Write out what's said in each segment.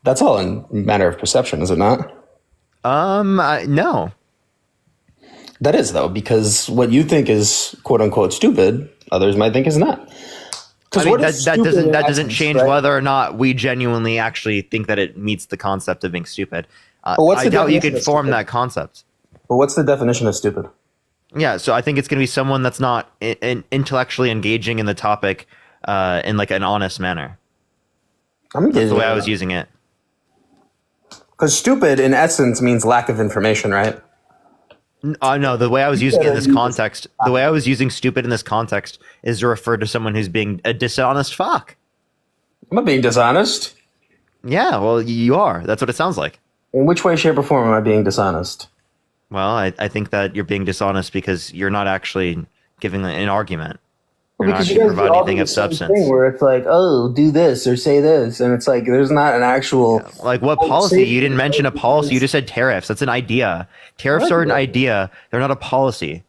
That's all a matter of perception, is it not? No. That is, though, because what you think is quote unquote stupid, others might think is not. I Because mean what is stupid in that doesn't essence, change right? whether or not we genuinely actually think that it meets the concept of being stupid. But what's I the doubt you definition could of form stupid? that concept. But what's the definition of stupid? Yeah, so I think it's going to be someone that's not intellectually engaging in the topic in like an honest manner. That's the way I was using it. Because stupid, in essence, means lack of information, right? No, the way I was using it in this context, the way I was using stupid in this context is to refer to someone who's being a dishonest fuck. I'm not being dishonest. Yeah, well, you are. That's what it sounds like. In which way, shape, or form am I being dishonest? Well, I think that you're being dishonest because you're not actually giving an argument. You're not Because actually you guys do providing all anything the of same substance. thing where it's like, oh, do this or say this, and it's like there's not an actual Like what policy? You didn't mention a policy. You just said tariffs. That's an idea. Tariffs are an idea. They're not a policy.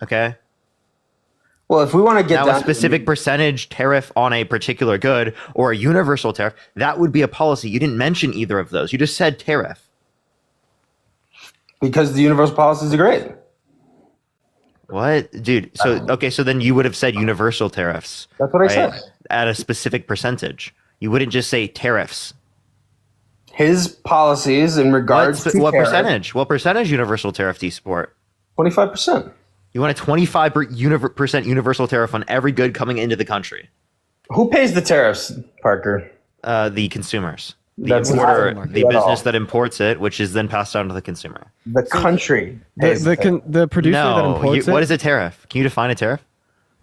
Okay? Well, if we want to get Now, down a specific percentage tariff on a particular good or a universal tariff, that would be a policy. You didn't mention either of those. You just said tariff. because the universal policies are great. What? Dude, so, okay, so then you would have said universal tariffs. That's what I said. At a specific percentage. You wouldn't just say tariffs. His policies in regards to What tariff, percentage? What percentage universal tariff do you support? 25%. You want a 25% universal tariff on every good coming into the country. Who pays the tariffs, Parker? The consumers. The That's not importer, true the at business all. that imports it, which is then passed on to the consumer. The country pays the tariff. The producer that No, imports what it. is a tariff? Can you define a tariff?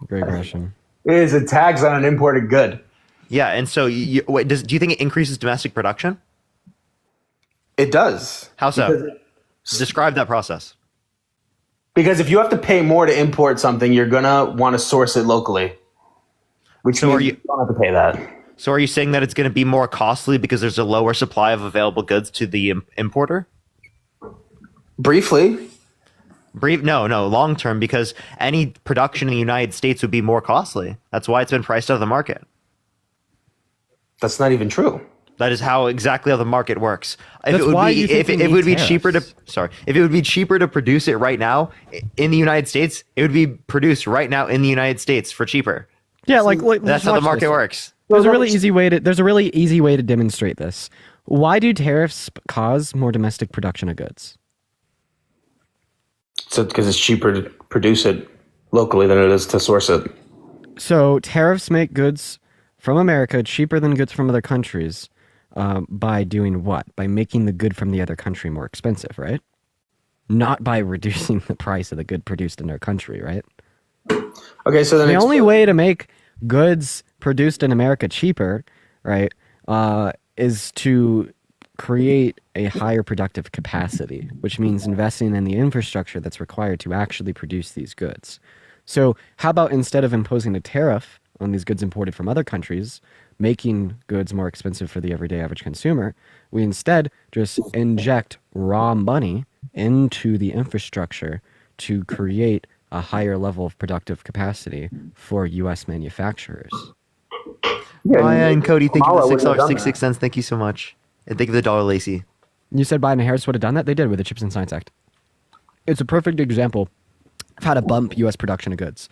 Great question. It is a tax on an imported good. Yeah, and so wait, do you think it increases domestic production? It does. How so? Describe that process. Because if you have to pay more to import something, you're gonna want to source it locally, which So means are you you- don't have to pay that. So are you saying that it's going to be more costly because there's a lower supply of available goods to the importer? Briefly, No, long term, because any production in the United States would be more costly. That's why it's been priced out of the market. that's not even true. That is how exactly how the market works. If That's it would why be you think if we it need would be tariffs. cheaper to if it would be cheaper to produce it right now in the United States, it would be produced right now in the United States for cheaper. Yeah, like That's let's how the watch market this. works. There's a really easy way to demonstrate this. Why do tariffs cause more domestic production of goods? So because it's cheaper to produce it locally than it is to source it. So tariffs make goods from America cheaper than goods from other countries by doing what? By making the good from the other country more expensive, right? Not by reducing the price of the good produced in their country, right? Okay, so then The only way to make goods produced in America cheaper, right, is to create a higher productive capacity, which means investing in the infrastructure that's required to actually produce these goods. So how about instead of imposing a tariff on these goods imported from other countries, making goods more expensive for the everyday average consumer, we instead just inject raw money into the infrastructure to create a higher level of productive capacity for U.S. manufacturers. Ryan and Cody, thank you Kamala for wouldn't have done $6.66. Thank you so much. And thank you for the dollar, Lacey. You said Biden and Harris would have done that? They did with the Chips and Science Act. It's a perfect example of how to bump U.S. production of goods.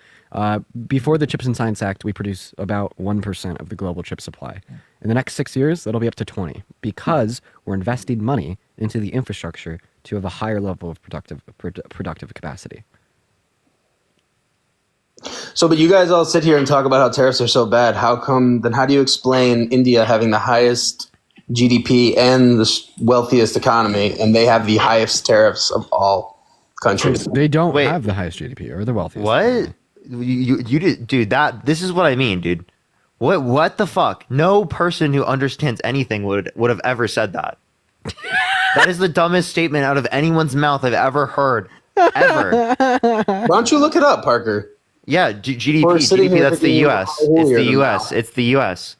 Before the Chips and Science Act, we produce about 1% of the global chip supply. In the next 6 years, that'll be up to 20 because we're investing money into the infrastructure to have a higher level of productive capacity. So, but you guys all sit here and talk about how tariffs are so bad. How come? Then how do you explain India having the highest GDP and the wealthiest economy, and they have the highest tariffs of all countries? They don't Wait. have the highest GDP or the wealthiest. What? You did, dude, this is what I mean, dude. What the fuck? No person who understands anything would have ever said that. That is the dumbest statement out of anyone's mouth I've ever heard. Ever. Why don't you look it up, Parker? Yeah, GDP. We're sitting GDP, here that's the thinking US. how It's holier the than US. thou. It's the US.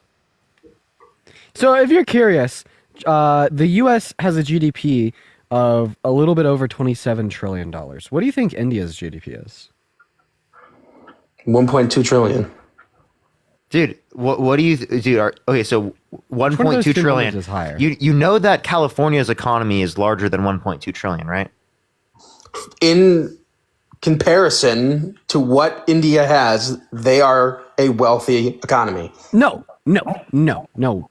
So if you're curious, the U.S. has a GDP of a little bit over $27 trillion. What do you think India's GDP is? 1.2 trillion. Dude, what do you dude? Okay, so Which one of those 1.2 two trillion. numbers is higher? You know that California's economy is larger than 1.2 trillion, right? In comparison to what India has, they are a wealthy economy. No,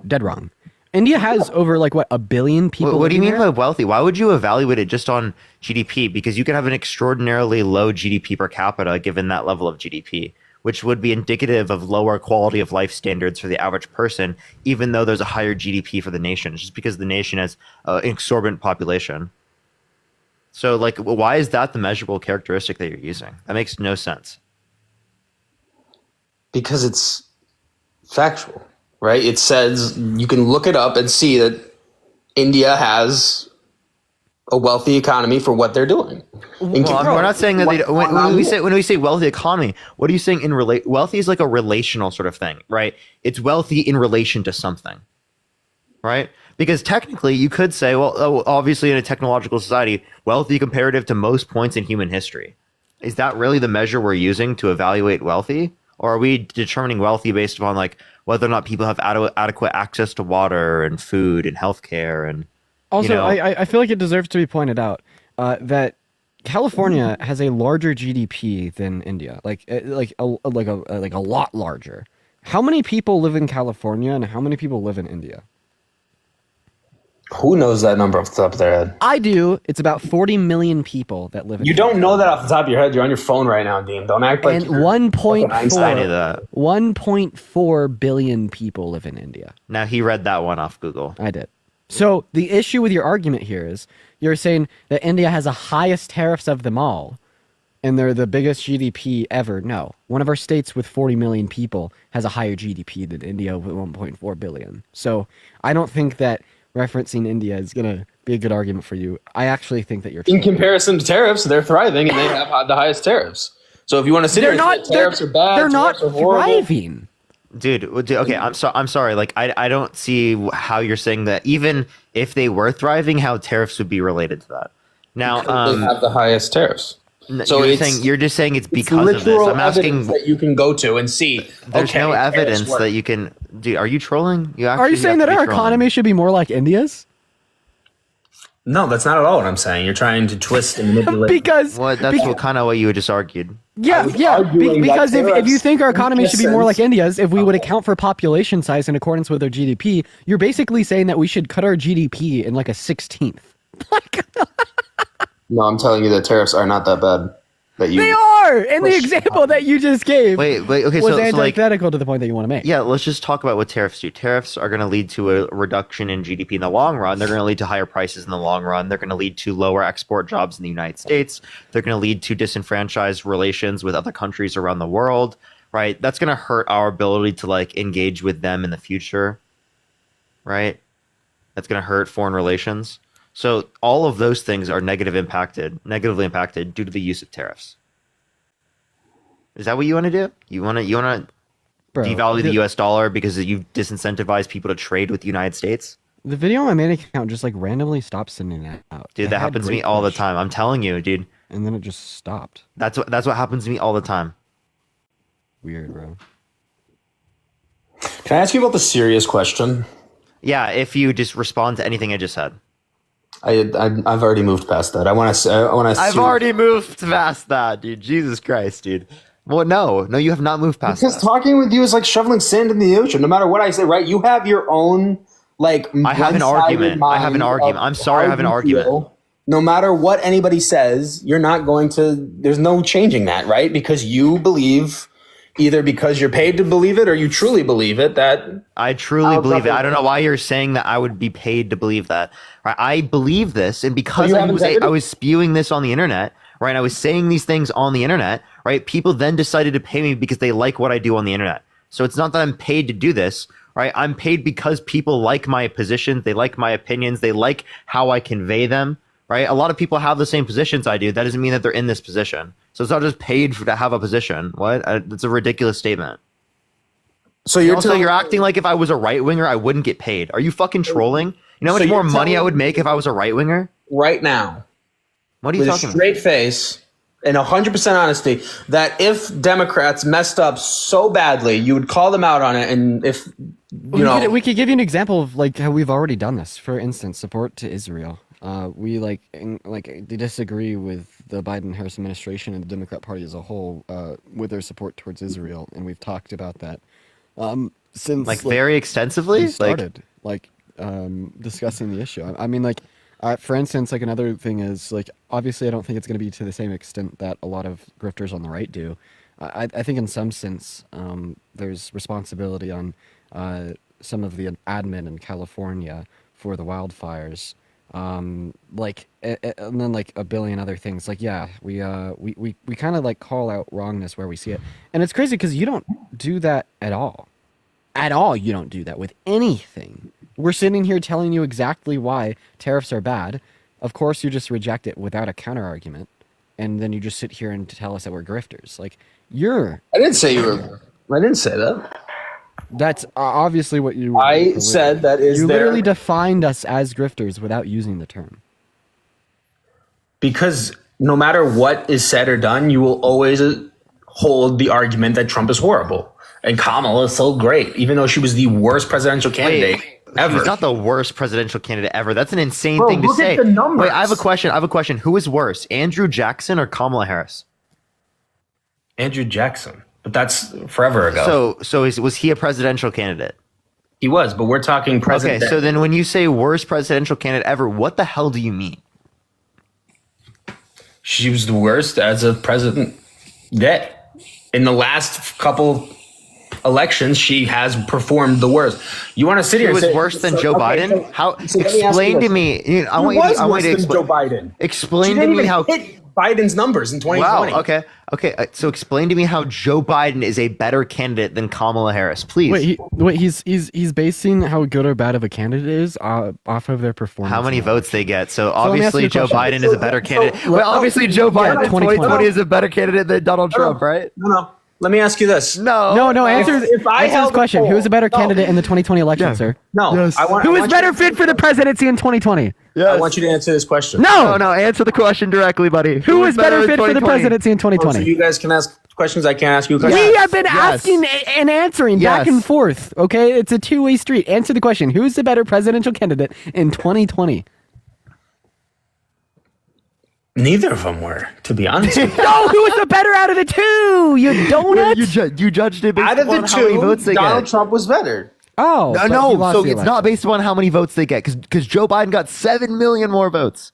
dead wrong. India has over like what, 1 billion people. What do you living mean there? by wealthy? Why would you evaluate it just on GDP? Because you could have an extraordinarily low GDP per capita given that level of GDP, which would be indicative of lower quality of life standards for the average person, even though there's a higher GDP for the nation, just because the nation has an exorbitant population. So, like, why is that the measurable characteristic that you're using? That makes no sense. Because it's factual, right? It says you can look it up and see that India has a wealthy economy for what they're doing. Well, we're not saying that they don't, when we say wealthy economy, what are you saying wealthy is like a relational sort of thing, right? It's wealthy in relation to something, right? Because technically you could say, well, obviously in a technological society, wealthy comparative to most points in human history. Is that really the measure we're using to evaluate wealthy? Or are we determining wealthy based upon like whether or not people have adequate access to water and food and healthcare and Also, you know, I feel like it deserves to be pointed out that California has a larger GDP than India, like a lot larger. How many people live in California and how many people live in India? Who knows that number off the top of their head? I do. It's about 40 million people that live in You don't know that off the top of your head. You're on your phone right now, Dean. Don't act like And you're fucking Einstein. I knew that. 1.4 billion people live in India. Now he read that one off Google. I did. So the issue with your argument here is you're saying that India has the highest tariffs of them all, and they're the biggest GDP ever. No, one of our states with 40 million people has a higher GDP than India with 1.4 billion. So I don't think that referencing India is going to be a good argument for you. I actually think that you're In comparison to tariffs, they're thriving and they have the highest tariffs. So if you want to sit here and say tariffs are bad, they're not tariffs are horrible, thriving. Dude, okay, I'm sorry. Like, I don't see how you're saying that even if they were thriving, how tariffs would be related to that. Now, they have the highest tariffs. So you're just saying it's because of this. literal I'm asking. evidence that you can go to and see. There's okay, no tariffs evidence work. that you can. Dude, are you trolling? Are you saying that our economy should be more like India's? No, that's not at all what I'm saying. You're trying to twist and manipulate. Because Well, that's kind of what you just argued. Yeah, was yeah. arguing Because that if you think our economy tariffs should be more like sense- India's, if we would account for population size in accordance with our GDP, you're basically saying that we should cut our GDP in like a 16th. No, I'm telling you that tariffs are not that bad. That you They are! And the example that you just gave Wait, okay, was so like, antithetical to the point that you want to make. yeah, let's just talk about what tariffs do. Tariffs are going to lead to a reduction in GDP in the long run. They're going to lead to higher prices in the long run. They're going to lead to lower export jobs in the United States. They're going to lead to disenfranchised relations with other countries around the world, right? That's going to hurt our ability to like engage with them in the future, right? That's going to hurt foreign relations. So all of those things are negatively impacted due to the use of tariffs. Is that what you want to do? You want to Bro, devalue the U.S. dollar because you disincentivize people to trade with the United States? the video on my main account just like randomly stopped sending that out. Dude, It that had happens to me great all the push, time. I'm telling you, dude. And then it just stopped. That's what happens to me all the time. Weird, bro. Can I ask you about the serious question? Yeah, if you just respond to anything I just said. I've already moved past that. I want to. I've already moved past that, dude. Jesus Christ, dude. Well, no, you have not moved past Because that. talking with you is like shoveling sand in the ocean. No matter what I say, right? You have your own like. I have an argument. I have an argument. I'm sorry, I have an argument. No matter what anybody says, you're not going to. There's no changing that, right? Because you believe, either because you're paid to believe it or you truly believe it. That I truly believe it. I don't know why you're saying that I would be paid to believe that. Right? I believe this, and because you have integrity? I was spewing this on the internet, right? I was saying these things on the internet, right? People then decided to pay me because they like what I do on the internet. So it's not that I'm paid to do this, right? I'm paid because people like my positions, they like my opinions, they like how I convey them, right? A lot of people have the same positions I do. That doesn't mean that they're in this position. So it's not just paid to have a position. What? That's a ridiculous statement. so you're Also, telling you're acting like if I was a right winger, I wouldn't get paid. Are you fucking trolling? You know how So much more you're money I telling would make if I was a right winger? right now What are you with a talking about? straight face in 100% honesty, that if Democrats messed up so badly, you would call them out on it, and if we could give you an example of like how we've already done this. For instance, support to Israel. We disagree with the Biden-Harris administration and the Democrat Party as a whole with their support towards Israel, and we've talked about that since very extensively. we started discussing the issue. I mean, for instance, another thing is obviously I don't think it's going to be to the same extent that a lot of grifters on the right do. I think in some sense there's responsibility on some of the admin in California for the wildfires. And then a billion other things. We kind of call out wrongness where we see it, and it's crazy because you don't do that at all. At all, you don't do that with anything. We're sitting here telling you exactly why tariffs are bad. Of course, you just reject it without a counter argument, and then you just sit here and tell us that we're grifters. I didn't say you were. I didn't say that. That's obviously what you. I said that is. You literally defined us as grifters without using the term. Because no matter what is said or done, you will always hold the argument that Trump is horrible and Kamala is so great, even though she was the worst presidential candidate ever. She's not the worst presidential candidate ever. That's an insane Bro, thing to look say. at the numbers. Wait, I have a question. Who is worse, Andrew Jackson or Kamala Harris? Andrew Jackson. But that's forever ago. So was he a presidential candidate? He was, but we're talking president. Okay, so then when you say worst presidential candidate ever, what the hell do you mean? She was the worst as a president yet. In the last couple elections, she has performed the worst. You want to sit here and say worse than Joe Biden? How? So Explain to me. I want you to explain. Joe Biden. Explain to me how hit Biden's numbers in 2020. Wow. Okay. So explain to me how Joe Biden is a better candidate than Kamala Harris, please. He's basing how good or bad of a candidate is off of their performance. How many votes they get? So obviously Joe question. Biden is a better candidate. Obviously Joe Biden in 2020 is a better candidate than Donald Trump, right? No. Let me ask you this. No. Answer this question. Who is a better candidate in the 2020 election, sir? No. Yes. Who is better fit for the presidency in 2020? Yes. I want you to answer this question. No. Answer the question directly, buddy. Who is better fit for the presidency in 2020? So you guys can ask questions. I can't ask you questions. We have been asking and answering back and forth. Okay, it's a two-way street. Answer the question. Who is the better presidential candidate in 2020? Neither of them were, to be honest. No, who was the better out of the two? You donut. You judged it based out of the on how many votes they Donald get. Trump was better. Oh, No. So it's not based upon how many votes they get, because Joe Biden got 7 million more votes.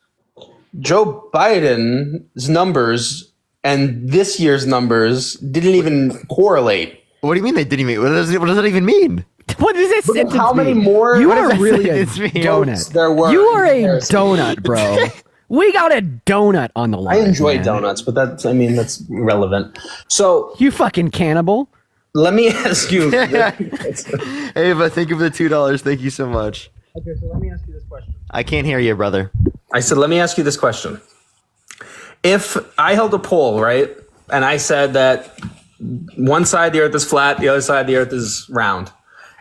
Joe Biden's numbers and this year's numbers didn't even correlate. What do you mean they didn't even? What does that even mean? What does this sentence How many mean? more? You what are does that really a sentence mean? donut. There were. You are a comparison. donut, bro. We got a donut on the line. I enjoy man. donuts, but that's irrelevant. So You fucking cannibal. let me ask you. Ava, thank you for the $2. Thank you so much. Okay, so let me ask you this question. I can't hear you, brother. I said, let me ask you this question. If I held a poll, right, and I said that one side of the earth is flat, the other side of the earth is round,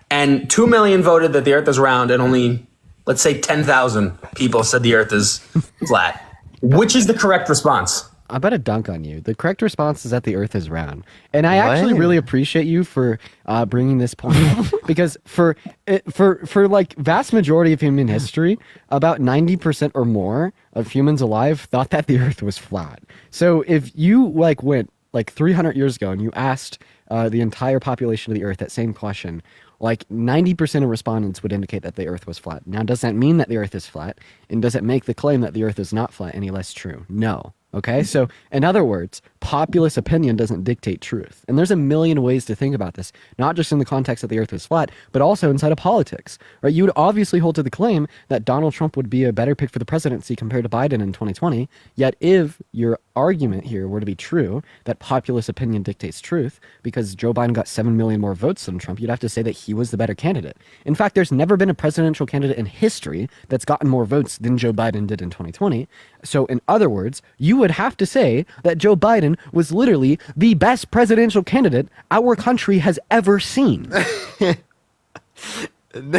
and 2 million voted that the earth is round, and only, let's say 10,000 people said the earth is flat, which is the correct response? I bet a dunk on you. The correct response is that the earth is round. And I actually really appreciate you for bringing this point up because for vast majority of human history, about 90% or more of humans alive thought that the earth was flat. So if you went 300 years ago and you asked the entire population of the earth that same question, 90% of respondents would indicate that the earth was flat. Now, does that mean that the earth is flat? And does it make the claim that the earth is not flat any less true? No. Okay, so in other words, populist opinion doesn't dictate truth. And there's a million ways to think about this, not just in the context that the earth is flat, but also inside of politics, right? You would obviously hold to the claim that Donald Trump would be a better pick for the presidency compared to Biden in 2020. Yet if your argument here were to be true, that populist opinion dictates truth, because Joe Biden got 7 million more votes than Trump, you'd have to say that he was the better candidate. In fact, there's never been a presidential candidate in history that's gotten more votes than Joe Biden did in 2020. So in other words, you would have to say that Joe Biden was literally the best presidential candidate our country has ever seen.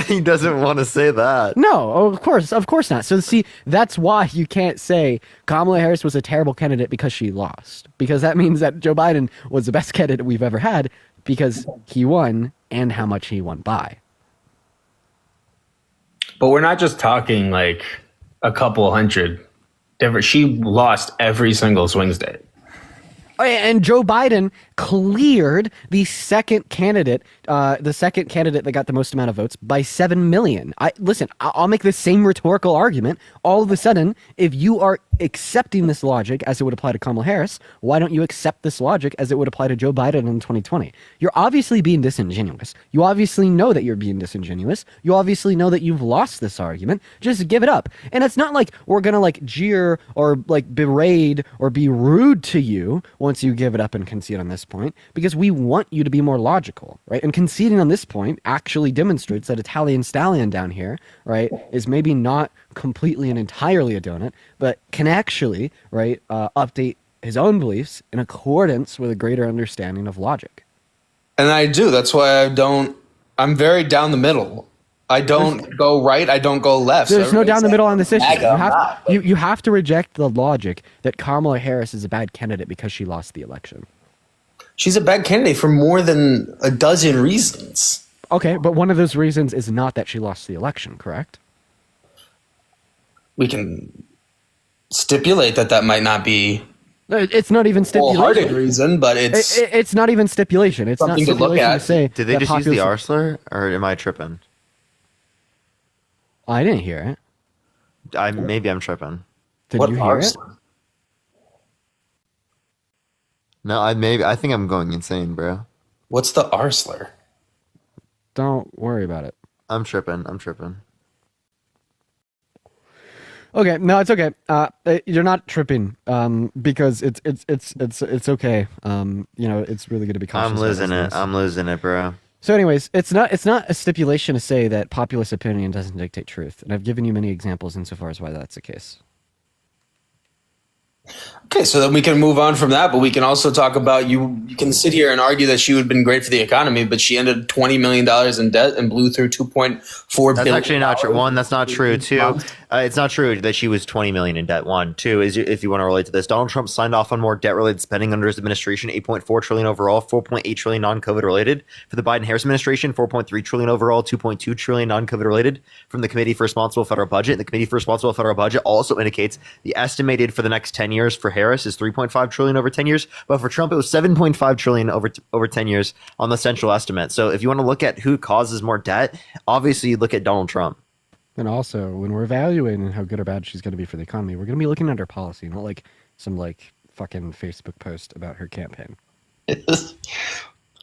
He doesn't want to say that. No, of course not. So see, that's why you can't say Kamala Harris was a terrible candidate because she lost. Because that means that Joe Biden was the best candidate we've ever had because he won and how much he won by. But we're not just talking like a couple hundred different. She lost every single swing state. Oh, yeah, and Joe Biden cleared the second candidate that got the most amount of votes by 7 million. I'll make the same rhetorical argument. All of a sudden, if you are accepting this logic as it would apply to Kamala Harris, why don't you accept this logic as it would apply to Joe Biden in 2020? You're obviously being disingenuous. You obviously know that you're being disingenuous. You obviously know that you've lost this argument. Just give it up. And it's not like we're going to like jeer or like berate or be rude to you once you give it up and concede on this point, because we want you to be more logical, right? And conceding on this point actually demonstrates that Italian stallion down here, right, is maybe not completely and entirely a donut, but can actually, right, update his own beliefs in accordance with a greater understanding of logic. And I do. That's why I'm very down the middle. I don't go right. I don't go left. There's no down the middle on this issue. MAGA, You have to reject the logic that Kamala Harris is a bad candidate because she lost the election. She's a bad candidate for more than a dozen reasons. Okay, but one of those reasons is not that she lost the election, correct? We can stipulate that might not be It's not even a wholehearted stipulation. reason, but It's not even stipulation. It's not something to look stipulation to at. say. Did they that just use the populist- R slur, or am I tripping? I didn't hear it. Maybe I'm tripping. Did what you hear are it? some? No, I think I'm going insane, bro. What's the R slur? Don't worry about it. I'm tripping. Okay, no, it's okay. You're not tripping, because it's okay. It's really good to be cautious. I'm losing it, bro. So, anyways, it's not a stipulation to say that populist opinion doesn't dictate truth, and I've given you many examples insofar as why that's the case. Okay, so then we can move on from that, but we can also talk about you can sit here and argue that she would have been great for the economy, but she ended $20 million in debt and blew through $2.4 That's billion. actually not true. One, that's not true. Two, it's not true that she was 20 million in debt. One, two is, if you want to relate to this, Donald Trump signed off on more debt-related spending under his administration, 8.4 trillion overall, 4.8 trillion non-COVID related. For the Biden-Harris administration, 4.3 trillion overall, 2.2 trillion non-COVID related. From the Committee for Responsible Federal Budget, the Committee for Responsible Federal Budget also indicates the estimated for the next 10 years for Harris is 3.5 trillion over 10 years, but for Trump it was 7.5 trillion over 10 years on the central estimate. So if you want to look at who causes more debt, obviously you look at Donald Trump. And also, when we're evaluating how good or bad she's going to be for the economy, we're going to be looking at her policy, not like some fucking Facebook post about her campaign.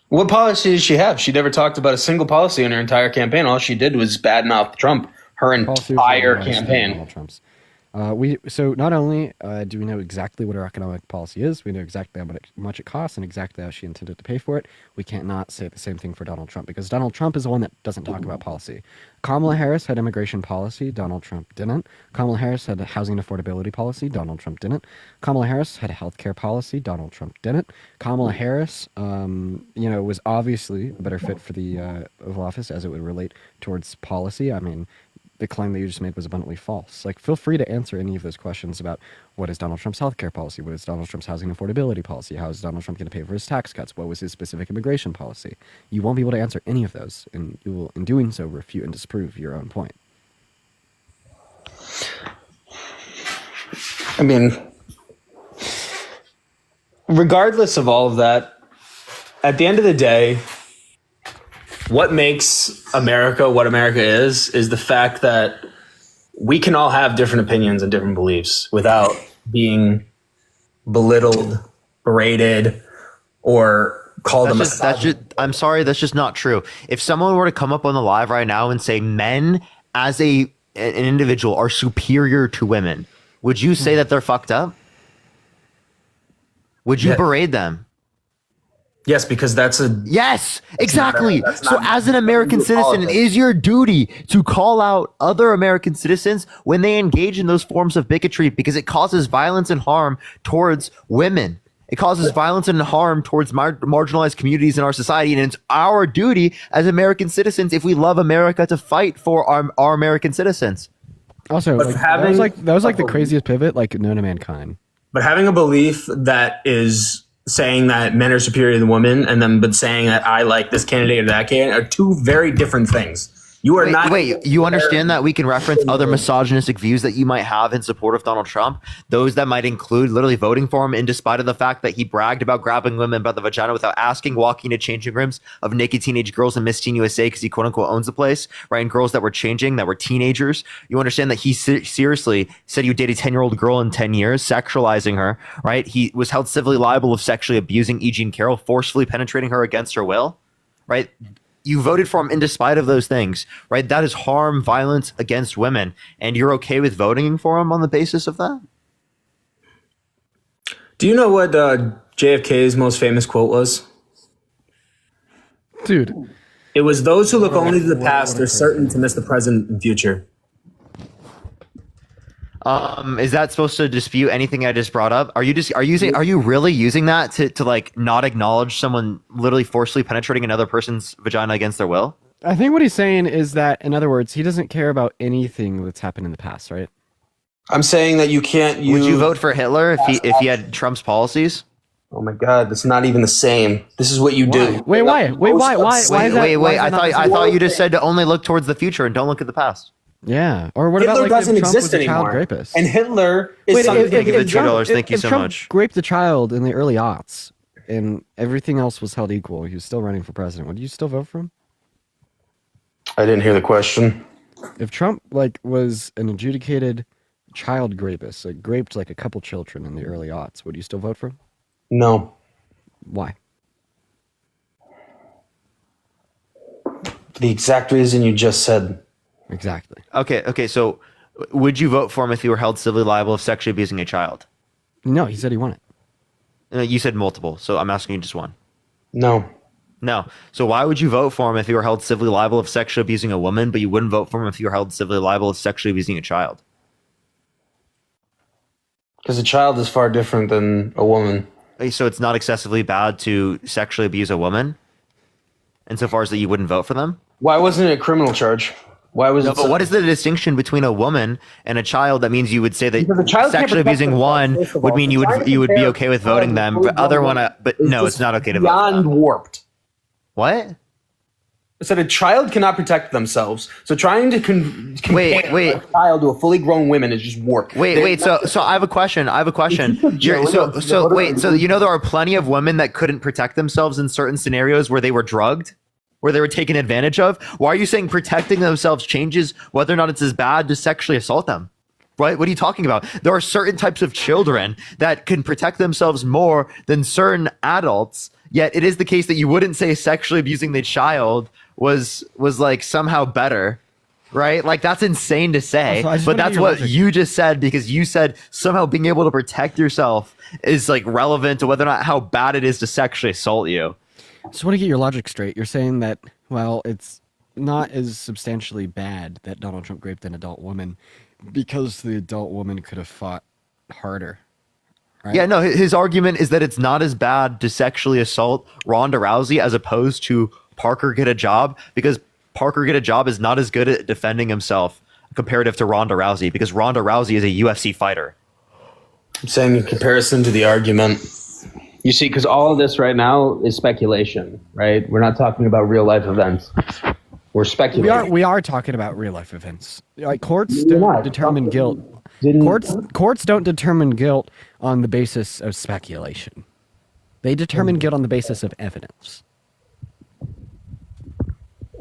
What policy did she have? She never talked about a single policy in her entire campaign. All she did was badmouth Trump her Policy was entire really nice to campaign. Donald Trump's. So not only do we know exactly what her economic policy is, we know exactly how much it costs and exactly how she intended to pay for it. We can't not say the same thing for Donald Trump, because Donald Trump is the one that doesn't talk about policy. Kamala Harris had immigration policy. Donald Trump didn't. Kamala Harris had a housing affordability policy. Donald Trump didn't. Kamala Harris had a healthcare policy. Donald Trump didn't. Kamala Harris, was obviously a better fit for the Oval Office as it would relate towards policy. I mean, the claim that you just made was abundantly false. Feel free to answer any of those questions about what is Donald Trump's healthcare policy, what is Donald Trump's housing affordability policy, how is Donald Trump going to pay for his tax cuts, what was his specific immigration policy. You won't be able to answer any of those, and you will, in doing so, refute and disprove your own point. I mean, regardless of all of that, at the end of the day, what makes America what America is the fact that we can all have different opinions and different beliefs without being belittled, berated, or called I'm sorry, that's just not true. If someone were to come up on the live right now and say men as an individual are superior to women, would you say that they're fucked up? Would you berate them? Yes, because that's a... Yes, exactly. that's So not- as an American citizen, it is your duty to call out other American citizens when they engage in those forms of bigotry, because it causes violence and harm towards women. It causes violence and harm towards marginalized communities in our society, and it's our duty as American citizens, if we love America, to fight for our American citizens. Also, But like, having- that was like the craziest pivot like known to mankind. But having a belief that is saying that men are superior than women, and then but saying that I like this candidate or that candidate, are two very different things. You are not. Wait, you understand that we can reference other misogynistic views that you might have in support of Donald Trump? Those that might include literally voting for him in despite of the fact that he bragged about grabbing women by the vagina without asking, walking to changing rooms of naked teenage girls in Miss Teen USA because he quote unquote owns the place, right? And girls that were changing, that were teenagers. You understand that he seriously said you date a 10-year-old girl in 10 years, sexualizing her, right? He was held civilly liable of sexually abusing E. Jean Carroll, forcefully penetrating her against her will, right? You voted for him in despite of those things, right? That is harm, violence against women. And you're okay with voting for him on the basis of that? Do you know what JFK's most famous quote was? Dude, It was, "Those who look only to the past are certain to miss the present and future." Is that supposed to dispute anything I just brought up? Are you really using that to like not acknowledge someone literally forcefully penetrating another person's vagina against their will? I think what he's saying is that, in other words, he doesn't care about anything that's happened in the past, right? I'm saying that you can't use. Would you vote for Hitler if he had Trump's policies? Oh my God, that's not even the same. This is what you do. Wait, why? Why is that? Wait, why is I that not thought the same? you just said to only look towards the future and don't look at the past. Yeah. Or what Hitler about like doesn't if Trump exist was a child anymore. rapist? And Hitler is Wait, something. Give the Trump- $2. Thank you if so Trump much. raped a child in the early aughts, and everything else was held equal, he was still running for president. Would you still vote for him? I didn't hear the question. If Trump like was an adjudicated child rapist, like raped like a couple children in the early aughts, would you still vote for him? No. Why? For the exact reason you just said. Exactly. Okay. So, would you vote for him if he were held civilly liable of sexually abusing a child? No, he said he won it. You said multiple, so I'm asking you just one. No. No. So why would you vote for him if you were held civilly liable of sexually abusing a woman, but you wouldn't vote for him if you were held civilly liable of sexually abusing a child? Because a child is far different than a woman. So it's not excessively bad to sexually abuse a woman, insofar as that you wouldn't vote for them? Why wasn't it a criminal charge? Why was No, it? but what is the distinction between a woman and a child that means you would say Because a that child can't sexually protect abusing themselves, one first of would all. mean So trying to you would be compare okay with child voting to them, fully but other grown one, woman but is no, just it's not okay to vote for beyond that. warped. What? I said a child cannot protect themselves. So trying to compare Wait. a child to a fully grown woman is just warped. Wait. So I have a question. So you know there are plenty of women that couldn't protect themselves in certain scenarios where they were drugged, where they were taken advantage of. Why are you saying protecting themselves changes whether or not it's as bad to sexually assault them? Right? What are you talking about? There are certain types of children that can protect themselves more than certain adults. Yet it is the case that you wouldn't say sexually abusing the child was like somehow better, right? Like that's insane to say, Also, I just but wanna that's get your what logic. you just said, because you said somehow being able to protect yourself is like relevant to whether or not how bad it is to sexually assault you. Just want to get your logic straight. You're saying that, well, it's not as substantially bad that Donald Trump raped an adult woman because the adult woman could have fought harder. Right? Yeah, no, his argument is that it's not as bad to sexually assault Ronda Rousey as opposed to Parker Get a Job, because Parker Get a Job is not as good at defending himself comparative to Ronda Rousey, because Ronda Rousey is a UFC fighter. I'm saying in comparison to the argument. You see, because all of this right now is speculation, right? We're not talking about real life events. We're speculating. We are talking about real life events. Like courts You're don't not. determine guilt. Didn't- Courts don't determine guilt on the basis of speculation. They determine guilt on the basis of evidence.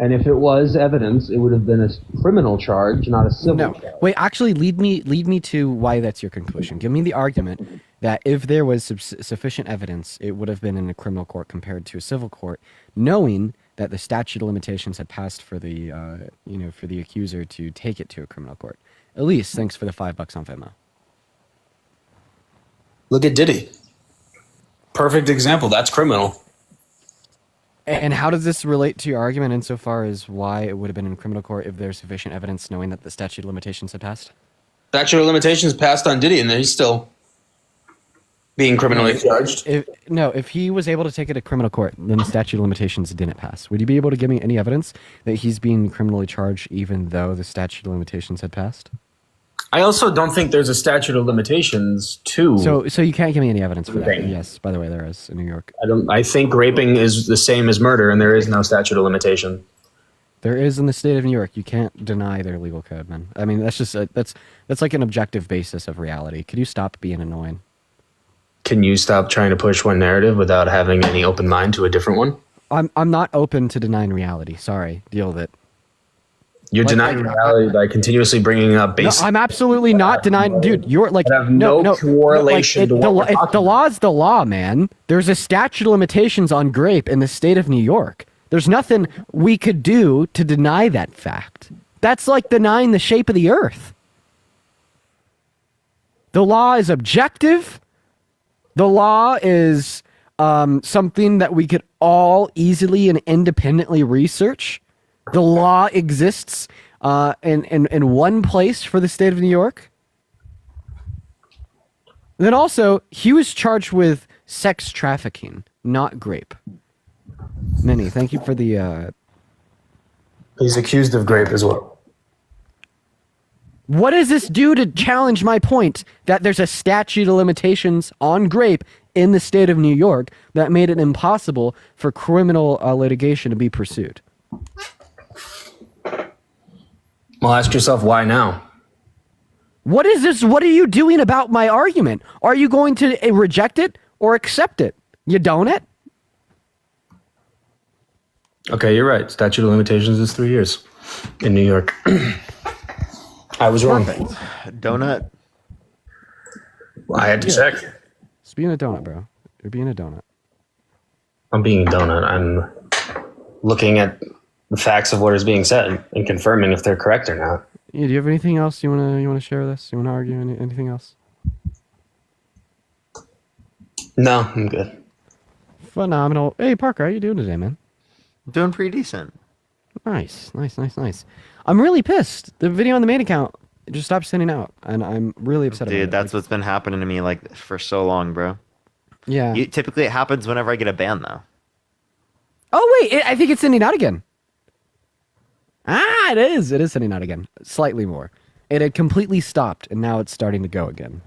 And if it was evidence, it would have been a criminal charge, not a civil No, charge. wait. Actually, lead me to why that's your conclusion. Give me the argument that if there was sufficient evidence, it would have been in a criminal court compared to a civil court, knowing that the statute of limitations had passed for the for the accuser to take it to a criminal court. At least, thanks for the $5 on Venmo. Look at Diddy. Perfect example. That's criminal. And how does this relate to your argument insofar as why it would have been in criminal court if there's sufficient evidence knowing that the statute of limitations had passed? Statute of limitations passed on Diddy, and he's still Being criminally charged? If he was able to take it to criminal court, then the statute of limitations didn't pass. Would you be able to give me any evidence that he's being criminally charged even though the statute of limitations had passed? I also don't think there's a statute of limitations too. So you can't give me any evidence for that. Raping. Yes, by the way, there is in New York. I think raping is the same as murder, and there is no statute of limitation. There is in the state of New York. You can't deny their legal code, man. I mean, that's just that's like an objective basis of reality. Could you stop being annoying? Can you stop trying to push one narrative without having any open mind to a different one? I'm not open to denying reality. Sorry, deal with it. You're denying reality by continuously bringing up No, basic. I'm absolutely not denying, dude. You're like have no correlation to what we're talking the law's the law, man. There's a statute of limitations on grape in the state of New York. There's nothing we could do to deny that fact. That's like denying the shape of the earth. The law is objective. The law is something that we could all easily and independently research. The law exists in one place for the state of New York. Then also, he was charged with sex trafficking, not grape. Minnie, thank you for the... He's accused of grape as well. What does this do to challenge my point that there's a statute of limitations on grape in the state of New York that made it impossible for criminal litigation to be pursued? Well, ask yourself why now. What is this? What are you doing about my argument? Are you going to reject it or accept it? You don't it? Okay, you're right. Statute of limitations is 3 years in New York. I was wrong. Donut. I had to check. It's being a donut, bro. You're being a donut. I'm being a donut. I'm looking at the facts of what is being said and confirming if they're correct or not. Yeah, do you have anything else you wanna share with us? You wanna argue anything else? No, I'm good. Phenomenal. Hey Parker, how you doing today, man? Doing pretty decent. Nice. I'm really pissed. The video on the main account just stopped sending out, and I'm really upset about it. Dude, that's what's been happening to me like for so long, bro. Yeah. Typically, it happens whenever I get a ban, though. Oh wait, I think it's sending out again. It is. It is sending out again. Slightly more. It had completely stopped, and now it's starting to go again.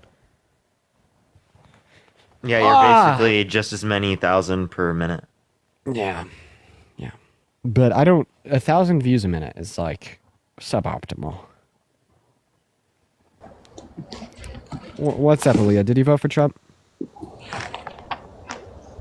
Yeah, you're basically just as many thousand per minute. Yeah. But 1,000 views a minute is like suboptimal. What's up, Aaliyah? Did you vote for Trump?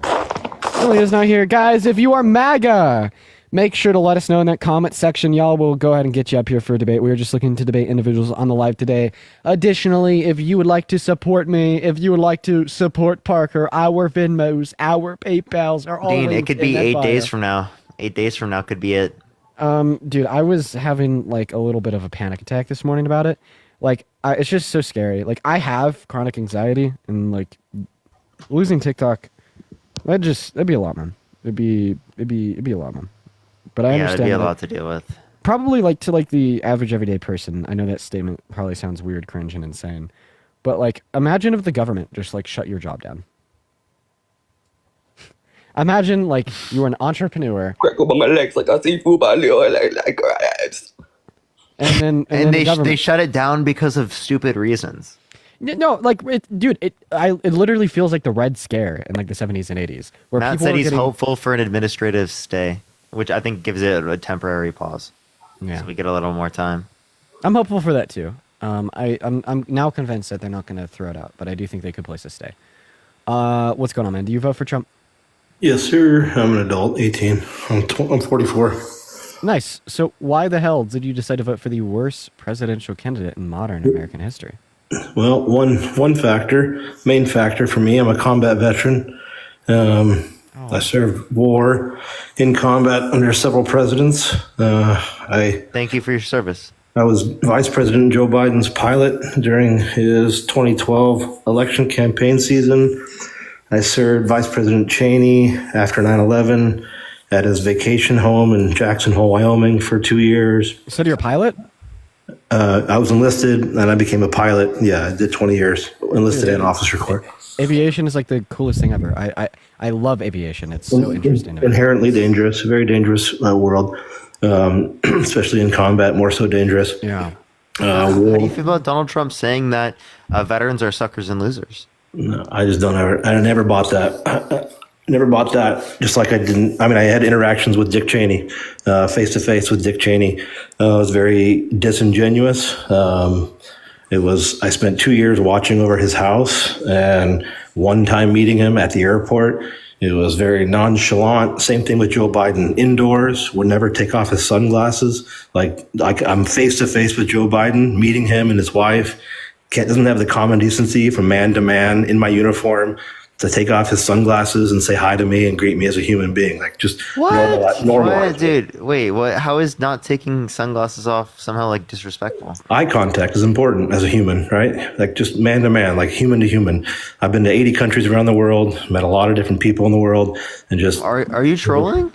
Aaliyah's not here. Guys, if you are MAGA, make sure to let us know in that comment section. Y'all will go ahead and get you up here for a debate. We were just looking to debate individuals on the live today. Additionally, if you would like to support me, if you would like to support Parker, our Venmos, our PayPals are all Dean, it could be 8 days bio. from now. 8 days from now could be it. Dude, I was having like a little bit of a panic attack this morning about it. Like, it's just so scary. Like, I have chronic anxiety, and like losing TikTok, that'd be a lot, man. It'd be a lot, man. But I understand. It'd be a that lot to deal with. probably like to like the average everyday person. I know that statement probably sounds weird, cringe, and insane, but like, imagine if the government just like shut your job down. Imagine like you were an entrepreneur. Crackle on my legs like a seafood by Leo like crabs. And then they shut it down because of stupid reasons. No, like, it literally feels like the Red Scare in like the 70s and 80s, where Matt people said were he's getting... hopeful for an administrative stay, which I think gives it a temporary pause. Yeah, So we get a little more time. I'm hopeful for that too. I'm now convinced that they're not going to throw it out, but I do think they could place a stay. What's going on, man? Do you vote for Trump? Yes, sir. I'm an adult, 18. I'm 44. Nice. So why the hell did you decide to vote for the worst presidential candidate in modern American history? Well, one main factor for me, I'm a combat veteran. I served war in combat under several presidents. Thank you for your service. I was Vice President Joe Biden's pilot during his 2012 election campaign season. I served Vice President Cheney after 9/11 at his vacation home in Jackson Hole, Wyoming for 2 years. You said you're a pilot? I was enlisted and I became a pilot. Yeah, I did 20 years, enlisted and officer corps. Aviation is like the coolest thing ever. I love aviation. It's so interesting to me. Inherently dangerous, very dangerous world, especially in combat, more so dangerous. Yeah. How do you feel about Donald Trump saying that veterans are suckers and losers? No, I just don't ever. I never bought that. I never bought that. Just like I didn't. I mean, I had interactions with Dick Cheney, face to face with Dick Cheney. It was very disingenuous. It was. I spent 2 years watching over his house, and one time meeting him at the airport. It was very nonchalant. Same thing with Joe Biden. Indoors, would never take off his sunglasses. Like I'm face to face with Joe Biden, meeting him and his wife. Doesn't have the common decency from man to man in my uniform to take off his sunglasses and say hi to me and greet me as a human being. Like just normal. What? Dude, wait, what? How is not taking sunglasses off somehow like disrespectful? Eye contact is important as a human, right? Like just man to man, like human to human. I've been to 80 countries around the world, met a lot of different people in the world, and just Are you trolling?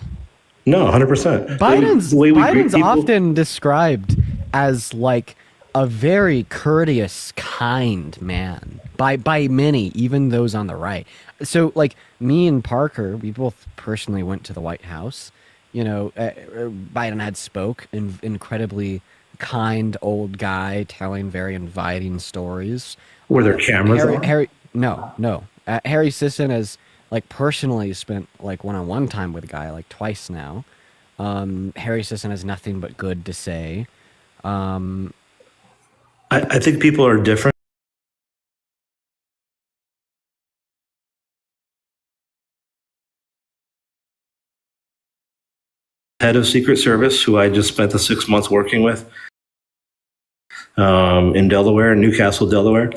No, 100%. Biden's often described as like a very courteous, kind man by many, even those on the right. So, like me and Parker, we both personally went to the White House. You know, Biden had spoke, incredibly kind old guy telling very inviting stories. Were there cameras on? No. Harry Sisson has like personally spent like one-on-one time with a guy like twice now. Harry Sisson has nothing but good to say. I think people are different. Head of Secret Service, who I just spent the 6 months working with in Delaware, in Newcastle, Delaware.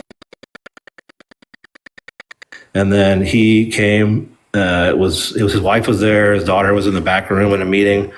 And then he came, it was his wife was there, his daughter was in the back room in a meeting.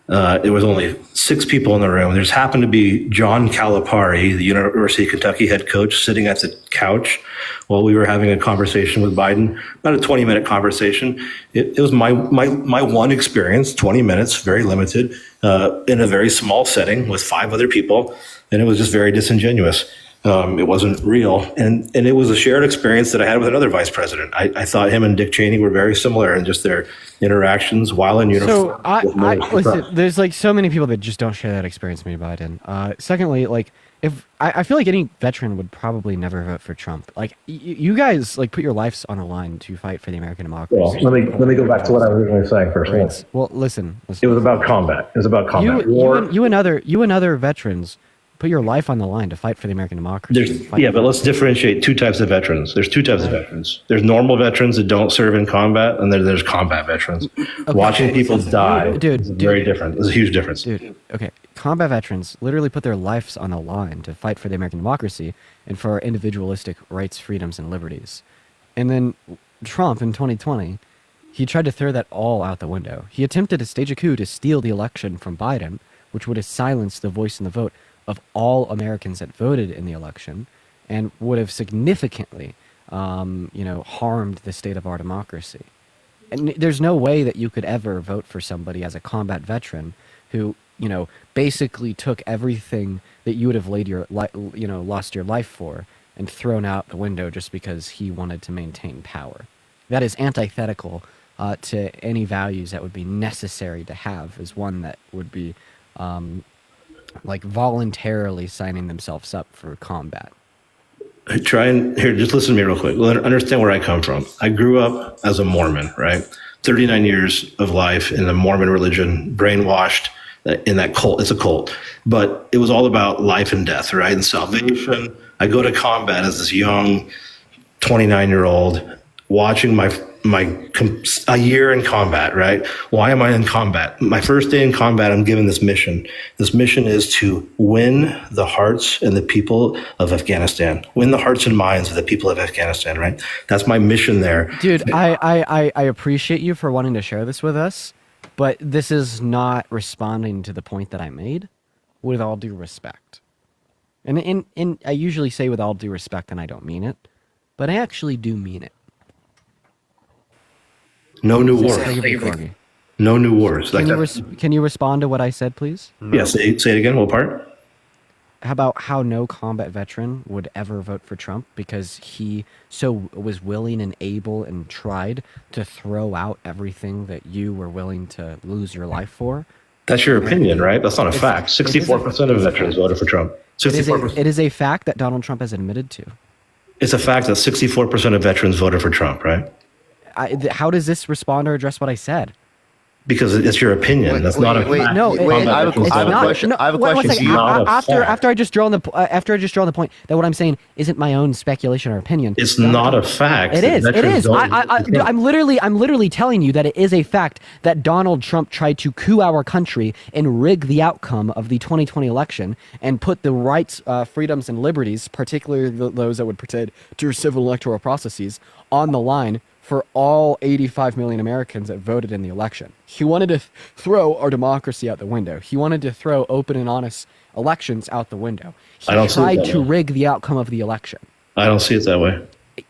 There was only 6 people in the room. There just happened to be John Calipari, the University of Kentucky head coach, sitting at the couch while we were having a conversation with Biden, about a 20-minute conversation. It was my one experience, 20 minutes, very limited, in a very small setting with 5 other people, and it was just very disingenuous. It wasn't real. And it was a shared experience that I had with another vice president. I thought him and Dick Cheney were very similar in just their interactions while in uniform. So listen, there's like so many people that just don't share that experience with me, Biden. Secondly, like if I feel like any veteran would probably never vote for Trump. Like you guys like put your lives on the line to fight for the American democracy. Well, let me go back to what I was originally saying first. Right. Well, listen. It was about combat. It was about combat. You and other veterans put your life on the line to fight for the American democracy. But let's differentiate 2 types of veterans. There's 2 types of veterans. There's normal veterans that don't serve in combat, and there's combat veterans. Okay. Watching people die is very different. There's a huge difference. Dude, okay. Combat veterans literally put their lives on the line to fight for the American democracy and for our individualistic rights, freedoms, and liberties. And then Trump in 2020, he tried to throw that all out the window. He attempted to stage a coup to steal the election from Biden, which would have silenced the voice in the vote of all Americans that voted in the election, and would have significantly, harmed the state of our democracy. And there's no way that you could ever vote for somebody as a combat veteran who, basically took everything that you would have lost your life for and thrown out the window just because he wanted to maintain power. That is antithetical to any values that would be necessary to have as one that would be like voluntarily signing themselves up for combat. Just listen to me real quick. Understand where I come from. I grew up as a Mormon, right? 39 years of life in the Mormon religion, brainwashed in that cult. It's a cult, but it was all about life and death, right? And salvation. I go to combat as this young 29-year-old watching a year in combat, right? Why am I in combat? My first day in combat, I'm given this mission. This mission is to win the hearts and the people of Afghanistan. Win the hearts and minds of the people of Afghanistan, right? That's my mission there. Dude, I appreciate you for wanting to share this with us, but this is not responding to the point that I made, with all due respect. And I usually say with all due respect, and I don't mean it, but I actually do mean it. No new wars. No new wars. Can you respond to what I said, please? Yeah, say it again. What part? about how no combat veteran would ever vote for Trump because he so was willing and able and tried to throw out everything that you were willing to lose your life for? That's your opinion, right? That's not a fact. it is a- 64% of veterans voted for Trump. It is, 64%. it is a fact that Donald Trump has admitted to. It's a fact that 64% of veterans voted for Trump, right? How does this respond or address what I said? Because it's your opinion. That's not a fact. No, Wait, I have a Combat veterans question. voted. I have a one question. second. It's not a After fact. I just drawn the point that what I'm saying isn't my own speculation or opinion. It's not a fact. It that is. It veterans is. don't vote for Trump. I'm literally telling you that it is a fact that Donald Trump tried to coup our country and rig the outcome of the 2020 election and put the rights, freedoms, and liberties, particularly those that would pertain to civil electoral processes, on the line for all 85 million Americans that voted in the election. He wanted to throw our democracy out the window. He wanted to throw open and honest elections out the window. He I don't see it tried that to way. rig the outcome of the election. I don't see it that way.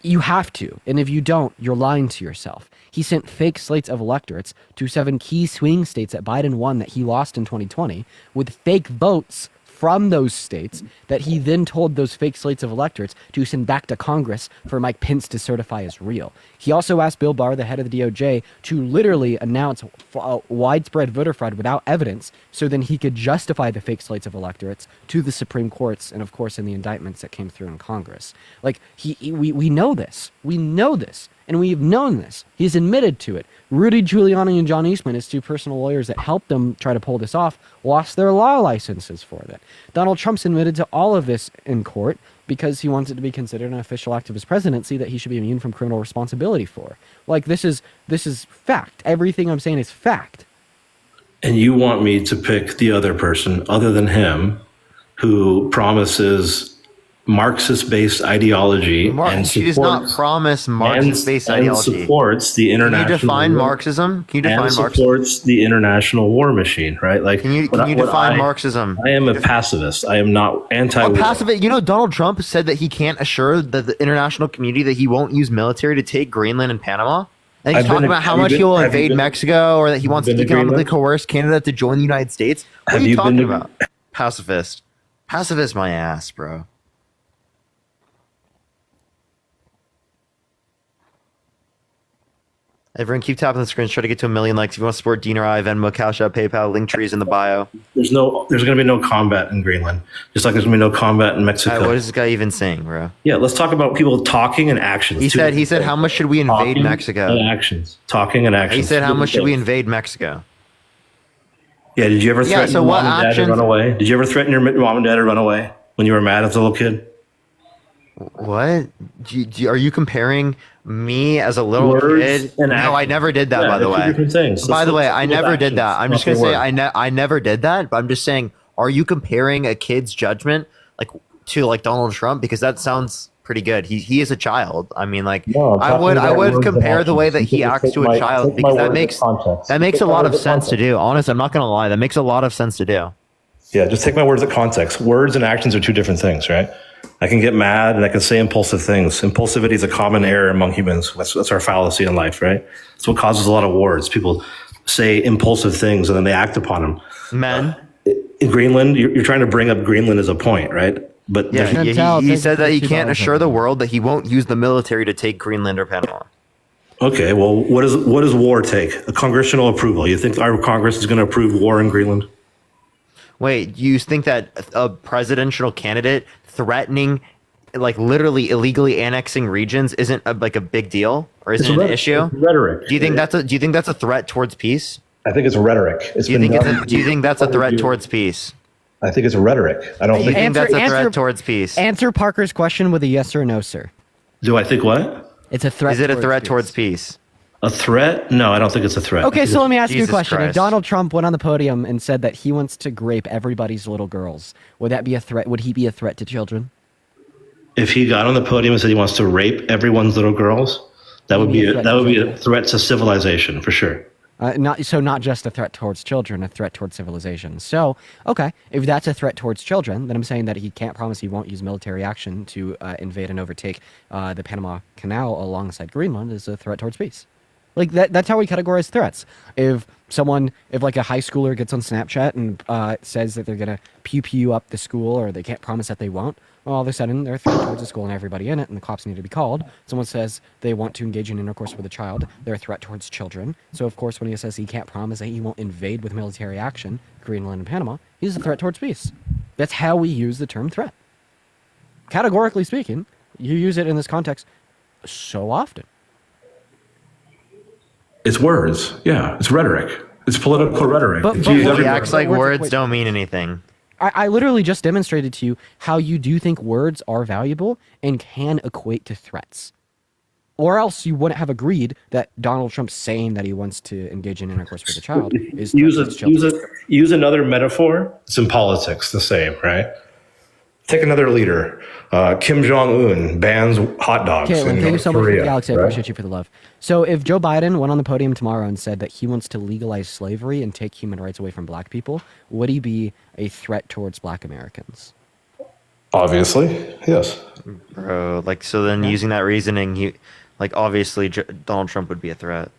You have to. And if you don't, you're lying to yourself. He sent fake slates of electorates to 7 key swing states that Biden won that he lost in 2020 with fake votes from those states that he then told those fake slates of electorates to send back to Congress for Mike Pence to certify as real. He also asked Bill Barr, the head of the DOJ, to literally announce widespread voter fraud without evidence so then he could justify the fake slates of electorates to the Supreme Courts and, of course, in the indictments that came through in Congress. Like, we know this. We know this. And we've known this. He's admitted to it. Rudy Giuliani and John Eastman, his 2 personal lawyers that helped them try to pull this off, lost their law licenses for that. Donald Trump's admitted to all of this in court because he wants it to be considered an official act of his presidency that he should be immune from criminal responsibility for. Like, this is fact. Everything I'm saying is fact. And you want me to pick the other person other than him who promises Marxist-based ideology and She does not promise Marxist-based ideology. and supports the Can international. you define Marxism? Can you define and Marxism? supports the international war machine, right? Like, Can you what define Marxism? I am a pacifist. I am not anti-war. Passive. You know, Donald Trump said that he can't assure the international community that he won't use military to take Greenland and Panama. And he's I've talking been- about how have you much been- he will have you invade been- Mexico or that he wants to been to economically Greenland? coerce Canada to join the United States. What Have are you you talking been to- about? Pacifist. Pacifist my ass, bro. Everyone keep tapping the screen. Try to get to 1 million likes. If you want to support Dean or I, Venmo, Cash App, PayPal, link trees in the bio. There's going to be no combat in Greenland, just like there's going to be no combat in Mexico. All right, what is this guy even saying, bro? Yeah, let's talk about people talking and actions. He said, how much should we invade Talking Mexico? and actions. Talking and actions. He said, how much should we invade Mexico? Yeah, did you ever threaten so your what mom and dad actions- to run away? Did you ever threaten your mom and dad to run away when you were mad as a little kid? What? Are you comparing me as a little Words kid? and No, I actions. never did that, Yeah, by the they're two way. different things. By the way, Let's I look at never did actions, that. I'm just not going to the say words. I never did that, but I'm just saying, are you comparing a kid's judgment like to like Donald Trump? Because that sounds pretty good. He is a child. I mean, like No, I'm I talking would about words and compare the way that actions. he You acts take to a my- child take my because words in context. that makes Take a my lot of words in sense to context. do. Honest, I'm not going to lie. That makes a lot of sense to do. Yeah, just take my words at context. Words and actions are two different things, right? I can get mad and I can say impulsive things. Impulsivity is a common error among humans. That's our fallacy in life, right? That's what causes a lot of wars. People say impulsive things and then they act upon them. Men. In Greenland, you're trying to bring up Greenland as a point, right? But Yeah, there's- he said that he can't $2 assure the world that he won't use the military to take Greenland or Panama. okay, well, what does war take? A congressional approval. You think our Congress is going to approve war in Greenland? Wait, you think that a presidential candidate threatening, like literally illegally annexing regions, isn't like a big deal or isn't an issue? It's rhetoric. Do you think that's a threat towards peace? I think it's rhetoric. Do you think that's a threat towards peace? I think it's rhetoric. I don't Do you think. think that's a Answer- threat towards peace? Answer Parker's question with a yes or no, sir. Do I think what? It's a threat. Is it a threat towards peace? A threat? No, I don't think it's a threat. Okay, so let me ask you a Jesus question. If Christ. Donald Trump went on the podium and said that he wants to grape everybody's little girls, would that be a threat? Would he be a threat to children? If he got on the podium and said he wants to rape everyone's little girls, that would be a threat to civilization for sure. Not just a threat towards children, a threat towards civilization. So, okay, if that's a threat towards children, then I'm saying that he can't promise he won't use military action to invade and overtake the Panama Canal alongside Greenland is a threat towards peace. Like that's how we categorize threats. If like a high schooler gets on Snapchat and says that they're gonna pew up the school, or they can't promise that they won't, well, all of a sudden they're a threat towards the school and everybody in it, and the cops need to be called. Someone says they want to engage in intercourse with a child, they're a threat towards children. So of course, when he says he can't promise that he won't invade with military action Greenland and Panama, he's a threat towards peace. That's how we use the term threat. Categorically speaking, you use it in this context so often. It's words. Yeah, it's rhetoric. It's political rhetoric. But- It's but used what- He everywhere. acts like Wait. words don't mean anything. I literally just demonstrated to you how you do think words are valuable and can equate to threats. Or else you wouldn't have agreed that Donald Trump saying that he wants to engage in intercourse with a child is Use another metaphor. It's in politics the same, right? Take another leader. Kim Jong-un bans hot dogs Caitlin, in thank you North so much for Korea. the Alex. I right? appreciate you for the love. So if Joe Biden went on the podium tomorrow and said that he wants to legalize slavery and take human rights away from black people, would he be a threat towards black Americans? Obviously, yes. Bro, like, so then using that reasoning, obviously Donald Trump would be a threat.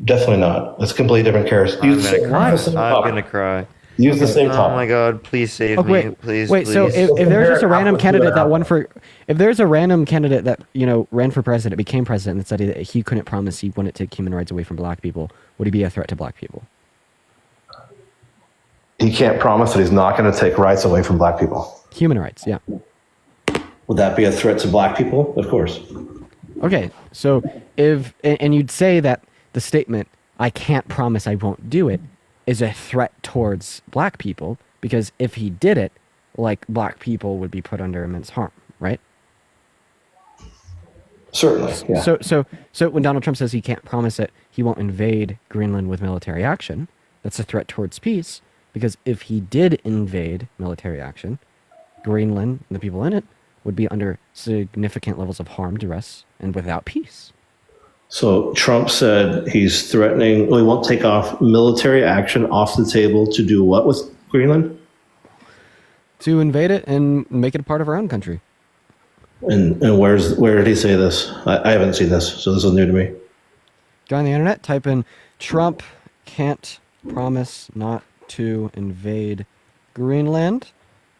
Definitely not. It's a completely different case. I'm Use gonna the same cry. I'm topic. gonna cry. Use the same Oh topic. my god, please save Oh, me. wait, Please, wait. please. So if there's just a random Compare candidate that apples won to for, if there's a random candidate that ran for president, became president, and said that he couldn't promise he wouldn't take human rights away from black people, would he be a threat to black people? He can't promise that he's not going to take rights away from black people. Human rights, yeah. Would that be a threat to black people? Of course. Okay, so and you'd say that the statement "I can't promise I won't do it" is a threat towards black people, because if he did it, like, black people would be put under immense harm, right? Certainly. Yeah. So when Donald Trump says he can't promise that he won't invade Greenland with military action, that's a threat towards peace, because if he did invade military action, Greenland and the people in it would be under significant levels of harm, duress, and without peace. So Trump said he's threatening, well, he won't take off military action off the table to do what with Greenland? To invade it and make it a part of our own country. And where did he say this? I haven't seen this, so this is new to me. Go on the internet, type in "Trump can't promise not to invade Greenland,"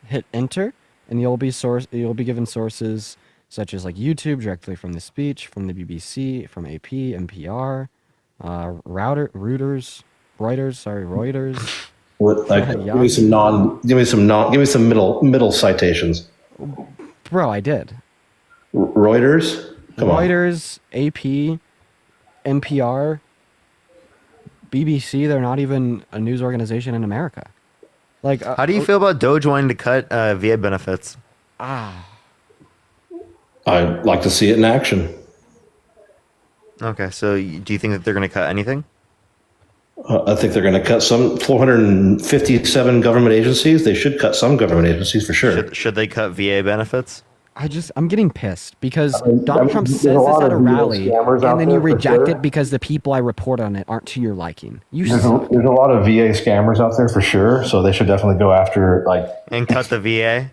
hit enter, and you'll be given sources such as like YouTube directly from the speech, from the BBC, from AP, NPR, Reuters. What, like, Yeah. give me some middle citations. Bro, I did. Reuters? Come on. Reuters, AP, NPR, BBC. They're not even a news organization in America. Like, How do you feel about Doge wanting to cut VA benefits? I'd like to see it in action. Okay, so do you think that they're going to cut anything? I think they're going to cut some 457 government agencies. They should cut some government agencies for sure. Should they cut VA benefits? I'm getting pissed because Donald I mean, Trump there's says a this lot at a of VA rally, scammers out and then you there for reject sure. it because the people I report on it aren't to your liking. There's a lot of VA scammers out there for sure, so they should definitely go after, like, And cut the VA?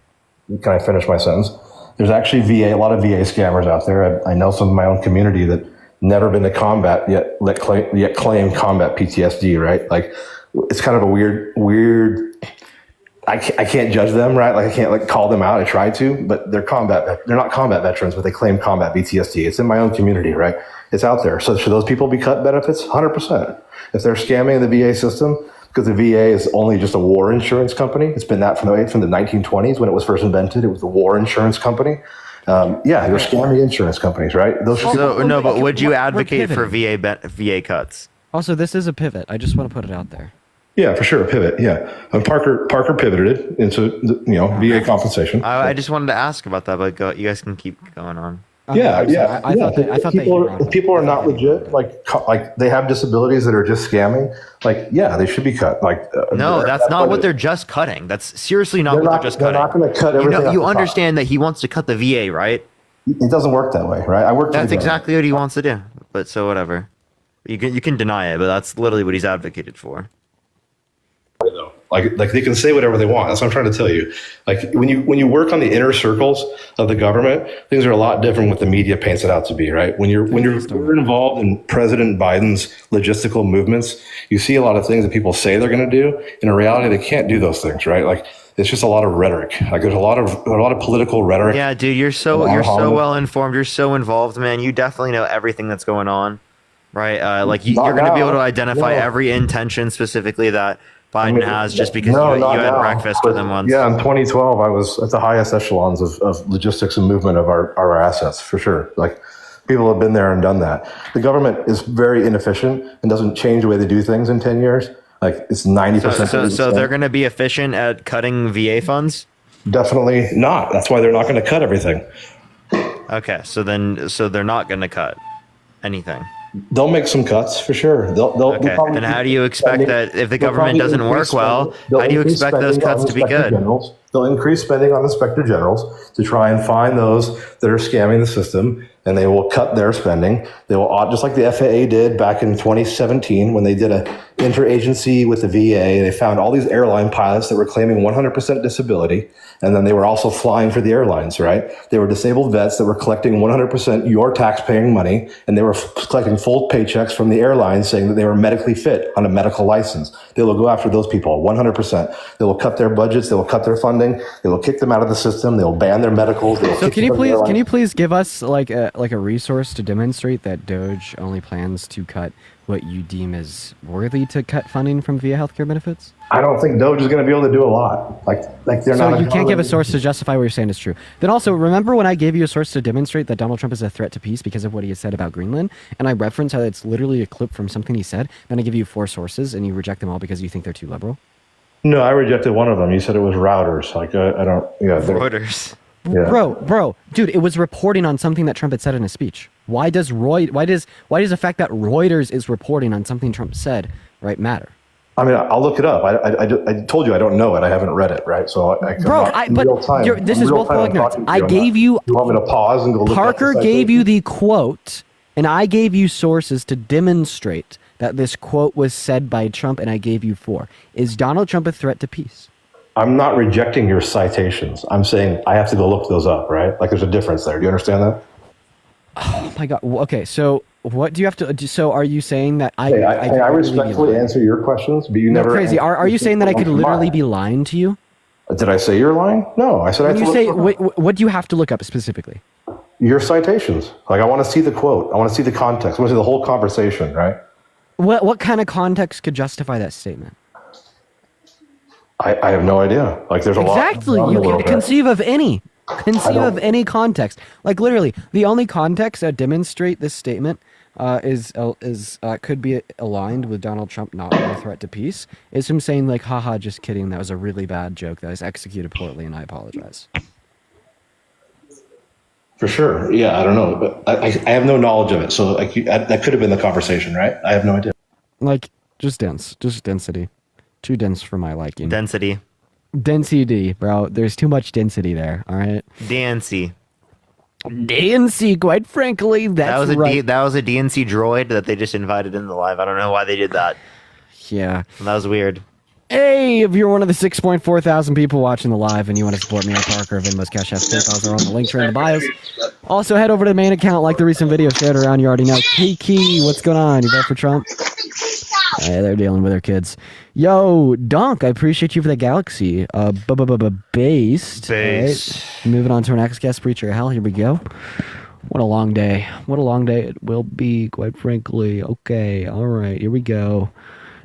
can I finish my sentence? There's actually a lot of VA scammers out there. I know some in my own community that never been to combat yet claim combat PTSD, right? Like, it's kind of a weird. I can't judge them, right? Like, I can't like call them out. I try to, but they're not combat veterans, but they claim combat PTSD. It's in my own community, right? It's out there. So should those people be cut benefits? 100%. If they're scamming the VA system, because the VA is only just a war insurance company. It's been that from the 1920s when it was first invented. It was the war insurance company. Yeah, they're scamming insurance companies, right? Those So, no, but would you We're advocate for pivoting. VA cuts? Also, this is a pivot. I just want to put it out there. yeah, for sure, pivot. Yeah, and Parker pivoted it into VA compensation. I just wanted to ask about that, but you guys can keep going on. Yeah, I'm sorry. yeah. I thought that you were on. If people are not legit, like they have disabilities that are just scamming. Like, yeah, they should be cut. Like, No, that's not what they're just cutting. That's seriously not what they're just They're cutting. not going to cut everything. off You the top. understand that he wants to cut the VA, right? It doesn't work that way, right? I work. That's exactly what he wants to do. But so whatever. You can deny it, but that's literally what he's advocated for. Like they can say whatever they want. That's what I'm trying to tell you. Like when you work on the inner circles of the government, things are a lot different what the media paints it out to be, right? When you're involved in President Biden's logistical movements, you see a lot of things that people say they're going to do. In reality, they can't do those things, right? Like it's just a lot of rhetoric. Like there's a lot of political rhetoric. Yeah, dude, you're so well informed. You're so involved, man. You definitely know everything that's going on, right? Like you're going to be able to identify every intention specifically that Biden has just because you had breakfast with him once. Yeah, in 2012, I was at the highest echelons of logistics and movement of our assets, for sure. Like, people have been there and done that. The government is very inefficient and doesn't change the way they do things in 10 years. Like, it's 90%. So they're going to be efficient at cutting VA funds? Definitely not. That's why they're not going to cut everything. Okay, so they're not going to cut anything. They'll make some cuts for sure. Okay. Then how do you expect that if the government doesn't work well, how do you expect those cuts to be good? They'll increase spending on inspector generals to try and find those that are scamming the system, and they will cut their spending. They will, just like the FAA did back in 2017 when they did an interagency with the VA. They found all these airline pilots that were claiming 100% disability, and then they were also flying for the airlines, right? They were disabled vets that were collecting 100% your tax-paying money, and they were collecting full paychecks from the airlines saying that they were medically fit on a medical license. They will go after those people 100%. They will cut their budgets. They will cut their funding. They will kick them out of the system. They will ban their medicals. So can you please give us like a resource to demonstrate that Doge only plans to cut what you deem as worthy to cut funding from via healthcare benefits? I don't think Doge is going to be able to do a lot. Like they're not. So you can't give a source to justify what you're saying is true. Then also remember when I gave you a source to demonstrate that Donald Trump is a threat to peace because of what he has said about Greenland, and I reference how it's literally a clip from something he said. Then I give you 4 sources, and you reject them all because you think they're too liberal. No, I rejected one of them. You said it was routers. Like I don't. Yeah, Reuters. Yeah. Bro, dude, it was reporting on something that Trump had said in a speech. Why does the fact that Reuters is reporting on something Trump said, right, matter? I mean, I'll look it up. I told you I don't know it. I haven't read it, right? So this is willful ignorance. I gave you. You want me to pause and go look? Parker gave you the quote, and I gave you sources to demonstrate that this quote was said by Trump, and I gave you 4. Is Donald Trump a threat to peace? I'm not rejecting your citations. I'm saying I have to go look those up, right? Like there's a difference there. Do you understand that? Oh my God. Okay, so what do you have to? So are you saying that I respectfully answer your questions, but you never. Crazy. Are you saying that I could literally be lying to you? Did I say you're lying? No, I said I. You say what do you have to look up specifically? Your citations. Like I want to see the quote. I want to see the context. I want to see the whole conversation, right? What kind of context could justify that statement? I have no idea. Like there's a lot. Exactly. You can conceive of any. Conceive of any context. Like literally, the only context that demonstrate this statement could be aligned with Donald Trump not being a threat to peace is him saying like, haha, just kidding. That was a really bad joke that was executed poorly, and I apologize. For sure. Yeah, I don't know, but I have no knowledge of it. So like that could have been the conversation, right? I have no idea. Like just density. Too dense for my liking. Density, bro. There's too much density there. All right. DNC, quite frankly, that was right. That was a DNC droid that they just invited in the live. I don't know why they did that. Yeah. That was weird. Hey, if you're one of the 6.4 thousand people watching the live and you want to support me on Parker, Venmo's, Cash App, PayPal are on the link tree in the bios. Also, head over to the main account, like the recent video shared around. You already know. Kiki, what's going on? You vote for Trump? Hey, they're dealing with their kids. Yo, Donk, I appreciate you for the galaxy. Based. Right. Moving on to our next guest, Preacher Hell. Here we go. What a long day. What a long day it will be, quite frankly. Okay, all right, here we go.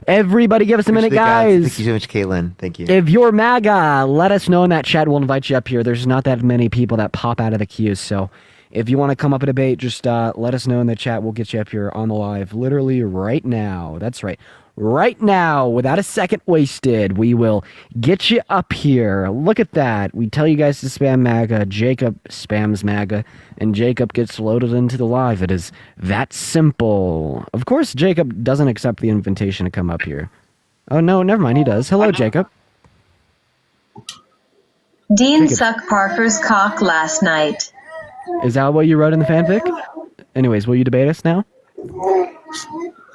Everybody give us a minute, guys. Thank you so much, Caitlin. Thank you. If you're MAGA, let us know in that chat. We'll invite you up here. There's not that many people that pop out of the queues, so if you want to come up and debate, just let us know in the chat. We'll get you up here on the live literally right now. That's right. Right now, without a second wasted, we will get you up here. Look at that. We tell you guys to spam MAGA. Jacob spams MAGA, and Jacob gets loaded into the live. It is that simple. Of course, Jacob doesn't accept the invitation to come up here. Oh, no, never mind. He does. Hello, Jacob. Dean Jacob. sucked Parker's cock last night. Is that what you wrote in the fanfic? Anyways, will you debate us now?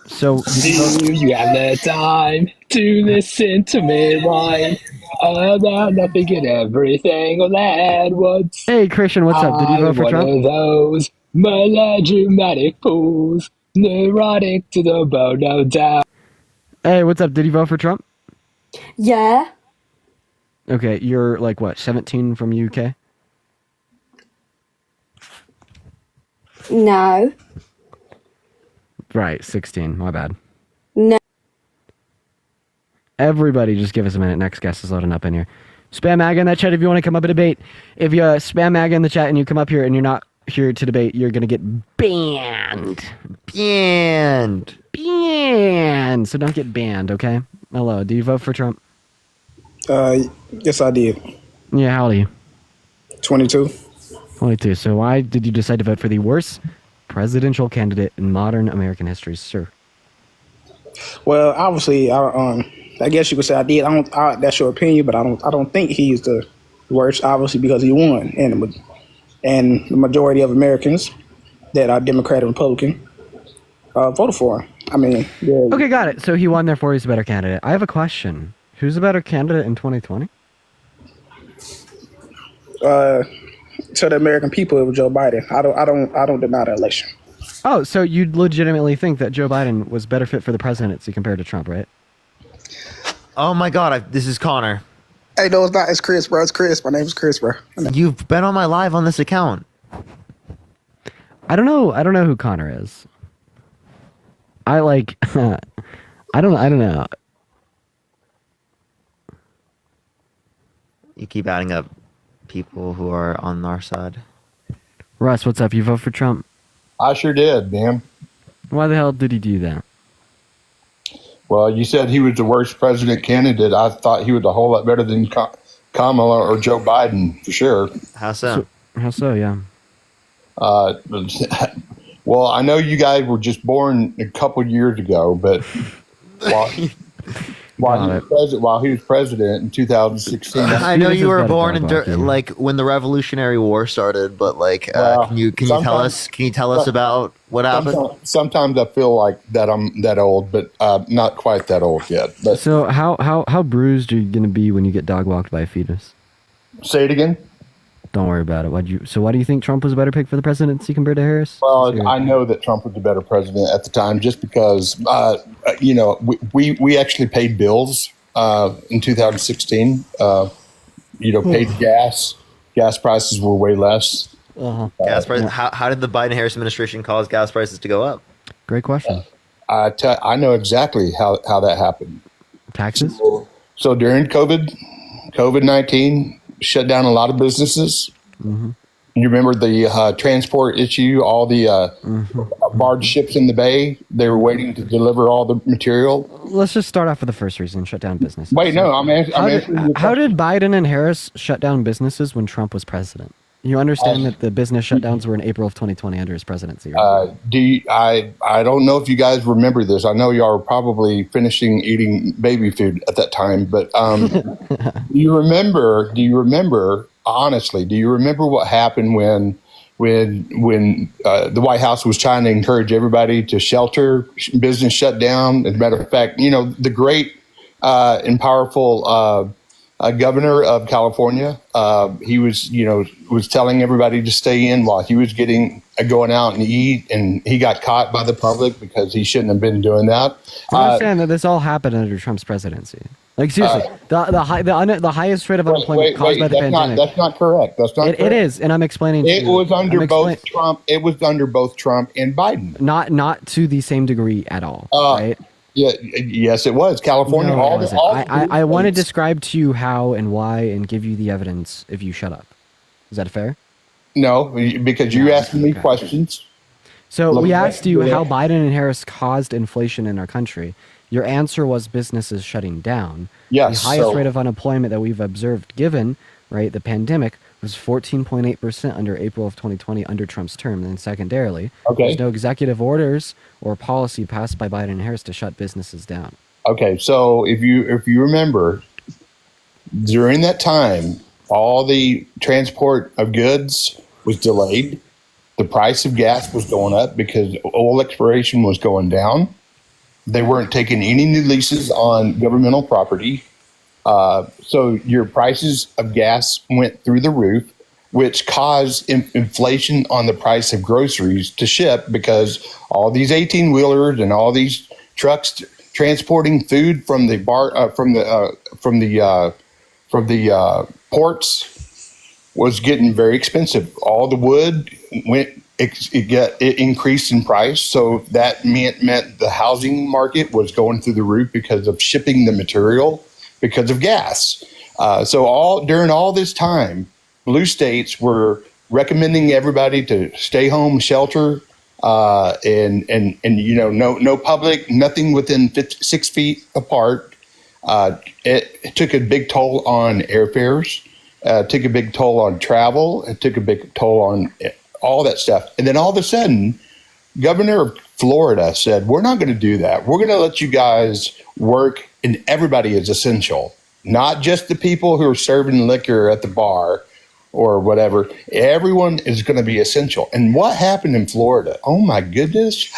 So Do you have the time? to listen to me whine about nothing and everything all at once. Hey, Christian, what's up? Did you vote for I'm one Trump? of those melodramatic fools, neurotic to the bone, no doubt. Hey, what's up? Did you vote for Trump? Yeah. Okay, you're like what, 17 from UK? No. Right, 16. My bad. No. Everybody, just give us a minute. Next guest is loading up in here. Spam MAGA in that chat if you want to come up and debate. If you spam MAGA in the chat and you come up here and you're not here to debate, you're going to get banned. Banned. Banned. So don't get banned, okay? Hello, do you vote for Trump? Yes, I did. Yeah, how old are you? 22. 22. So why did you decide to vote for the worst presidential candidate in modern American history, sir? Well, obviously, I guess you could say I did. That's your opinion, but I don't think he's the worst. Obviously, because he won, and the majority of Americans that are Democrat and Republican voted for him. I mean, yeah. Okay, got it. So he won, therefore he's a better candidate. I have a question. Who's a better candidate in 2020? To the American people, it was Joe Biden. I don't deny the election. Oh, so you legitimately think that Joe Biden was better fit for the presidency compared to Trump, right? Oh my God, this is Connor. Hey, no, it's not. It's Chris, bro. It's Chris. My name is Chris, bro. You've been on my live on this account. I don't know who Connor is. I like I don't know. You keep adding up people who are on our side. Russ, what's up? You vote for Trump? I sure did, man. Why the hell did he do that? Well, you said he was the worst president candidate. I thought he was a whole lot better than Kamala or Joe Biden, for sure. How so? How so, yeah. Well, I know you guys were just born a couple years ago, but while he was president in 2016. I know you were born in like when the Revolutionary War started, but like, can you tell us about what happened? Sometimes I feel like that I'm that old, but not quite that old yet. But So how bruised are you gonna be when you get dog walked by a fetus? say it again. Don't worry about it. Why do you think Trump was a better pick for the presidency compared to Harris? Well, I know that Trump was the better president at the time, just because we actually paid bills in 2016. Paid gas. Gas prices were way less. Gas prices. How did the Biden-Harris administration cause gas prices to go up? Great question. I know exactly how that happened. Taxes? So during COVID-19 shut down a lot of businesses. Mm-hmm. You remember the transport issue, all the barge ships in the bay, they were waiting to deliver all the material. Let's just start off with the first reason, shut down businesses. Wait, no, How did Biden and Harris shut down businesses when Trump was president? You understand that the business shutdowns were in April of 2020 under his presidency, right? I don't know if you guys remember this. I know y'all were probably finishing eating baby food at that time, but do you remember, honestly, do you remember what happened when the White House was trying to encourage everybody to shelter, business shut down? As a matter of fact, the great and powerful governor of California, he was telling everybody to stay in while he was going out and eat, and he got caught by the public because he shouldn't have been doing that. I understand that this all happened under Trump's presidency. Like seriously, the highest rate of unemployment caused by the pandemic. That's not correct. That's not correct. It is, and I'm explaining. It was under both Trump. It was under both Trump and Biden. Not to the same degree at all, right? Yeah, yes, it was. California. No, I want to states. describe to you how and why and give you the evidence if you shut up. Is that fair? No, because you asked me questions. So we asked you how Biden and Harris caused inflation in our country. Your answer was businesses shutting down. Yes. The highest rate of unemployment that we've observed given, right, the pandemic was 14.8% under April of 2020 under Trump's term. And secondarily, there's no executive orders or policy passed by Biden and Harris to shut businesses down. Okay, so if you remember, during that time, all the transport of goods was delayed. The price of gas was going up because oil exploration was going down. They weren't taking any new leases on governmental property. So your prices of gas went through the roof, which caused inflation on the price of groceries to ship because all these 18-wheelers and all these trucks transporting food from the ports was getting very expensive. All the wood it increased in price, so that meant the housing market was going through the roof because of shipping the material because of gas. So during all this time, blue states were recommending everybody to stay home, shelter, and no public, nothing within 6 feet apart. It took a big toll on airfares. Took a big toll on travel. It took a big toll on all that stuff. And then all of a sudden, Governor of Florida said, we're not going to do that. We're going to let you guys work, and everybody is essential, not just the people who are serving liquor at the bar or whatever. Everyone is going to be essential. And what happened in Florida? Oh, my goodness.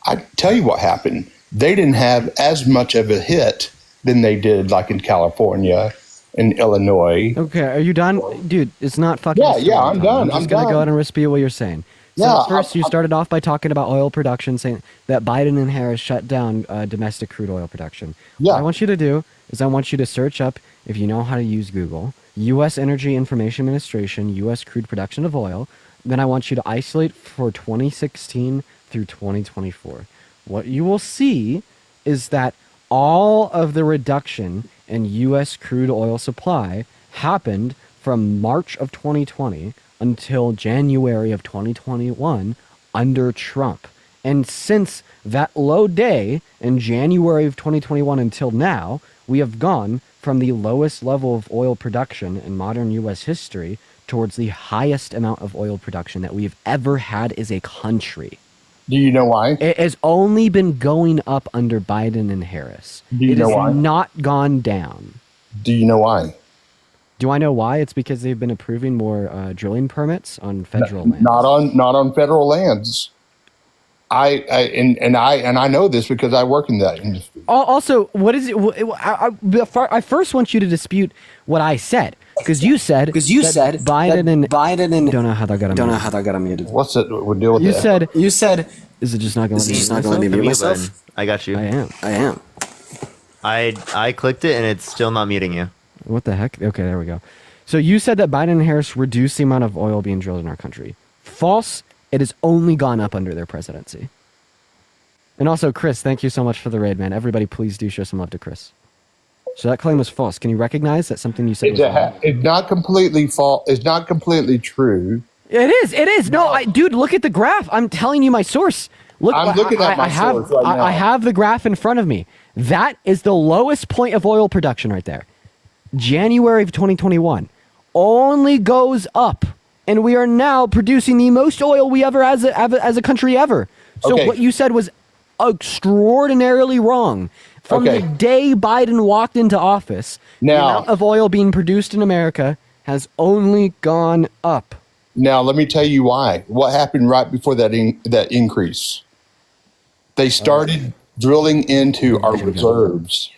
I tell you what happened. They didn't have as much of a hit than they did like in California, in Illinois. Okay, are you done? Dude, it's not fucking Yeah, I'm done. I'm just going to go ahead and repeat what you're saying. So Yeah, first, you started off by talking about oil production, saying that Biden and Harris shut down domestic crude oil production. Yeah. What I want you to do is I want you to search up, if you know how to use Google, U.S. Energy Information Administration, U.S. crude production of oil. Then I want you to isolate for 2016 through 2024. What you will see is that all of the reduction in U.S. crude oil supply happened from March of 2020 until January of 2021 under Trump. And since that low day in January of 2021 until now, we have gone from the lowest level of oil production in modern U.S. history towards the highest amount of oil production that we've ever had as a country. Do you know why? It has only been going up under Biden and Harris. Do you know why? It has not gone down. Do you know why? Do I know why? It's because they've been approving more drilling permits on federal lands. Not on federal lands. I know this because I work in that industry. Also, what is it? I first want you to dispute what I said, because you said Biden and don't know how that got unmuted. What's it? We'll deal with You that. said is it just not going to let me mute myself? I got you. I am. I clicked it and it's still not muting you. What the heck? Okay, there we go. So you said that Biden and Harris reduced the amount of oil being drilled in our country. False. It has only gone up under their presidency. And also, Chris, thank you so much for the raid, man. Everybody, please do show some love to Chris. So that claim was false. Can you recognize that something you said was wrong? It's not completely false. It's not completely true. It is. It is. No, dude, look at the graph. I'm telling you my source. Look, I'm looking at my source right now. I have the graph in front of me. That is the lowest point of oil production right there. January of 2021 only goes up. And we are now producing the most oil we ever as a country ever. So Okay. what you said was extraordinarily wrong. From Okay. the day Biden walked into office, the Now- amount of oil being produced in America has only gone up. Now, let me tell you why. What happened right before that increase? They started drilling into our reserves.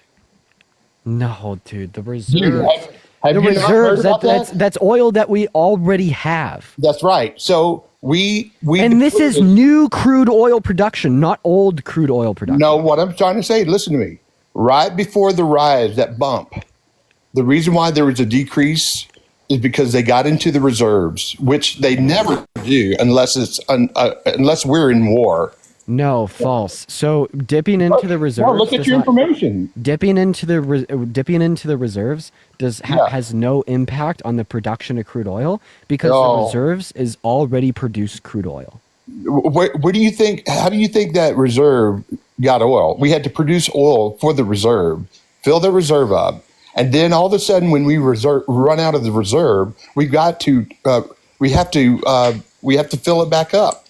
No, dude, the Dude, reserves. have The you not heard reserves. about that? That's oil that we already have. That's right. So we And this is new crude oil production, not old crude oil production. No, what I'm trying to say, listen to me. Right before the rise, that bump, the reason why there was a decrease is because they got into the reserves, which they never do unless unless we're in war. No, false. So dipping into the reserves. No, look at does your not- information. Dipping into the reserves has no impact on the production of crude oil because No. the reserves is already produced crude oil. Where do you think? How do you think that reserve got oil? We had to produce oil for the reserve, fill the reserve up, and then all of a sudden, when we run out of the reserve, we have to fill it back up.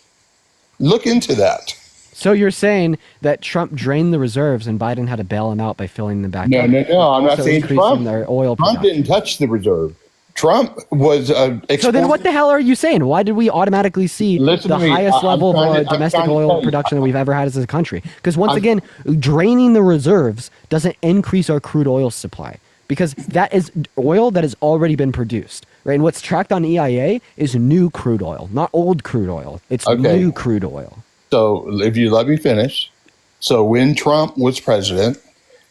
Look into that. So you're saying that Trump drained the reserves and Biden had to bail him out by filling them back No, up? no, no. I'm not Also saying increasing Trump. their oil Trump production. didn't touch the reserve. Trump was So then what the hell are you saying? Why did we automatically see Listen the to me. highest I'm level trying of to- I'm domestic trying to oil tell you. production that we've ever had as a country? Because once again, draining the reserves doesn't increase our crude oil supply because that is oil that has already been produced, right? And what's tracked on EIA is new crude oil, not old crude oil. It's Okay. new crude oil. So if you let me finish. So when Trump was president,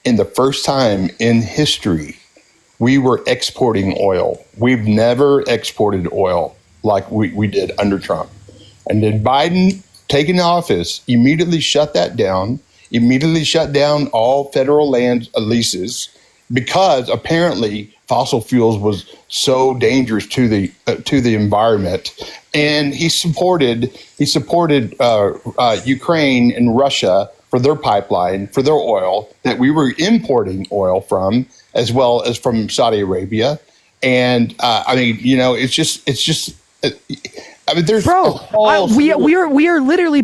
in the first time in history, we were exporting oil. We've never exported oil like we did under Trump. And then Biden, taking office, immediately shut that down, immediately shut down all federal land leases because apparently fossil fuels was so dangerous to the environment. And he supported Ukraine and Russia for their pipeline, for their oil that we were importing oil from, as well as from Saudi Arabia. And I mean, you know, it's just. I mean, there's we are literally.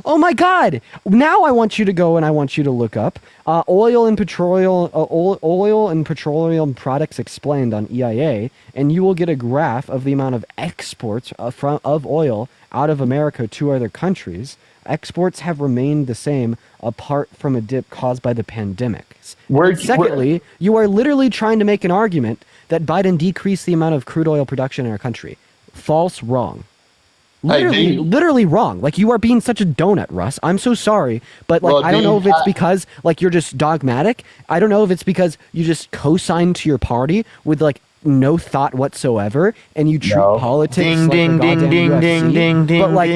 Oh my God! Now I want you to go and I want you to look up oil and petroleum products explained on EIA, and you will get a graph of the amount of exports of oil out of America to other countries. Exports have remained the same apart from a dip caused by the pandemics. Secondly, you are literally trying to make an argument that Biden decreased the amount of crude oil production in our country. False, wrong. Literally wrong. Like, you are being such a donut, Russ. I'm so sorry, but like, I don't know if it's because like you're just dogmatic. I don't know if it's because you just co-signed to your party with like no thought whatsoever, and you treat politics like a goddamn UFC. But like,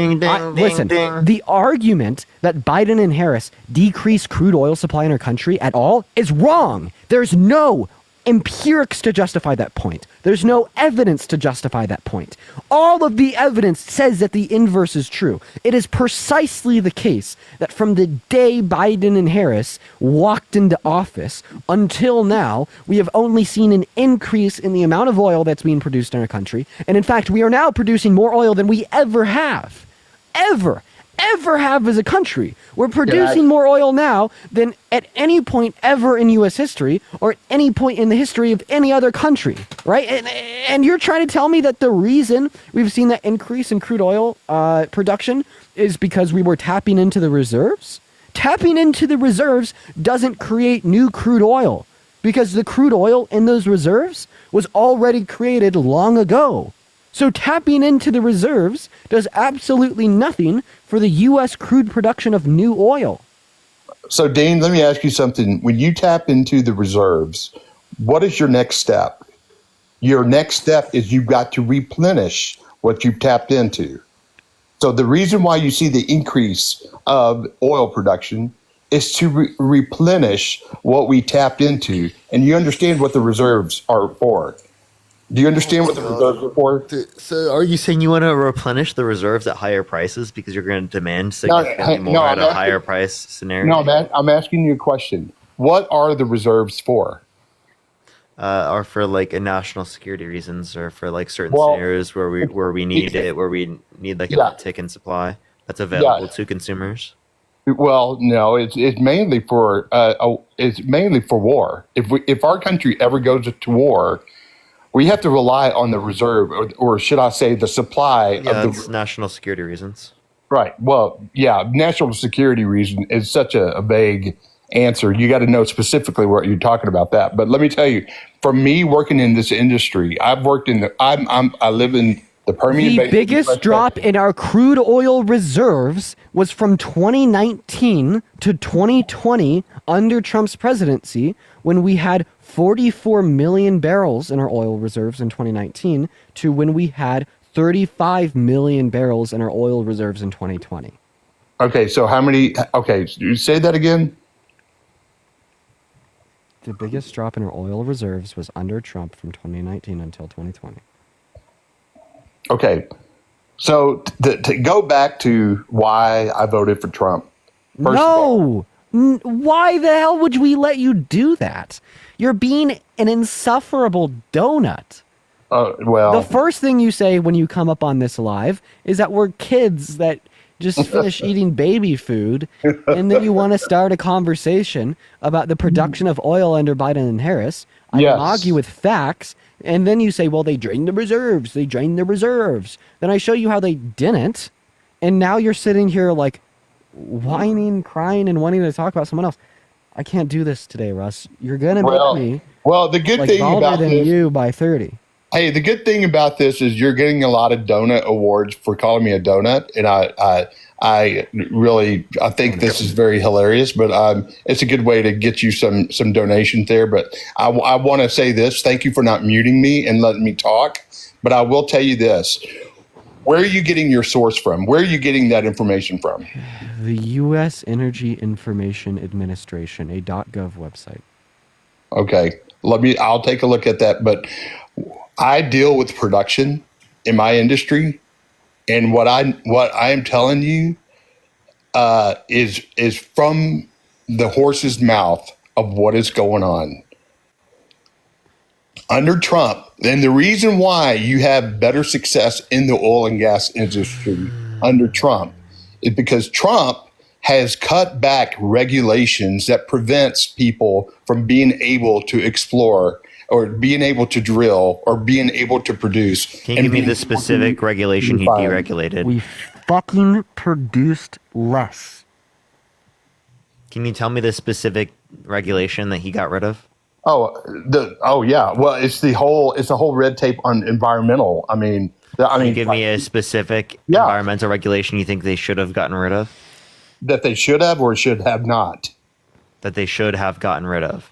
listen, the argument that Biden and Harris decreased crude oil supply in our country at all is wrong. There's no empirics to justify that point. There's no evidence to justify that point. All of the evidence says that the inverse is true. It is precisely the case that from the day Biden and Harris walked into office until now, we have only seen an increase in the amount of oil that's being produced in our country. And in fact, we are now producing more oil than we ever have. Ever have as a country. We're producing more oil now than at any point ever in U.S. history or at any point in the history of any other country, right? And you're trying to tell me that the reason we've seen that increase in crude oil production is because we were tapping into the reserves? Tapping into the reserves doesn't create new crude oil because the crude oil in those reserves was already created long ago. So tapping into the reserves does absolutely nothing for the U.S. crude production of new oil. So, Dean, let me ask you something. When you tap into the reserves, what is your next step? Your next step is you've got to replenish what you've tapped into. So the reason why you see the increase of oil production is to replenish what we tapped into. And you understand what the reserves are for. Do you understand what the reserves are for? So are you saying you want to replenish the reserves at higher prices because you're going to demand significantly more at a higher price scenario? No, I'm asking you a question. What are the reserves for? Or for like a national security reasons, or for like certain scenarios where we need it, where we need like an uptick in supply that's available to consumers. Well, no, it's mainly for war. If our country ever goes to war, we have to rely on the reserve, or should I say, the supply of the national security reasons. Right. Well, yeah, national security reason is such a vague answer. You got to know specifically what you're talking about that. But let me tell you, for me working in this industry, I've worked in I live in the Permian Basin. The biggest drop in our crude oil reserves was from 2019 to 2020 under Trump's presidency, when we had 44 million barrels in our oil reserves in 2019 to when we had 35 million barrels in our oil reserves in 2020. Okay, so how many? Okay, you say that again? The biggest drop in our oil reserves was under Trump from 2019 until 2020. Okay, so to go back to why I voted for Trump. Why the hell would we let you do that? You're being an insufferable donut. Well, the first thing you say when you come up on this live is that we're kids that just finished eating baby food, and then you want to start a conversation about the production of oil under Biden and Harris. I Yes. log you with facts, and then you say, well, they drained the reserves. They drained the reserves. Then I show you how they didn't, and now you're sitting here like whining, crying, and wanting to talk about someone else. I can't do this today, Russ. You're gonna Well, make me well, the good like thing balder about than this, you by 30. hey, the good thing about this is you're getting a lot of donut awards for calling me a donut, and I really I think this is very hilarious. But it's a good way to get you some donation there. But I want to say this: thank you for not muting me and letting me talk. But I will tell you this: where are you getting your source from? Where are you getting that information from? The U.S. Energy Information Administration, a .gov website. Okay, I'll take a look at that. But I deal with production in my industry, and what I am telling you is from the horse's mouth of what is going on under Trump. And the reason why you have better success in the oil and gas industry under Trump is because Trump has cut back regulations that prevents people from being able to explore or being able to drill or being able to produce. Can you give me the specific regulation he deregulated? We fucking produced less. Can you tell me the specific regulation that he got rid of? Yeah. Well, it's the whole red tape on environmental. Can you give me a specific environmental regulation you think they should have gotten rid of? That they should have or should have not? That they should have gotten rid of.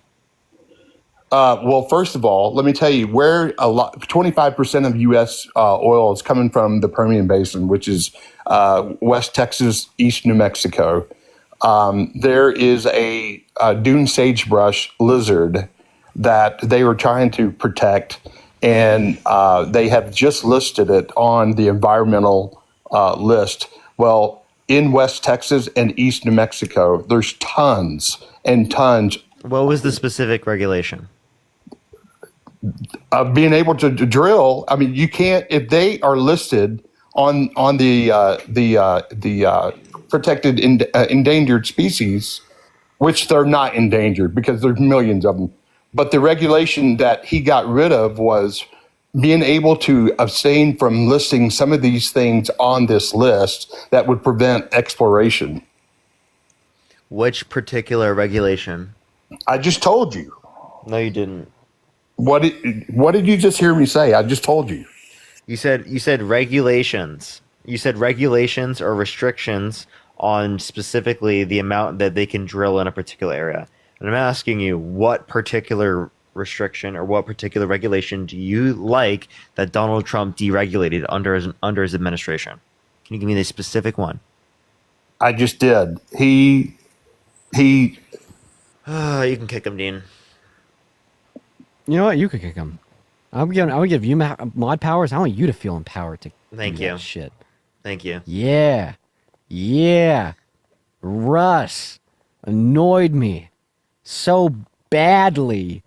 Well, first of all, let me tell you where 25% of U.S. Oil is coming from the Permian Basin, which is West Texas, East New Mexico. There is a dune sagebrush lizard that they were trying to protect, and they have just listed it on the environmental list. Well, in West Texas and East New Mexico, there's tons and tons. What was the specific regulation? Being able to drill. I mean, you can't if they are listed on the protected endangered species, which they're not endangered because there's millions of them. But the regulation that he got rid of was being able to abstain from listing some of these things on this list that would prevent exploration. Which particular regulation? I just told you. No, you didn't. What did you just hear me say? I just told you. You said regulations. You said regulations or restrictions on specifically the amount that they can drill in a particular area. And I'm asking you, what particular restriction or what particular regulation do you like that Donald Trump deregulated under his administration? Can you give me the specific one? I just did. He You can kick him, Dean. You know what? You could kick him. I would give you mod powers. I want you to feel empowered to Thank do you. that shit. Thank you. Yeah. Russ annoyed me so badly.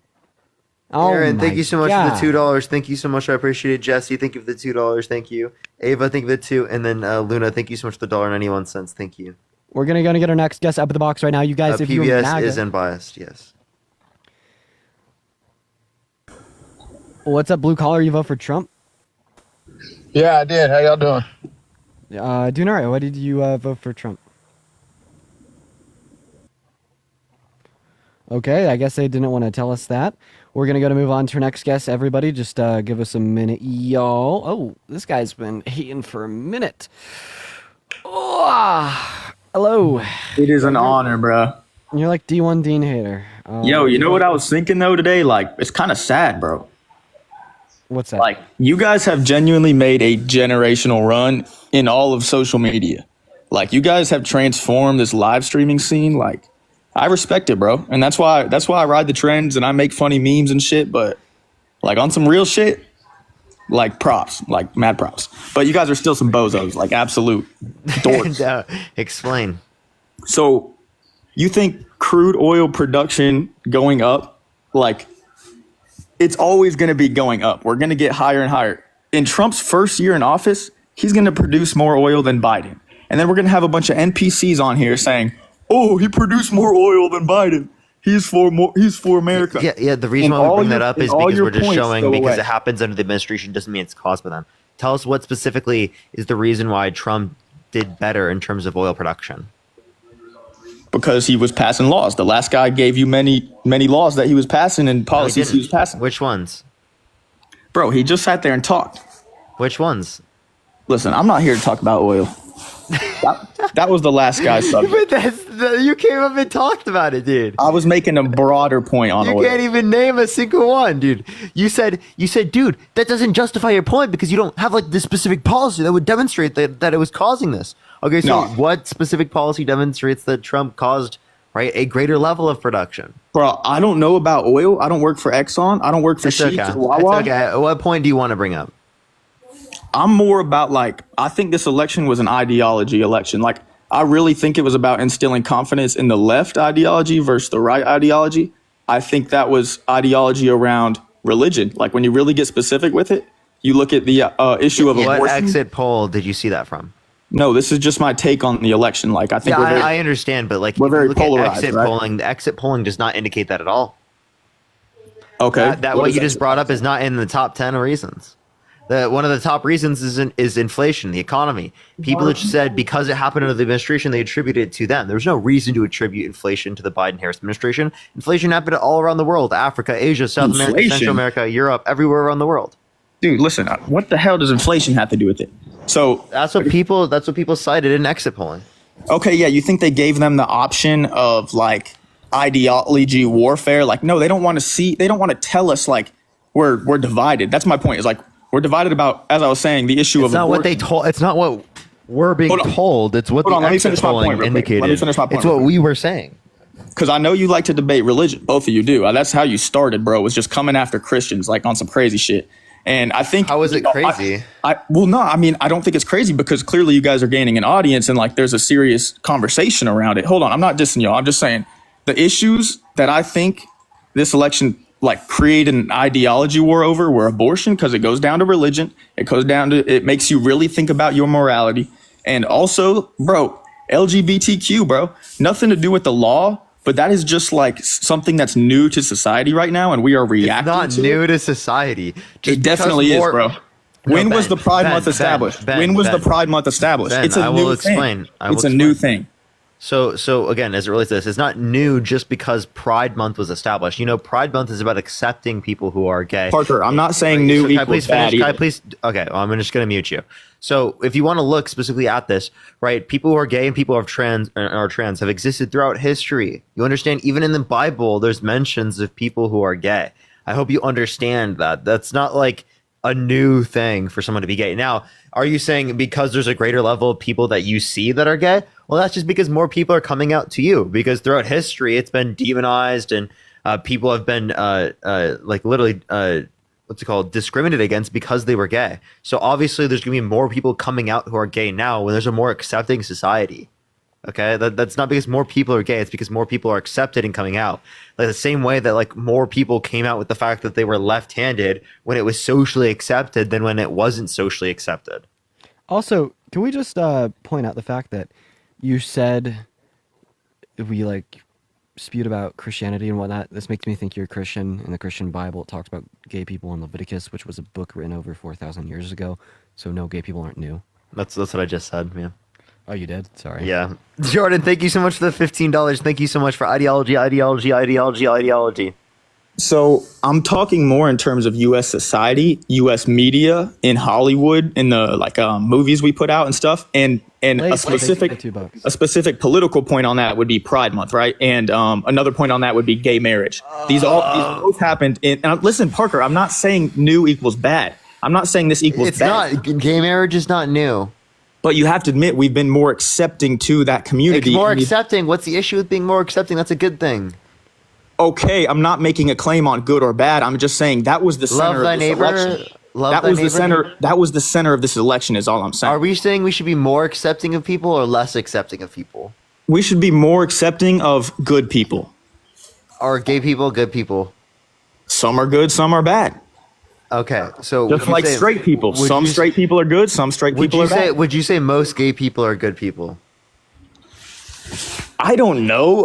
Oh, Aaron, thank my you so much God. for the $2. Thank you so much. I appreciate it. Jesse, thank you for the $2. Thank you. Ava, thank you for the $2. And then Luna, thank you so much for the $1.91. Thank you. We're gonna get our next guest up in the box right now. You guys, if you're PBS MAGA, is unbiased. Yes. what's up, blue collar? You vote for Trump? Yeah, I did. How y'all doing? Doing all right. Why did you vote for Trump? Okay, I guess they didn't want to tell us that. We're going to move on to our next guest. Everybody, just give us a minute, y'all. Oh, this guy's been hating for a minute. Oh, hello. It is an honor, bro. You're like D1 Dean hater. Yo, you know what I was thinking, though, today? Like, it's kind of sad, bro. What's that? Like, you guys have genuinely made a generational run in all of social media. Like, you guys have transformed this live streaming scene. Like, I respect it, bro. And that's why I ride the trends and I make funny memes and shit. But, like, on some real shit, like, props. Like, mad props. But you guys are still some bozos. Like, absolute dorks. Explain. So, you think crude oil production going up, like, it's always going to be going up. We're going to get higher and higher. In Trump's first year in office, he's going to produce more oil than Biden. And then we're going to have a bunch of NPCs on here saying, oh, he produced more oil than Biden. He's for more. He's for America. Yeah. The reason And why we all bring your- that up and is all because your we're just points showing go because away. it happens under the administration doesn't mean it's caused by them. Tell us what specifically is the reason why Trump did better in terms of oil production. Because he was passing laws. The last guy gave you many laws that he was passing and policies he was passing. Which ones? Bro, he just sat there and talked. Which ones? Listen, I'm not here to talk about oil. That was the last guy's subject. But you came up and talked about it, dude. I was making a broader point on You oil. can't even name a single one, dude. You said, dude, that doesn't justify your point because you don't have like this specific policy that would demonstrate that it was causing this. Okay, so No. what specific policy demonstrates that Trump caused, right, a greater level of production? Bro, I don't know about oil. I don't work for Exxon. I don't work for It's Sheets okay. or Wawa. It's okay. At what point do you want to bring up? I'm more about like, I think this election was an ideology election. Like, I really think it was about instilling confidence in the left ideology versus the right ideology. I think that was ideology around religion. Like, when you really get specific with it, you look at the issue of What abortion. exit poll did you see that from? No, this is just my take on the election. Like, I think Yeah, we're very, I understand, but like we're if you very look at polarized, exit right? polling. The exit polling does not indicate that at all. okay. That what you just brought up is not in the top 10 reasons. One of the top reasons is inflation, the economy. People that said because it happened under the administration, they attributed it to them. There's no reason to attribute inflation to the Biden-Harris administration. Inflation happened all around the world: Africa, Asia, South America, Inflation? Central America, Europe, everywhere around the world. Dude, listen, what the hell does inflation have to do with it? So That's what people cited in exit polling. okay, yeah, you think they gave them the option of like ideology warfare? Like, no, they don't want to tell us like we're divided. That's my point. Is like we're divided about, as I was saying, the issue It's of not what abortion. they told. It's not what we're being Hold on. told. It's what Hold on, the let me exit finish my polling point real quick. indicated. Let me finish my point It's real what quick. we were saying. Because I know you like to debate religion. Both of you do. That's how you started, bro. Was just coming after Christians like on some crazy shit. And I think How is it crazy? Well, no, I mean, I don't think it's crazy because clearly you guys are gaining an audience and like there's a serious conversation around it. Hold on, I'm not dissing y'all. I'm just saying the issues that I think this election like created an ideology war over were abortion, because it goes down to religion. It makes you really think about your morality. And also, bro, LGBTQ, bro, nothing to do with the law, but that is just like something that's new to society right now, and we are reacting Not to new it. to society. It definitely is, bro. When was the Pride Month established? When was the Pride Month established? Ben, It's a I new will explain. thing. I will It's a new explain. thing. So again, as it relates to this, it's not new just because Pride Month was established. You know, Pride Month is about accepting people who are gay. Parker, I'm not saying new Can I equals please bad finish? Can I either. please? Okay, well, I'm just going to mute you. So if you want to look specifically at this, right, people who are gay and people who are trans have existed throughout history. You understand? Even in the Bible, there's mentions of people who are gay. I hope you understand that. That's not like a new thing for someone to be gay. Now, are you saying because there's a greater level of people that you see that are gay? Well, that's just because more people are coming out to you, because throughout history, it's been demonized and people have been like literally what's it called, discriminated against because they were gay. So obviously there's going to be more people coming out who are gay now when there's a more accepting society. Okay, that's not because more people are gay. It's because more people are accepted and coming out. Like the same way that like more people came out with the fact that they were left-handed when it was socially accepted than when it wasn't socially accepted. Also, can we just point out the fact that you said we like spewed about Christianity and whatnot? This makes me think you're a Christian. In the Christian Bible, it talks about gay people in Leviticus, which was a book written over 4,000 years ago. So no, gay people aren't new. That's what I just said, man. Oh, you did? Sorry. Yeah. Jordan, thank you so much for the $15. Thank you so much for ideology. So I'm talking more in terms of U.S. society, U.S. media, in Hollywood, in the like movies we put out and stuff, and a specific political point on that would be Pride Month, right? And another point on that would be gay marriage. These both happened. Listen, Parker, I'm not saying new equals bad. I'm not saying this equals It's bad. not. Gay marriage is not new. But you have to admit we've been more accepting to that community. It's more accepting. What's the issue with being more accepting? That's a good thing. Okay, I'm not making a claim on good or bad. I'm just saying that was the center Love thy of this neighbor. election. Love That thy was the neighbor. center. That was the center of this election. Is all I'm saying. Are we saying we should be more accepting of people or less accepting of people? We should be more accepting of good people. Are gay people good people? Some are good, some are bad. Okay, so Just like straight people. Some straight people are good, some straight people are bad. Would you say most gay people are good people? I don't know.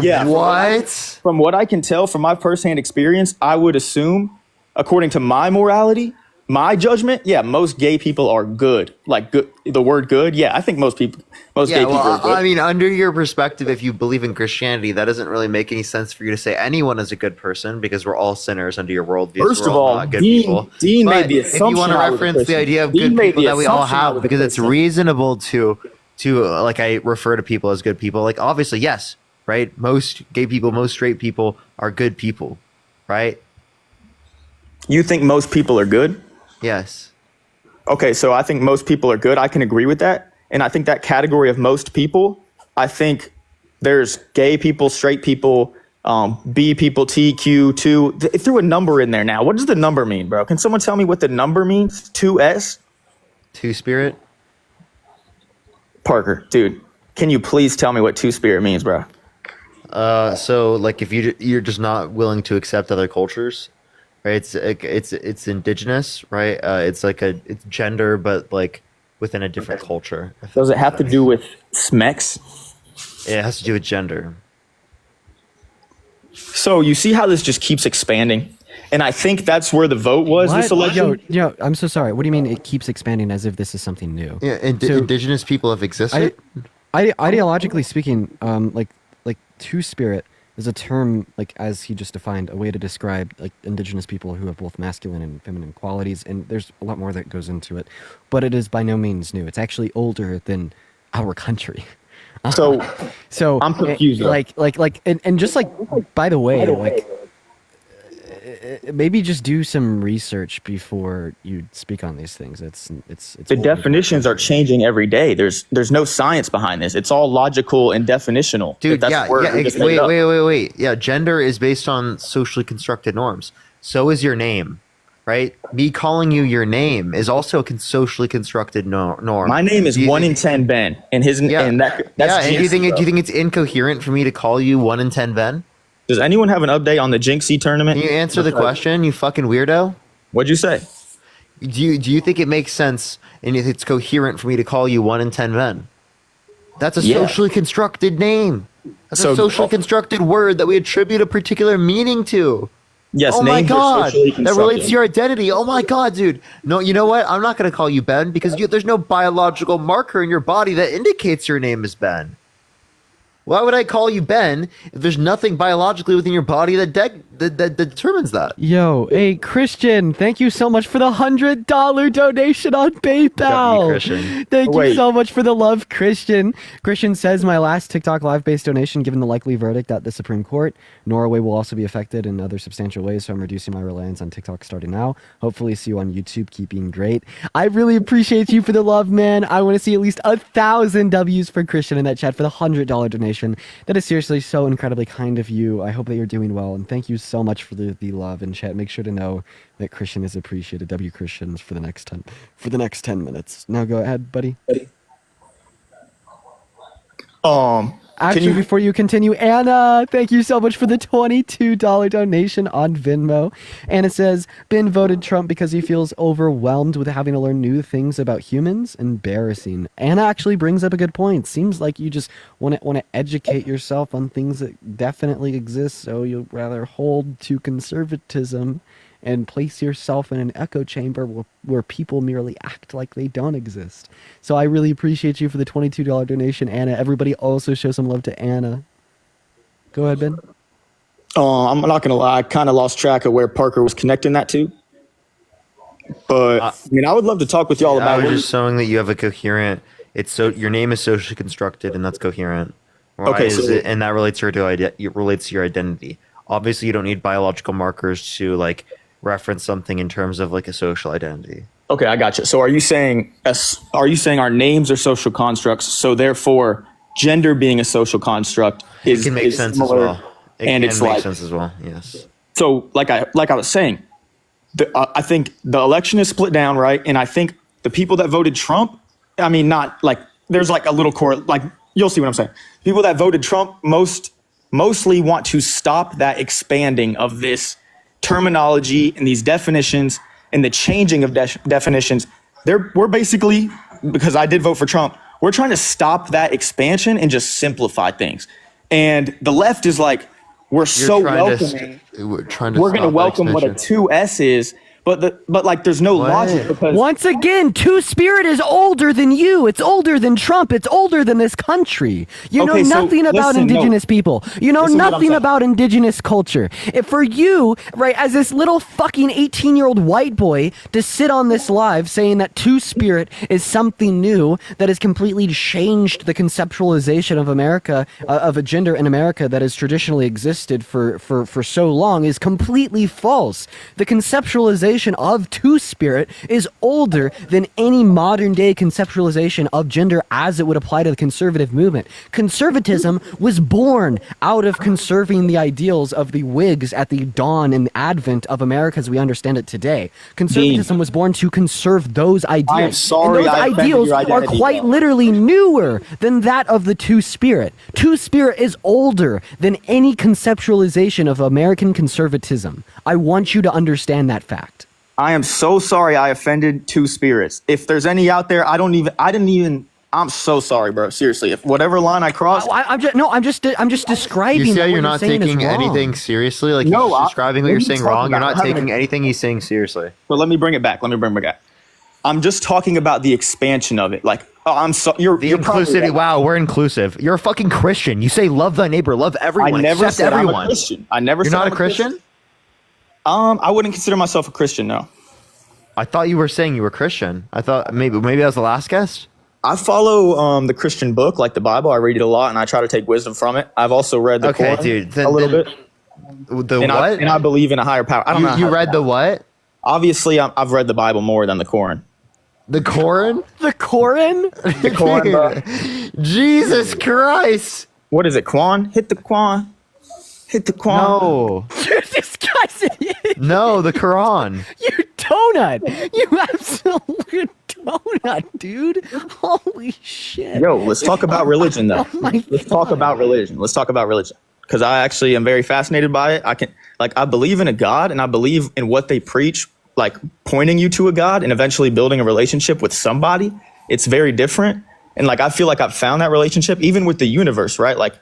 Yeah. What? From what I can tell from my firsthand experience, I would assume, according to my morality, my judgment, yeah, most gay people are good. Like good, the word good. Yeah, I think most gay people are good. I mean, under your perspective, if you believe in Christianity, that doesn't really make any sense for you to say anyone is a good person because we're all sinners under your worldview. First so of all, not good Dean people. made the assumption. If you want to reference the idea of good people that we all have, because it's reasonable to like I refer to people as good people. Like obviously, yes, right? Most gay people, most straight people are good people, right? You think most people are good? Yes. Okay, so I think most people are good. I can agree with that. And I think that category of most people, I think there's gay people, straight people, B people, TQ2. They threw a number in there now. What does the number mean, bro? Can someone tell me what the number means? 2S? Two-spirit? Parker, dude, can you please tell me what two-spirit means, bro? So like if you're just not willing to accept other cultures, right? It's indigenous, right? It's gender, but like within a different culture. Does it have to do with SMEX? It has to do with gender. So you see how this just keeps expanding, and I think that's where the vote was this election. Yo, I'm so sorry. What do you mean it keeps expanding as if this is something new? Yeah, indigenous people have existed. Ideologically speaking, like two-spirit is a term, like as he just defined, a way to describe like indigenous people who have both masculine and feminine qualities, and there's a lot more that goes into it, but it is by no means new. It's actually older than our country. So I'm confused. And just like, by the way, like maybe just do some research before you speak on these things. It's the definitions are changing every day. There's no science behind this. It's all logical and definitional. Dude, wait. Yeah, gender is based on socially constructed norms. So is your name, right? Me calling you your name is also a socially constructed norm. My name is 1 in 10 Ben, and his and that's and do you think it's incoherent for me to call you 1 in 10 Ben? Does anyone have an update on the Jinxie tournament? Can you answer the question, you fucking weirdo? What'd you say? Do you think it makes sense and it's coherent for me to call you 1 in 10 men? That's a socially constructed name. That's a socially constructed word that we attribute a particular meaning to. Yes, oh my God, that relates to your your identity. Oh my God, dude. No, you know what? I'm not going to call you Ben because there's no biological marker in your body that indicates your name is Ben. Why would I call you Ben if there's nothing biologically within your body that determines that? Yo, hey, Christian, thank you so much for the $100 donation on PayPal. Thank you so much for the love, Christian. Christian says, my last TikTok live-based donation, given the likely verdict at the Supreme Court, Norway will also be affected in other substantial ways, so I'm reducing my reliance on TikTok starting now. Hopefully see you on YouTube. Keep being great. I really appreciate you for the love, man. I want to see at least 1,000 W's for Christian in that chat for the $100 donation. That is seriously so incredibly kind of you. I hope that you're doing well, and thank you so much for the love in chat. Make sure to know that Christian is appreciated. W Christians for the next 10 minutes. Now go ahead, buddy. Actually, before you continue, Anna, thank you so much for the $22 donation on Venmo. Anna says, Ben voted Trump because he feels overwhelmed with having to learn new things about humans. Embarrassing. Anna actually brings up a good point. Seems like you just want to educate yourself on things that definitely exist, so you'd rather hold to conservatism and place yourself in an echo chamber where people merely act like they don't exist. So I really appreciate you for the $22 donation, Anna. Everybody also show some love to Anna. Go ahead, Ben. I'm not going to lie. I kind of lost track of where Parker was connecting that to. But, I mean, I would love to talk with y'all about it. I was just showing that you have a coherent... your name is socially constructed, and that's coherent. And that relates to your identity. Obviously, you don't need biological markers to, like, reference something in terms of like a social identity. Okay, I got you. So are you saying our names are social constructs, so therefore gender being a social construct can make sense as well. Sense as well. Yes. So like I was saying, I think the election is split down, right? And I think the people that voted Trump, I mean, not like there's like a little like you'll see what I'm saying. People that voted Trump mostly want to stop that expanding of this terminology and these definitions and the changing of definitions. We're basically, because I did vote for Trump, we're trying to stop that expansion and just simplify things. And the left is like, we're so welcoming. We're We're going to welcome what a 2S is, but like there's no logic because once again, Two-Spirit is older than you. It's older than Trump. It's older than this country. You know nothing about indigenous people. You know nothing about indigenous culture. If for you, right, as this little fucking 18-year-old white boy to sit on this live saying that Two-Spirit is something new that has completely changed the conceptualization of America, of a gender in America that has traditionally existed for so long is completely false. The conceptualization of Two-Spirit is older than any modern day conceptualization of gender as it would apply to the conservative movement. Conservatism was born out of conserving the ideals of the Whigs at the dawn and advent of America as we understand it today. Conservatism was born to conserve those ideals. I am sorry, and those ideals are quite literally newer than that of the Two-Spirit. Two-Spirit is older than any conceptualization of American conservatism. I want you to understand that fact. I am so sorry I offended Two Spirits. If there's any out there, I'm so sorry, bro. Seriously, if whatever line I crossed, I'm just describing. You say what you're not taking anything seriously. Like No, he's describing what you're saying wrong. You're not about it. taking anything he's saying seriously. But let me bring it back. I'm just talking about the expansion of it. Like, I'm so you're Inclusivity. right. Wow, we're inclusive. You're a fucking Christian. You say love thy neighbor, love everyone. I never accept said everyone. I'm a Christian. I never You're said not I'm a Christian? I wouldn't consider myself a Christian, no. I thought you were saying you were Christian. I thought maybe I was the last guest. I follow the Christian book, like the Bible. I read it a lot, and I try to take wisdom from it. I've also read the Quran dude. a little bit. The and what? I believe in a higher power. I don't know. You read the what? Obviously, I've read the Bible more than the Quran. The Quran? The Quran? The Quran, bro. Jesus Christ! What is it? Quan? Hit the Quan. Hit the Quan. No. This guy's an idiot. No, the Quran. You donut. You absolute donut, dude. Holy shit. Yo, let's talk about religion, though. Let's talk about religion. Because I actually am very fascinated by it. I believe in a God, and I believe in what they preach, like pointing you to a God and eventually building a relationship with somebody. It's very different. And like, I feel like I've found that relationship, even with the universe, right? Like,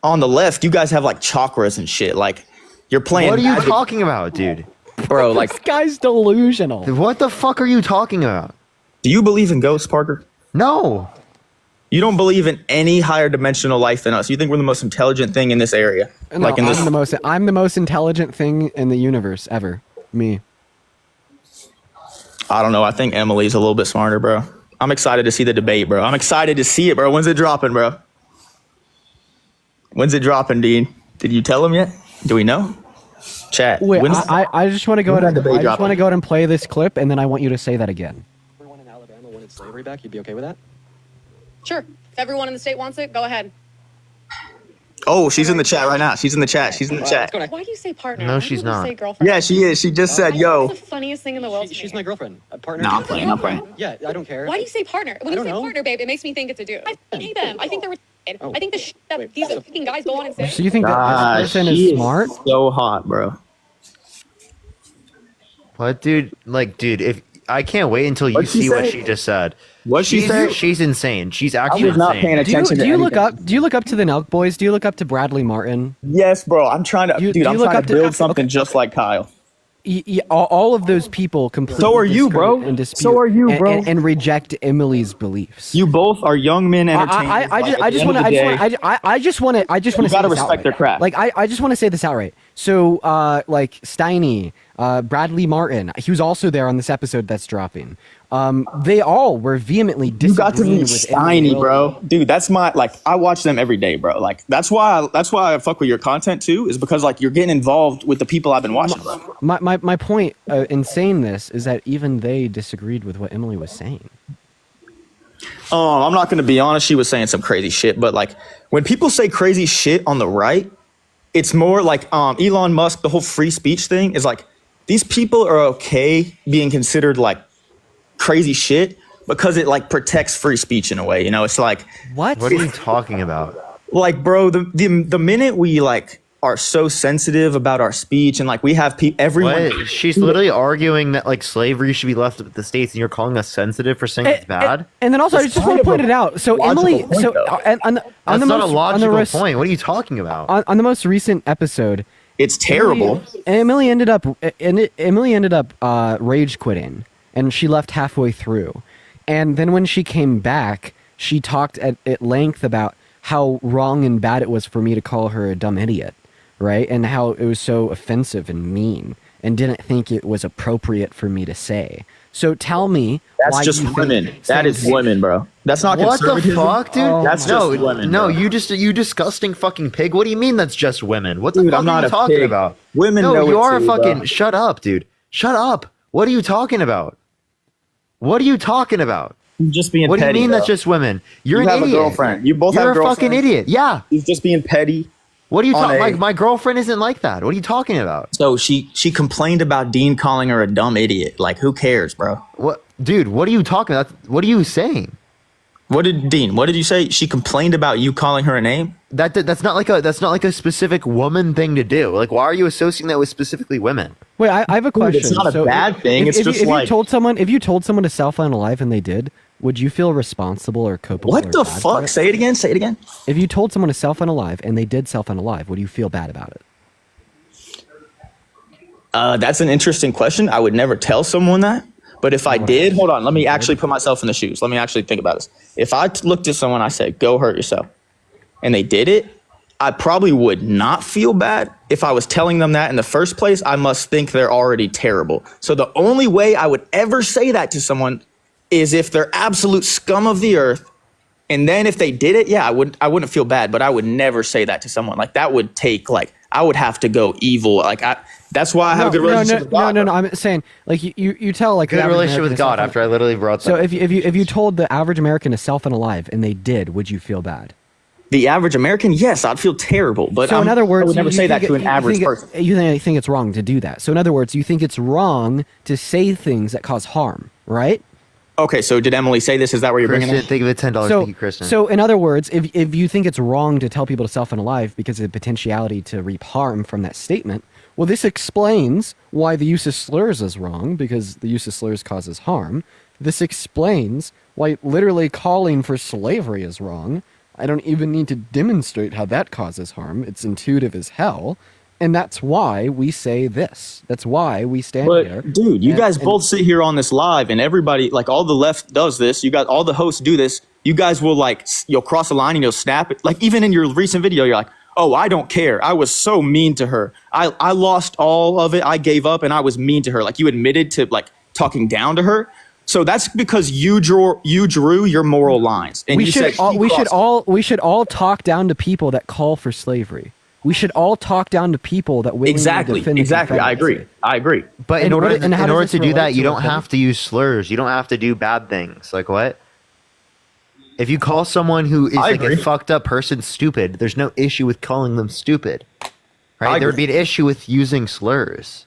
on the left, you guys have like chakras and shit. Like, you're playing. What are you talking about, dude? Bro, like, this guy's delusional. What the fuck are you talking about? Do you believe in ghosts, Parker? No. You don't believe in any higher dimensional life than us. You think we're the most intelligent thing in this area. No, I'm the most intelligent thing in the universe ever. Me. I don't know. I think Emily's a little bit smarter, bro. I'm excited to see the debate, bro. I'm excited to see it, bro. When's it dropping, bro? When's it dropping, Dean? Did you tell him yet? Do we know? Chat. Wait, I just want to go ahead and play this clip, and then I want you to say that again. Everyone in Alabama wanted slavery back. You'd be okay with that? Sure. If everyone in the state wants it, go ahead. Oh, she's in the chat right now. She's in the chat. Why do you say partner? No, Why do she's you not. Say girlfriend? Yeah, she is. She just said, yo. It's the funniest thing in the world. She's my girlfriend. A partner. No, I'm playing. Yeah, I don't care. Why do you say partner? When you say partner, babe, it makes me think it's a dude. I hate them. I think they're retarded. I think the shit that these fucking guys go on and say. So you think that this person is smart? So hot, bro. What, dude? Like, dude, if I can't wait until you What'd she see what say? she just said. What'd she say? She's insane. She's actually was not insane. paying attention Do to you look anything. up? Do you look up to the Nelk Boys? Do you look up to Bradley Martin? Yes, bro. I'm trying to, Do you I'm look trying up to to- build something just like Kyle. All of those people completely. So are you, bro. discredit and dispute So are you, bro. and reject Emily's beliefs. You both are young men entertainers. I just want to. I just want to. You gotta respect their craft. Like I just want to say this outright. So like Steiny, Bradley Martin, he was also there on this episode that's dropping. They all were vehemently You got to disagreeing meet with Emily Steiny, Willis. bro. Dude, that's my, like, I watch them every day, bro. Like, that's why I fuck with your content too, is because like you're getting involved with the people I've been watching, bro. My point in saying this is that even they disagreed with what Emily was saying. I'm not gonna be honest, she was saying some crazy shit, but like when people say crazy shit on the right, it's more like Elon Musk, the whole free speech thing is like these people are okay being considered like crazy shit because it like protects free speech in a way, you know? It's like What? What are you talking about? like, bro, the minute we like are so sensitive about our speech, and like we have everyone. What? She's literally arguing that like slavery should be left with the states, and you're calling us sensitive for saying it's bad. And then also, I just want to point it out. So Emily, point, so though. on That's the not most, a logical on the point. What are you talking about? On the most recent episode, it's terrible. Emily ended up rage quitting, and she left halfway through. And then when she came back, she talked at length about how wrong and bad it was for me to call her a dumb idiot, right? And how it was so offensive and mean, and didn't think it was appropriate for me to say. So tell me, that's why just you women. think That is women, bro. That's not what the conservatism. fuck, dude? That's no, just women. no. Bro. You disgusting fucking pig. What do you mean that's just women? What the Dude, fuck I'm not are you a talking pig. about? Women no, know you it are too, a fucking. bro. Shut up, dude. Shut up. What are you talking about? What are you talking about? You're just being What petty. do you mean bro. that's just women? You're You an have idiot. a girlfriend. You both You're have a girlfriends. fucking idiot. Yeah. He's just being petty. What are you talking? a- My girlfriend isn't like that. What are you talking about? So she complained about Dean calling her a dumb idiot. Like, who cares, bro? What, dude? What are you talking about? What are you saying? What did you say? She complained about you calling her a name? That's not like a specific woman thing to do. Like, why are you associating that with specifically women? Wait, I have a question. it's not a bad thing. It's just if like- you told someone to self-unalive and they did, would you feel responsible or culpable? What or the bad for fuck? it? Say it again. Say it again. If you told someone to self-unalive and they did self-unalive, would you feel bad about it? That's an interesting question. I would never tell someone that. But if I did, hold on. Let me actually put myself in the shoes. Let me actually think about this. If I looked at someone, I said, "Go hurt yourself," and they did it, I probably would not feel bad. If I was telling them that in the first place, I must think they're already terrible. So the only way I would ever say that to someone is if they're absolute scum of the earth. And then if they did it, yeah, I wouldn't feel bad, but I would never say that to someone. Like that would take I would have to go evil. That's why I have a good relationship with God. No. I'm saying like you tell like Good the average relationship American with to God. self-un- After I literally brought. So that. if you told the average American to self-unalive and they did, would you feel bad? The average American, yes, I'd feel terrible. But So in other words, I would never you say that think to an average person. You think it's wrong to do that. So in other words, you think it's wrong to say things that cause harm, right? Okay, so did Emily say this? Is that where you're bringing Kristen, it? think of it $10. So, Thank you, Kristen. so in other words, if you think it's wrong to tell people to self-unalive because of the potentiality to reap harm from that statement, well, this explains why the use of slurs is wrong, because the use of slurs causes harm. This explains why literally calling for slavery is wrong. I don't even need to demonstrate how that causes harm. It's intuitive as hell. And that's why we say this. That's why we stand here. But dude, you guys both sit here on this live, and everybody, like all the left does this. You got all the hosts do this. You guys will you'll cross a line and you'll snap it. Like even in your recent video, you're like, "Oh, I don't care. I was so mean to her. I lost all of it. I gave up, and I was mean to her." Like you admitted to talking down to her. So that's because you drew your moral lines, and we you should said all, she we should crossed- all talk down to people that call for slavery. We should all talk down to people that willingly Exactly. defend the I agree. Confederacy. I agree. But in And order what- and how in does order this to do relate that, you to don't it? have to use slurs. You don't have to do bad things. Like what? If you call someone who is like agree. a fucked up person stupid, there's no issue with calling them stupid. Right? There would be an issue with using slurs.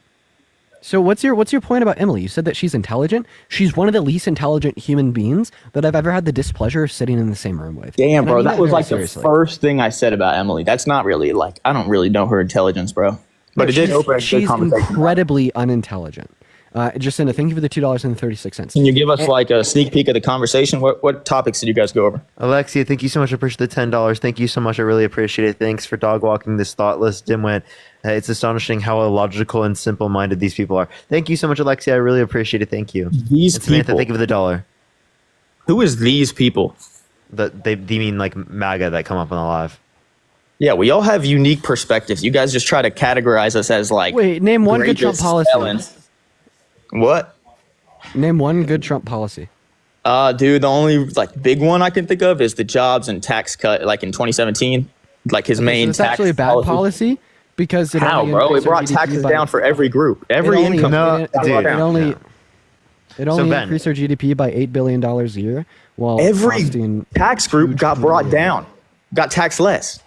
So what's your point about Emily? You said that she's intelligent. She's one of the least intelligent human beings that I've ever had the displeasure of sitting in the same room with. Damn, And I bro, mean that was very like seriously. the first thing I said about Emily. That's not really I don't really know her intelligence, bro. But it did open a good She's conversation. incredibly unintelligent. Jacinda, thank you for the $2.36. Can you give us a sneak peek of the conversation? What topics did you guys go over? Alexia, thank you so much. I appreciate the $10. Thank you so much. I really appreciate it. Thanks for dog walking this thoughtless dimwit. It's astonishing how illogical and simple-minded these people are. Thank you so much, Alexia. I really appreciate it. Thank you. These And Samantha, people. thank you for the $1. Who is these people? Do you mean like MAGA that come up on the live? Yeah, we all have unique perspectives. You guys just try to categorize us as Wait, name one good Trump courageous policy. felons. What? Name one good Trump policy. Dude, the only big one I can think of is the jobs and tax cut in 2017. His main It's tax actually a bad policy because it How, only bro? It increased our brought GDP taxes by- down for every group. Every it only- income. it- got it brought down. only Ben- increased our GDP by $8 billion a year, while Every costing tax group got brought down, got taxed less.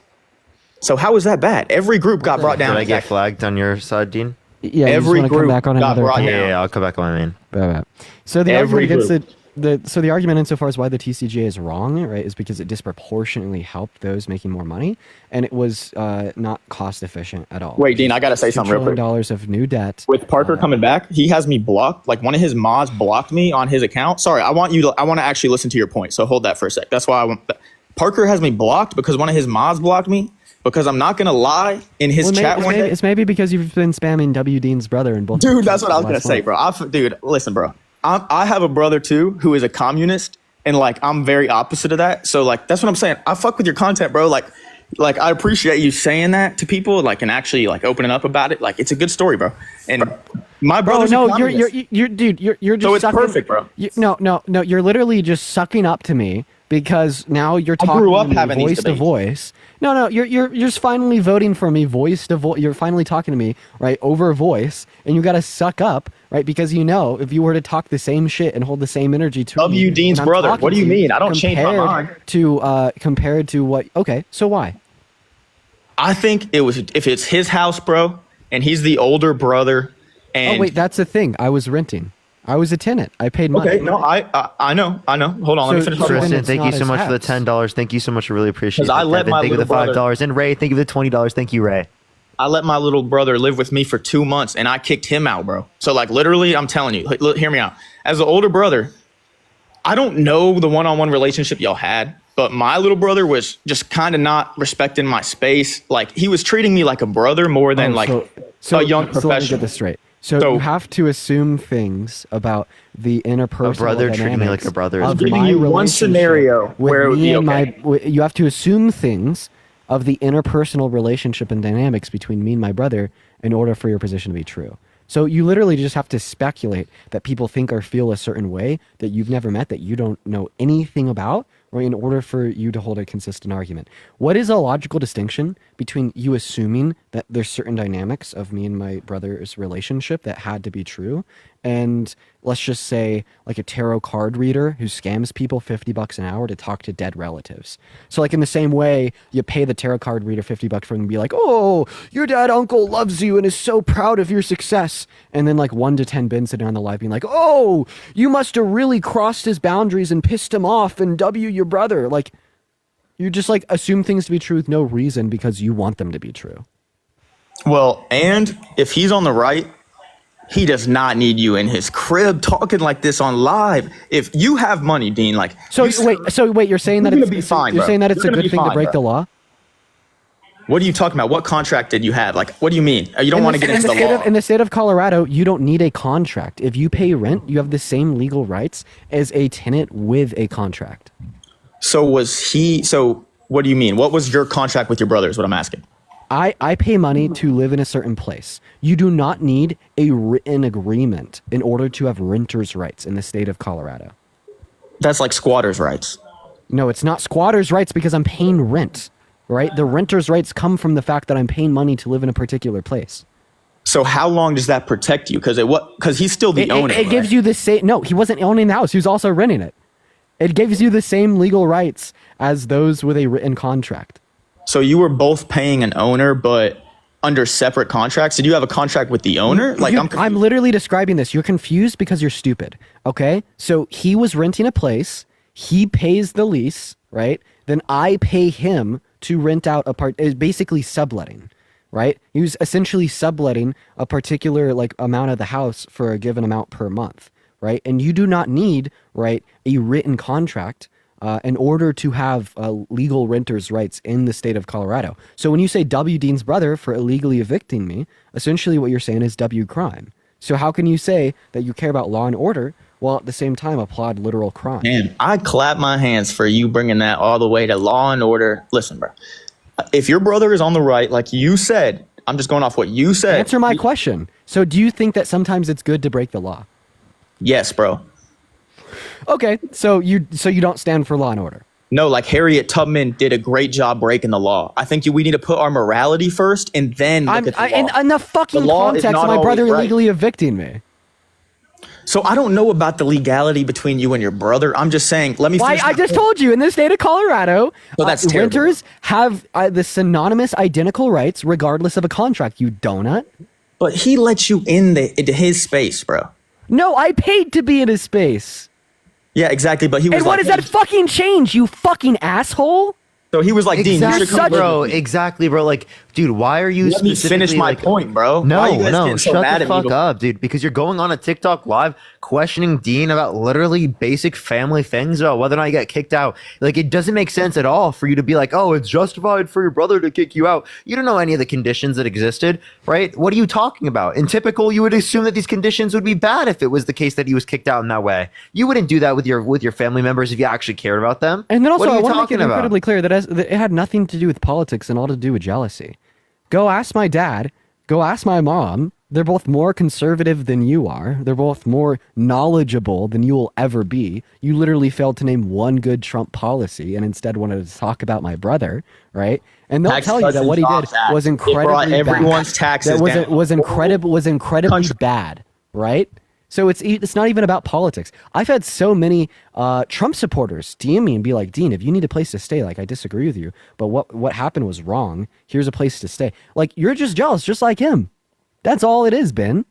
So how was that bad? Every group got brought down. Did I get flagged on your side, Dean? Yeah, Every you just wanna come group back on got another brought time? down. Yeah, I'll come back on my main. So the Every argument against group. it, the argument insofar as why the TCJA is wrong, right, is because it disproportionately helped those making more money, and it was not cost efficient at all. Wait, Dean, I gotta say something real quick. $2 trillion of new debt. With Parker coming back, he has me blocked. Like one of his mods blocked me on his account. Sorry, I want to actually listen to your point. So hold that for a sec. That's why Parker has me blocked because one of his mods blocked me. Because I'm not gonna lie, in his chat one day, it's maybe because you've been spamming W. Dean's brother and both. Dude, that's what I was gonna say, bro. Dude, listen, bro. I have a brother too who is a communist, and like I'm very opposite of that. So like that's what I'm saying. I fuck with your content, bro. Like I appreciate you saying that to people, like, and actually like opening up about it. Like it's a good story, bro. And my brother's a communist. You're just. So it's sucking, perfect, bro. No. You're literally just sucking up to me because now you're talking. I grew up to me having these voice to debates. voice. No, you're just finally voting for me voice to voice. You're finally talking to me, right, over voice, and you got to suck up, right, because you know if you were to talk the same shit and hold the same energy to W. Dean's brother. What do you mean? I don't change my mind. Compared to what? Okay, so why? I think if it's his house, bro, and he's the older brother. And oh wait, that's the thing. I was renting. I was a tenant. I paid money. Okay, no, I know. Hold on, let me finish. Tristan, thank you so much for the $10. Thank you so much. I really appreciate it. I let my thank you for little the $5. And Ray, thank you for the $20. Thank you, Ray. I let my little brother live with me for 2 months, and I kicked him out, bro. So like literally, I'm telling you, hear me out. As an older brother, I don't know the one-on-one relationship y'all had, but my little brother was just kind of not respecting my space. Like he was treating me like a brother more than a young professional. So let me get this straight. So you have to assume things about the interpersonal brother treating me like a brother. I'm giving you one scenario where it would be okay. You have to assume things of the interpersonal relationship and dynamics between me and my brother in order for your position to be true. So you literally just have to speculate that people think or feel a certain way that you've never met, that you don't know anything about, or in order for you to hold a consistent argument. What is a logical distinction between you assuming that there's certain dynamics of me and my brother's relationship that had to be true, and let's just say like a tarot card reader who scams people $50 an hour to talk to dead relatives? So like in the same way, you pay the tarot card reader $50 for them to be like, oh, your dad uncle loves you and is so proud of your success. And then like 1 to 10 Ben sitting on the live being like, oh, you must have really crossed his boundaries and pissed him off and W your brother. Like you just like assume things to be true with no reason because you want them to be true. Well, and if he's on the right, he does not need you in his crib talking like this on live. If you have money, Dean, like so wait, you're saying that it's fine, you're saying that it's a good thing to break the law? What are you talking about? What contract did you have? Like, what do you mean? You don't want to get into the law. In the state of Colorado, you don't need a contract. If you pay rent, you have the same legal rights as a tenant with a contract. So what do you mean? What was your contract with your brother is what I'm asking. I pay money to live in a certain place. You do not need a written agreement in order to have renter's rights in the state of Colorado. That's like squatter's rights. No, it's not squatter's rights because I'm paying rent, right? The renter's rights come from the fact that I'm paying money to live in a particular place. So how long does that protect you? Because he's still the owner. It gives you the same. No, he wasn't owning the house. He was also renting it. It gives you the same legal rights as those with a written contract. So you were both paying an owner, but under separate contracts? Did you have a contract with the owner? Like I'm literally describing this. You're confused because you're stupid. Okay? So he was renting a place. He pays the lease, right? Then I pay him to rent out a part. It's basically subletting, right? He was essentially subletting a particular like amount of the house for a given amount per month, right? And you do not need, right, a written contract in order to have legal renter's rights in the state of Colorado. So when you say W. Dean's brother for illegally evicting me, essentially what you're saying is W. crime. So how can you say that you care about law and order while at the same time applaud literal crime? Man, I clap my hands for you bringing that all the way to law and order. Listen, bro, if your brother is on the right, like you said, I'm just going off what you said. Answer my question. So do you think that sometimes it's good to break the law? Yes, bro. Okay, so you don't stand for law and order. No, like Harriet Tubman did a great job breaking the law. I think we need to put our morality first and then look at the law. In the fucking context of my brother illegally evicting me. So I don't know about the legality between you and your brother. I'm just saying, let me finish. I just told you, in the state of Colorado, that's renters have the synonymous identical rights regardless of a contract, you donut. But he let you into his space, bro. No, I paid to be in his space. Yeah, exactly. But he was And like, what does that fucking change, you fucking asshole? So he was like, Dean, you should come bro. with me. Exactly, bro. Like, dude, why are you Let me finish my like, point, bro. Why No, are you guys no, getting so shut mad the at me fuck before- up, dude. Because you're going on a TikTok live questioning Dean about literally basic family things about whether or not you get kicked out. Like, it doesn't make sense at all for you to be like, oh, it's justified for your brother to kick you out. You don't know any of the conditions that existed, right? What are you talking about? In typical, you would assume that these conditions would be bad if it was the case that he was kicked out in that way. You wouldn't do that with your family members if you actually cared about them. And then also, what are I you want to make talking it about? incredibly clear that it had nothing to do with politics and all to do with jealousy. Go ask my dad. Go ask my mom. They're both more conservative than you are. They're both more knowledgeable than you will ever be. You literally failed to name one good Trump policy and instead wanted to talk about my brother, right? And they'll Tax tell you that what he Cuts did and was Jobs Act. It brought incredibly bad. everyone's taxes That down. was incredibly bad, right? So it's not even about politics. I've had so many Trump supporters DM me and be like, Dean, if you need a place to stay, like, I disagree with you, but what happened was wrong. Here's a place to stay. Like, you're just jealous, just like him. That's all it is, Ben.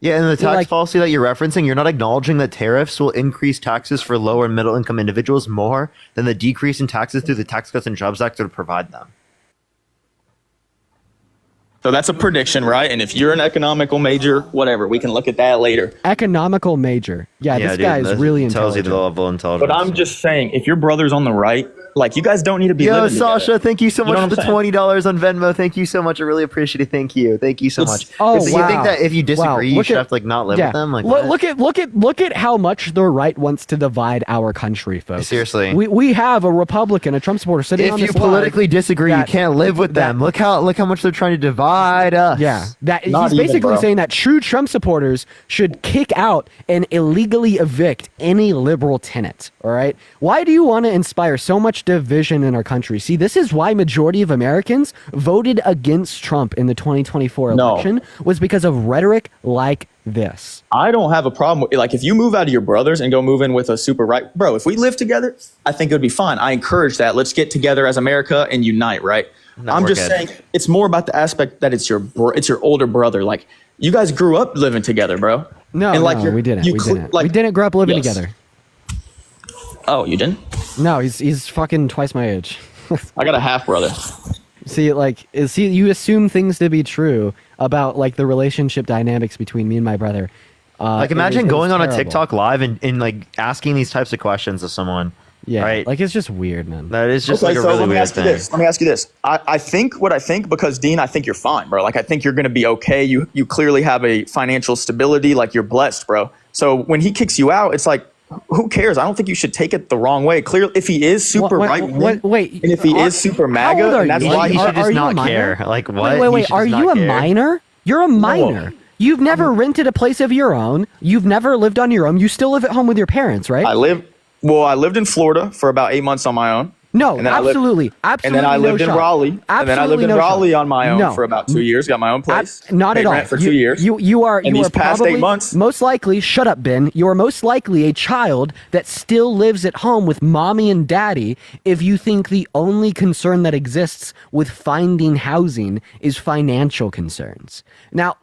Yeah, and the You're tax like- policy that you're referencing, you're not acknowledging that tariffs will increase taxes for lower and middle income individuals more than the decrease in taxes through the Tax Cuts and Jobs Act would provide them. So that's a prediction, right? And if you're an economical major, whatever, we can look at that later. Economical major. Yeah, this guy is that really tells you intelligent. the level of intelligence. But I'm just saying, if your brother's on the right, like, you guys don't need to be Yo, living Sasha, together. thank you so You much know for what the I'm saying? $20 on Venmo. Thank you so much. I really appreciate it. Thank you. Thank you so much. Oh, so wow. you think that if you disagree, you Look should at- have to like not live yeah. with them? Like, look at how much the right wants to divide our country, folks. Seriously. We have a Republican, a Trump supporter sitting on if you this live politically disagree, you that- can't live with them. Look how much they're trying to divide us. Yeah, that Not he's even, basically bro. saying that true Trump supporters should kick out and illegally evict any liberal tenant. All right, why do you want to inspire so much division in our country? See, this is why majority of Americans voted against Trump in the 2024 No. election was because of rhetoric like this. I don't have a problem with, like, if you move out of your brothers and go move in with a super right, bro, if we live together, I think it would be fine. I encourage that. Let's get together as America and unite, right? No, I'm we're just good. saying it's more about the aspect that it's your older brother. Like, you guys grew up living together, bro. No, And, like, no, you're- we didn't. you We cl- didn't. like- we didn't grow up living Yes. together. Oh, you didn't? No, he's fucking twice my age. I got a half brother. See, like, you assume things to be true about like the relationship dynamics between me and my brother. Like, it imagine was going on a terrible. TikTok live and like asking these types of questions to someone. Yeah, right? like it's just weird, man. That is just Okay, like a so really let me weird ask you thing. this. Let me ask you this. I think what I think, because Dean, I think you're fine, bro. Like, I think you're going to be okay. You clearly have a financial stability. Like, you're blessed, bro. So when he kicks you out, it's like, who cares? I don't think you should take it the wrong way. Clearly, if he is super Wait, right, wait, and if he is super how old MAGA, are and that's you? why He he should Are just you a not minor? care. Like, what? Wait, He should are just not you a care. minor? You're a minor. You've never rented a place of your own. You've never lived on your own. You still live at home with your parents, right? I lived in Florida for about 8 months on my own. No, And then I lived- absolutely. And then I no lived in shot. Raleigh. And then I lived Absolutely in no Raleigh shot. on my own No. for about 2 years. Got my own place. Not paid at all. rent for 2 years. You are. And You these are past probably 8 months, most likely. Shut up, Ben. You are most likely a child that still lives at home with mommy and daddy. If you think the only concern that exists with finding housing is financial concerns, now.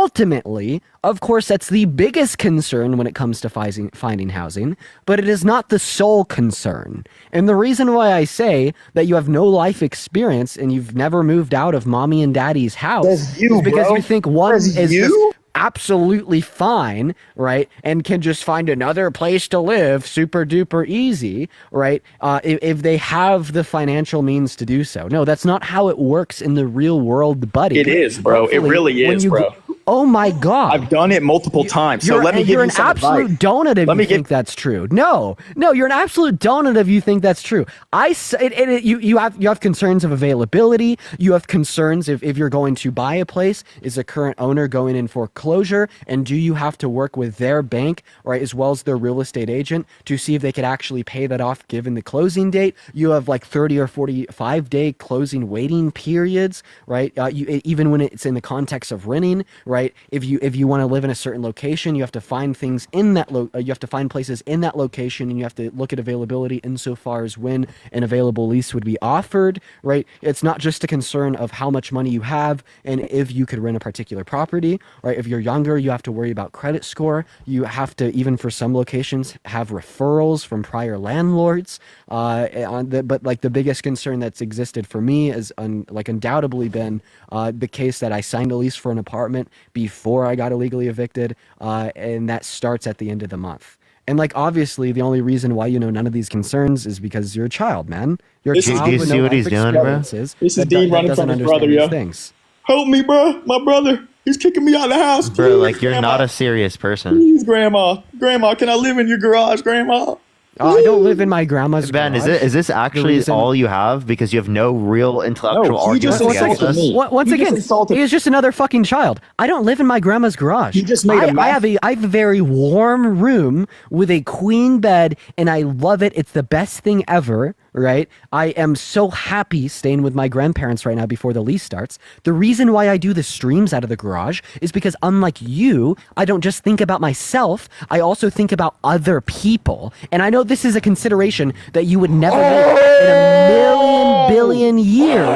Ultimately, of course, that's the biggest concern when it comes to finding housing, but it is not the sole concern. And the reason why I say that you have no life experience and you've never moved out of mommy and daddy's house That's you, is because bro. you think one That's is you? just absolutely fine, right? And can just find another place to live super duper easy, right? If they have the financial means to do so. No, that's not how it works in the real world, buddy. It is, bro. It Hopefully, really when is, you bro. Oh my God. I've done it multiple times. So let me give you're you an some absolute advice. donut if Let me you think that's true. No, you're an absolute donut if you think that's true. You have concerns of availability. You have concerns if you're going to buy a place, is the current owner going in foreclosure, and do you have to work with their bank, right, as well as their real estate agent to see if they could actually pay that off given the closing date? You have like 30 or 45 day closing waiting periods, right? Even when it's in the context of renting, right? right? If you want to live in a certain location, you have to find things in that you have to find places in that location, and you have to look at availability insofar as when an available lease would be offered, right? It's not just a concern of how much money you have and if you could rent a particular property, right? If you're younger, you have to worry about credit score. You have to, even for some locations, have referrals from prior landlords. But like the biggest concern that's existed for me is undoubtedly been the case that I signed a lease for an apartment before I got illegally evicted, and that starts at the end of the month. And like obviously, the only reason why you know none of these concerns is because you're a child, man. You're a child. Do you with see no what he's life doing, bro? experiences This is that Dean running doesn't from his understand brother, these yo. things. Help me, bro. My brother. He's kicking me out of the house. Bro, Please, like you're Grandma. not a serious person. Please, Grandma. Grandma, can I live in your garage, Grandma? I don't live in my grandma's Ben, garage. is this actually reason- all you have? Because you have no real intellectual No, he just arguments against insulted us? me. Once He again, just insulted- he is just another fucking child. I don't live in my grandma's garage. He just made a I have a very warm room with a queen bed, and I love it. It's the best thing ever, right? I am so happy staying with my grandparents right now before the lease starts. The reason why I do the streams out of the garage is because, unlike you, I don't just think about myself. I also think about other people. And I know this is a consideration that you would never make in a million billion years.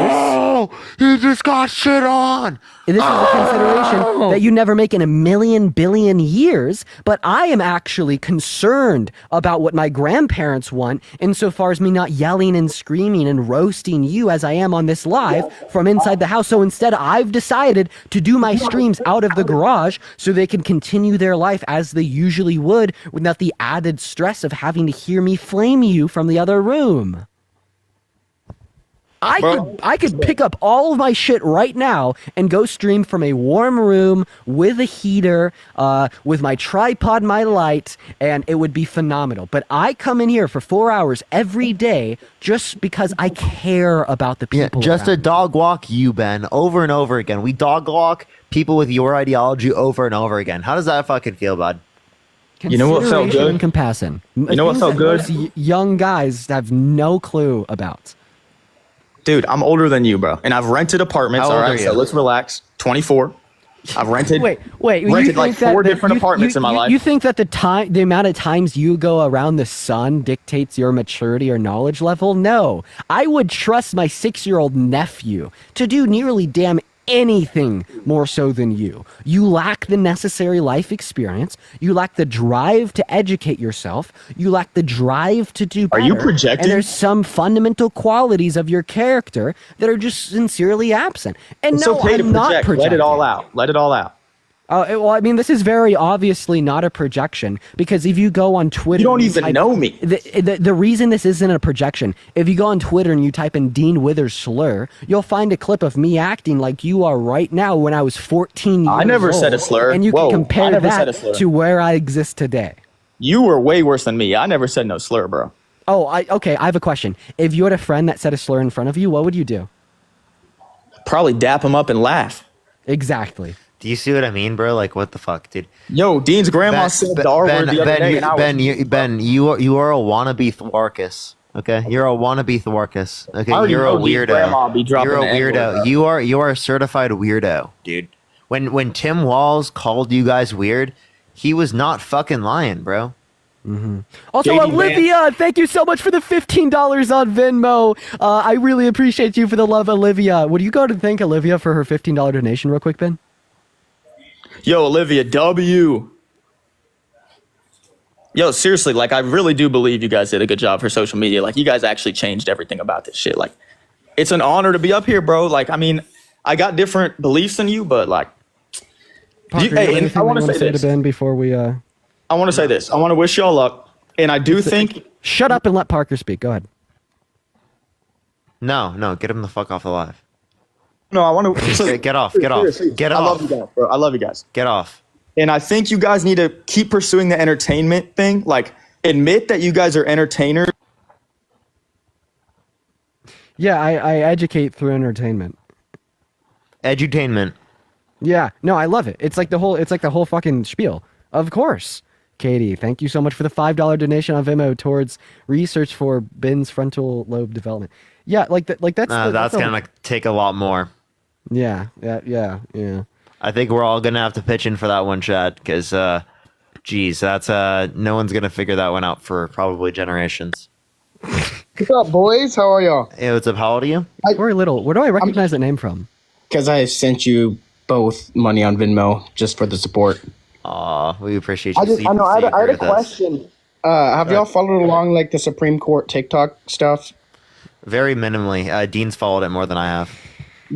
Oh, you just got shit on. This is a consideration that you never make in a million billion years, but I am actually concerned about what my grandparents want insofar as me not yelling and screaming and roasting you as I am on this live from inside the house. So instead, I've decided to do my streams out of the garage so they can continue their life as they usually would without the added stress of having to hear me flame you from the other room. I could pick up all of my shit right now and go stream from a warm room with a heater, with my tripod, my light, and it would be phenomenal. But I come in here for 4 hours every day just because I care about the people. Just around a me. dog walk you, Ben, over and over again. We dog walk people with your ideology over and over again. How does that fucking feel, bud? You know what felt Consideration good? and compassion. You know what Things felt that good? most young guys have no clue about. Dude, I'm older than you, bro. And I've rented apartments. How All old right, are so you? let's relax. 24. I've rented. Wait. You rented think like that four the- different you- apartments you- in my you- life. You think that the amount of times you go around the sun dictates your maturity or knowledge level? No. I would trust my 6-year-old nephew to do nearly damn anything more so than you. You lack the necessary life experience. You lack the drive to educate yourself. You lack the drive to do better. Are you projecting? And there's some fundamental qualities of your character that are just sincerely absent. And It's no, okay to I'm not project. projecting. Let it all out. Let it all out. Well, I mean, this is very obviously not a projection because if you go on Twitter, You don't and even know me. The reason this isn't a projection, if you go on Twitter and you type in Dean Withers slur, you'll find a clip of me acting like you are right now when I was 14 years old. I never said a slur. And you Whoa, can I compare never said a that slur. to where I exist today. You were way worse than me. I never said no slur, bro. Okay, I have a question. If you had a friend that said a slur in front of you, what would you do? Probably dap him up and laugh. Exactly. Do you see what I mean, bro? Like, what the fuck, dude? Yo, Dean's grandma said the R word the other day, and I was... you are a wannabe Thwarkus. Okay, you're a wannabe Thwarkus. Okay, I already you're a know Dean's weirdo. grandma be dropping You're a the N-word, weirdo. bro. You are a certified weirdo, dude. When Tim Walls called you guys weird, he was not fucking lying, bro. Also, JD Olivia, thank you so much for the $15 on Venmo. I really appreciate you for the love, Olivia. Would you go to thank Olivia for her $15 donation real quick, Ben? Yo, Olivia W. Yo, seriously, like, I really do believe you guys did a good job for social media. Like, you guys actually changed everything about this shit. Like, it's an honor to be up here, bro. Like, I mean, I got different beliefs than you, but, like, Parker, hey, and anything I want you to say to this. Ben before we I want to say this. I want to wish y'all luck. And I do think... shut up and let Parker speak. Go ahead. No, get him the fuck off the live. No, I want to... Get off. Seriously, Get I off. love you guys, bro. I love you guys. Get off. And I think you guys need to keep pursuing the entertainment thing. Like, admit that you guys are entertainers. Yeah, I educate through entertainment. Edutainment. Yeah, no, I love it. It's like the whole fucking spiel. Of course. Katie, thank you so much for the $5 donation on Venmo towards research for Ben's frontal lobe development. Yeah, that's That's gonna take a lot more. Yeah. I think we're all gonna have to pitch in for that one, Chad, because geez, that's no one's gonna figure that one out for probably generations. What's up, boys? How are y'all? Hey, what's up? How old are you? Corey Little. Where do I recognize that name from? Because I sent you both money on Venmo just for the support. Aw, we appreciate you. I had a question. Have y'all followed along like the Supreme Court TikTok stuff? Very minimally. Dean's followed it more than I have.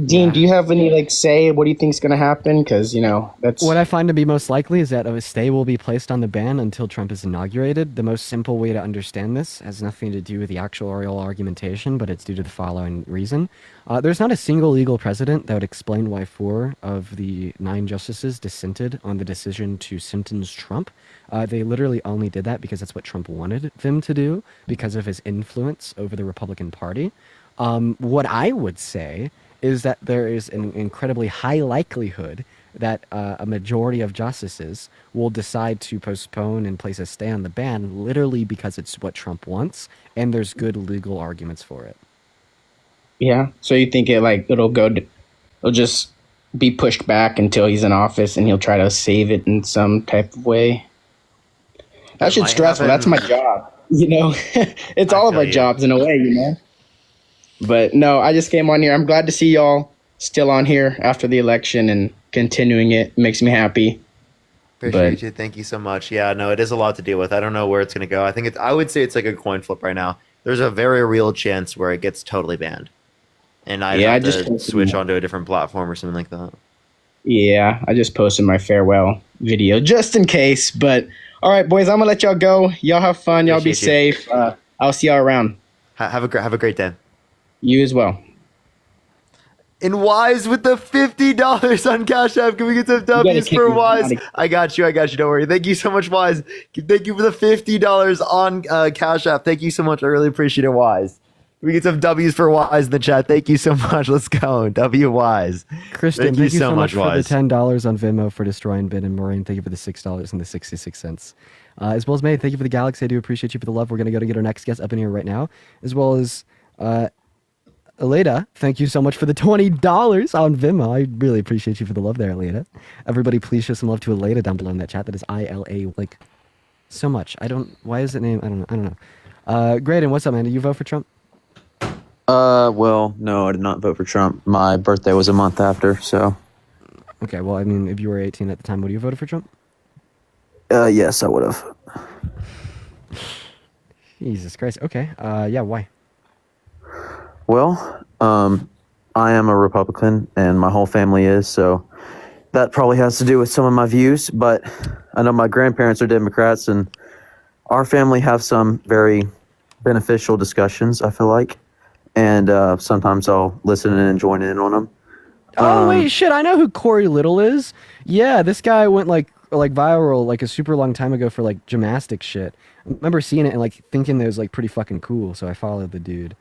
Dean, do you have any like say? What do you think's going to happen? Because that's What I find to be most likely is that a stay will be placed on the ban until Trump is inaugurated. The most simple way to understand this has nothing to do with the actual oral argumentation, but it's due to the following reason. There's not a single legal precedent that would explain why 4 of the 9 justices dissented on the decision to sentence Trump. They literally only did that because that's what Trump wanted them to do because of his influence over the Republican Party. What I would say is that there is an incredibly high likelihood that a majority of justices will decide to postpone and place a stay on the ban literally because it's what Trump wants, and there's good legal arguments for it. Yeah. So you think it'll just be pushed back until he's in office and he'll try to save it in some type of way? That shit's stressful. That's my job. It's all of our jobs in a way, But no, I just came on here. I'm glad to see y'all still on here after the election and continuing it. Makes me happy. Appreciate you. Thank you so much. Yeah, no, it is a lot to deal with. I don't know where it's going to go. I would say it's like a coin flip right now. There's a very real chance where it gets totally banned. And I have to switch onto a different platform or something like that. Yeah, I just posted my farewell video just in case. But all right, boys, I'm going to let y'all go. Y'all have fun. Y'all be safe. I'll see y'all around. Have a great day. You as well. And Wise with the $50 on Cash App. Can we get some W's for Wise? I got you. Don't worry. Thank you so much, Wise. Thank you for the $50 on Cash App. Thank you so much. I really appreciate it, Wise. Can we get some W's for Wise in the chat? Thank you so much. Let's go. W Wise. Kristen, thank you so much for the $10 on Venmo for destroying Ben and Maureen. Thank you for the $6 and the 66 cents. As well as May, thank you for the Galaxy. I do appreciate you for the love. We're going to go to get our next guest up in here right now. As well as Aleda, thank you so much for the $20 on Venmo. I really appreciate you for the love there, Aleda. Everybody, please show some love to Aleda down below in that chat. That is ILA, so much. Why is it named? I don't know. Graydon, what's up, man? Did you vote for Trump? Well, no, I did not vote for Trump. My birthday was a month after, so. Okay, well, I mean, if you were 18 at the time, would you have voted for Trump? Yes, I would have. Jesus Christ. Okay. Yeah, why? Well, I am a Republican, and my whole family is, so that probably has to do with some of my views, but I know my grandparents are Democrats, and our family have some very beneficial discussions, I feel like, and sometimes I'll listen and join in on them. Oh, wait, shit, I know who Corey Little is. Yeah, this guy went, viral, a super long time ago for, gymnastic shit. I remember seeing it and, thinking it was, pretty fucking cool, so I followed the dude.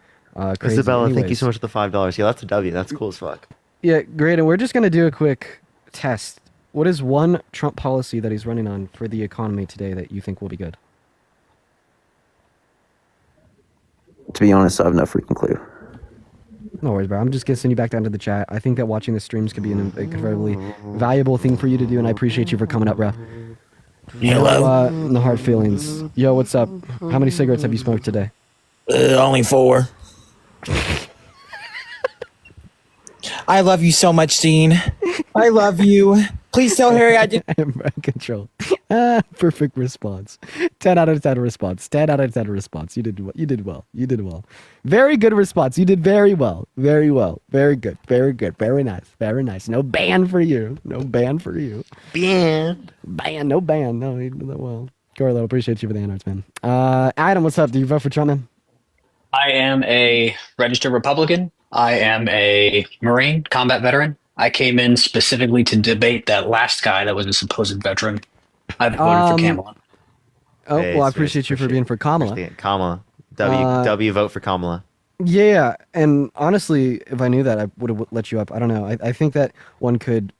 Isabella, thank you so much for the $5. Yeah, that's a W. That's cool as fuck. Yeah, great. And we're just going to do a quick test. What is one Trump policy that he's running on for the economy today that you think will be good? To be honest, I have no freaking clue. No worries, bro. I'm just going to send you back down to the chat. I think that watching the streams could be an incredibly valuable thing for you to do, and I appreciate you for coming up, bro. Hello? No hard feelings. Yo, what's up? How many cigarettes have you smoked today? Only 4. I love you so much, Dean. I love you. Please tell Harry I did. I'm out of control. Perfect response. 10 out of 10 response. 10 out of 10 response. You did well. You did well. You did well. Very good response. You did very well. Very well. Very good. Very good. Very nice. Very nice. No ban for you. No ban for you. Ban. Ban. No ban. No, you did that well. Corlo, appreciate you for the honors, man. Adam, what's up? Do you vote for Trump, man? I am a registered Republican. I am a Marine, combat veteran. I came in specifically to debate that last guy that was a supposed veteran. I voted for Kamala. Oh, well, I appreciate you for being for Kamala. Kamala. W vote for Kamala. Yeah, and honestly, if I knew that, I would have let you up. I don't know. I think that one could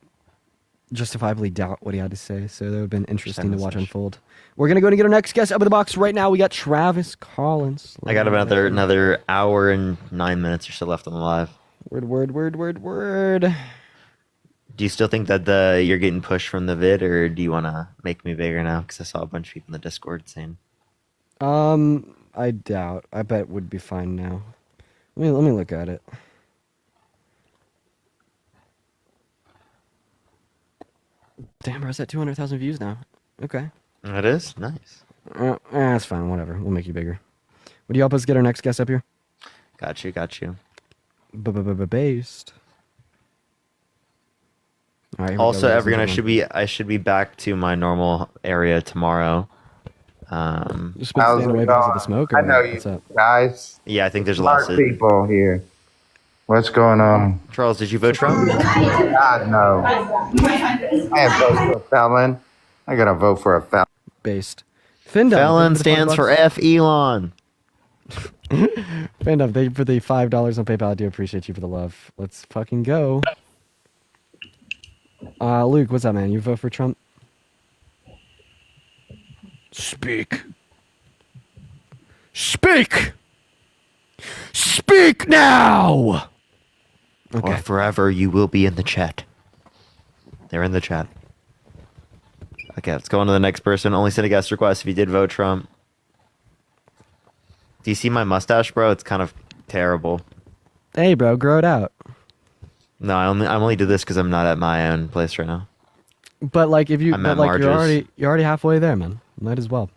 justifiably doubt what he had to say, so that would have been interesting to watch unfold. We're going to go and get our next guest up in the box right now. We got Travis Collins. I got about another hour and 9 minutes or so left on the live. Word. Do you still think that you're getting pushed from the vid, or do you want to make me bigger now? Because I saw a bunch of people in the Discord saying. I doubt. I bet it would be fine now. Let me look at it. Damn, bro, it's at 200,000 views now. Okay. It is? Nice. That's fine. Whatever. We'll make you bigger. Would you help us get our next guest up here? Got you. Based. All right, also, everyone, I should be back to my normal area tomorrow. Just been staying away because of the smoke. I know what's you up? guys. Yeah, I think there's Smart lots of people here. What's going on? Charles, did you vote Trump? God, no. I have voted for a felon. I gotta vote for a felon. Based. Felon stands for F. Elon. Findom, thank you for the $5 on PayPal. I do appreciate you for the love. Let's fucking go. Luke, what's up, man? You vote for Trump? Speak. Speak! Speak now! Okay. Or forever you will be in the chat. They're in the chat. Okay, let's go on to the next person. Only send a guest request if you did vote Trump. Do you see my mustache, bro? It's kind of terrible. Hey, bro, grow it out. No, I only do this because I'm not at my own place right now. But like, if you, I'm but at like, Marge's. you're already halfway there, man. Might as well.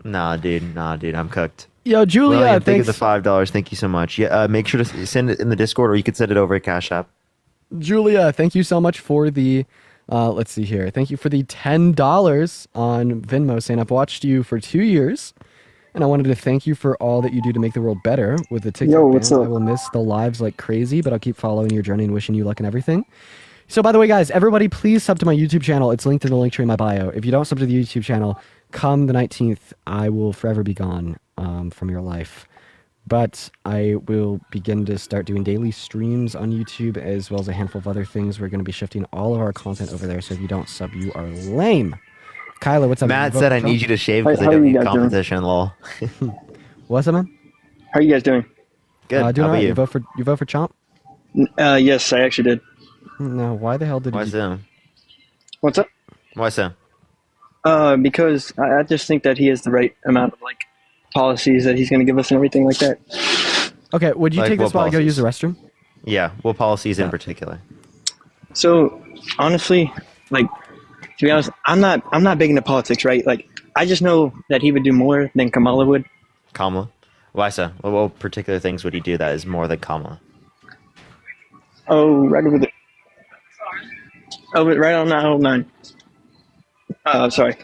Nah, dude, I'm cooked. Yo, Julia, William, thank you thanks. for the $5. Thank you so much. Yeah, make sure to send it in the Discord, or you can send it over at Cash App. Julia, thank you so much for the. Let's see here. Thank you for the $10 on Venmo, saying I've watched you for 2 years, and I wanted to thank you for all that you do to make the world better with the TikTok. Yo, what's ban. up? I will miss the lives like crazy, but I'll keep following your journey and wishing you luck and everything. So, by the way, guys, everybody, please sub to my YouTube channel. It's linked in the link tree in my bio. If you don't sub to the YouTube channel, come the 19th, I will forever be gone from your life. But I will begin to start doing daily streams on YouTube, as well as a handful of other things. We're going to be shifting all of our content over there. So if you don't sub, you are lame. Kyla, what's up? Matt said I need you to shave because I don't need competition, lol. What's up, man? How are you guys doing? Good. Doing How all about right. you? You vote for Chomp? Yes, I actually did. No, why the hell did Why you? so? What's up? Why so? Because I just think that he has the right amount of like policies that he's going to give us and everything like that. Okay, would you Like take this what while I go policies? use the restroom? Yeah, what policies in particular? So honestly, like to be honest, I'm not big into politics, right? Like I just know that he would do more than Kamala would. Kamala? Why so? What particular things would he do that is more than Kamala? Oh, right over there. Oh, right on aisle 9. Sorry.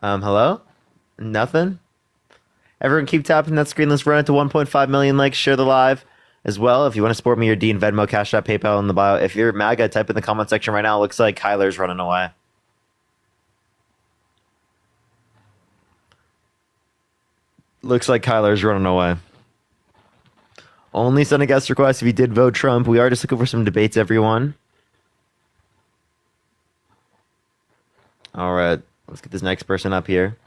Hello? Nothing? Everyone keep tapping that screen. Let's run it to 1.5 million likes. Share the live as well. If you want to support me, your Dean, Venmo, Cash App, PayPal in the bio. If you're MAGA, type in the comment section right now. It looks like Kyler's running away. Looks like Kyler's running away. Only send a guest request if you did vote Trump. We are just looking for some debates, everyone. All right. Let's get this next person up here.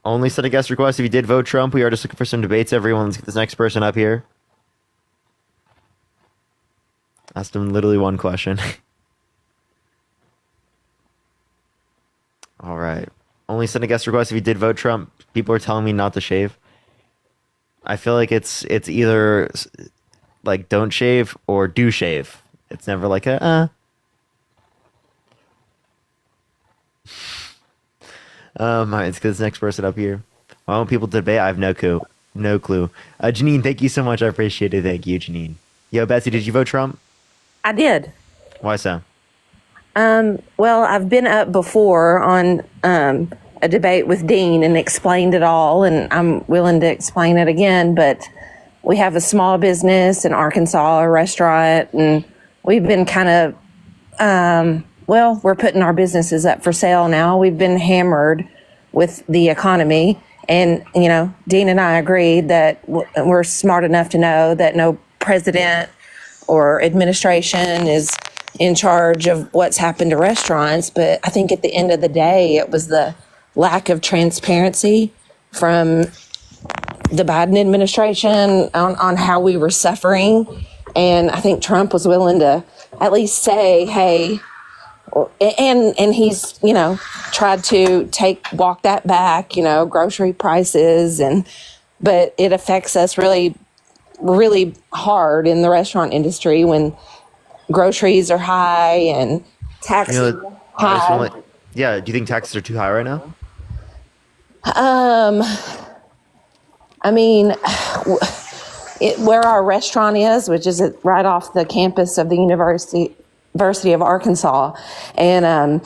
Only send a guest request if you did vote Trump. We are just looking for some debates, everyone. Let's get this next person up here. Asked him literally one question. All right. Only send a guest request if you did vote Trump. People are telling me not to shave. I feel like it's either like don't shave or do shave. It's never like a all right, let's get this next person up here. Why don't people debate? I have no clue. No clue. Janine, thank you so much. I appreciate it. Thank you, Janine. Yo, Betsy, did you vote Trump? I did. Why so? Well, I've been up before on a debate with Dean and explained it all, and I'm willing to explain it again. But we have a small business in Arkansas, a restaurant, and we've been kind of, well, we're putting our businesses up for sale now. We've been hammered with the economy, and, you know, Dean and I agreed that we're smart enough to know that no president or administration is in charge of what's happened to restaurants. But I think at the end of the day, it was the lack of transparency from the Biden administration on how we were suffering. And I think Trump was willing to at least say, hey, and he's, tried to walk that back, grocery prices, but it affects us really, really hard in the restaurant industry when groceries are high and taxes are high. Yeah, do you think taxes are too high right now? I mean, where our restaurant is, which is right off the campus of the University of Arkansas, and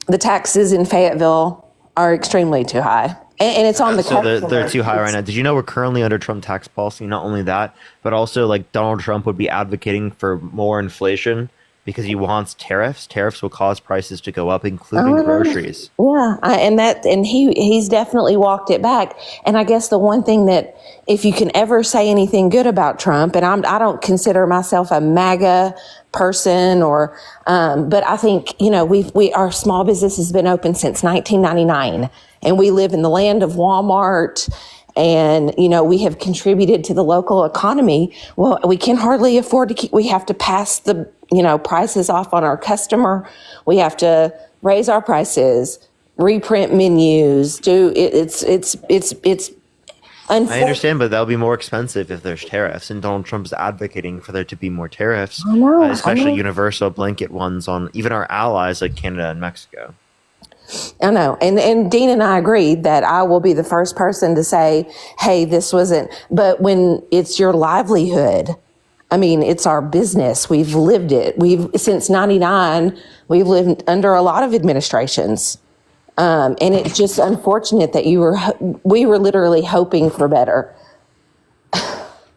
the taxes in Fayetteville are extremely too high. And it's on the so they're too high right now. Did you know we're currently under Trump tax policy? Not only that, but also like Donald Trump would be advocating for more inflation because he wants tariffs. Tariffs will cause prices to go up, including groceries. Yeah, and he's definitely walked it back. And I guess the one thing that, if you can ever say anything good about Trump, and I don't consider myself a MAGA person, but I think our small business has been open since 1999, and we live in the land of Walmart. And, we have contributed to the local economy. Well, we can hardly afford to we have to pass the, prices off on our customer. We have to raise our prices, reprint menus, it's I understand, but that'll be more expensive if there's tariffs, and Donald Trump's advocating for there to be more tariffs, especially universal blanket ones on even our allies like Canada and Mexico. I know. And Dean and I agreed that I will be the first person to say, hey, this wasn't, but when it's your livelihood, I mean, it's our business. We've lived it. Since 99, we've lived under a lot of administrations. And it's just unfortunate that we were literally hoping for better.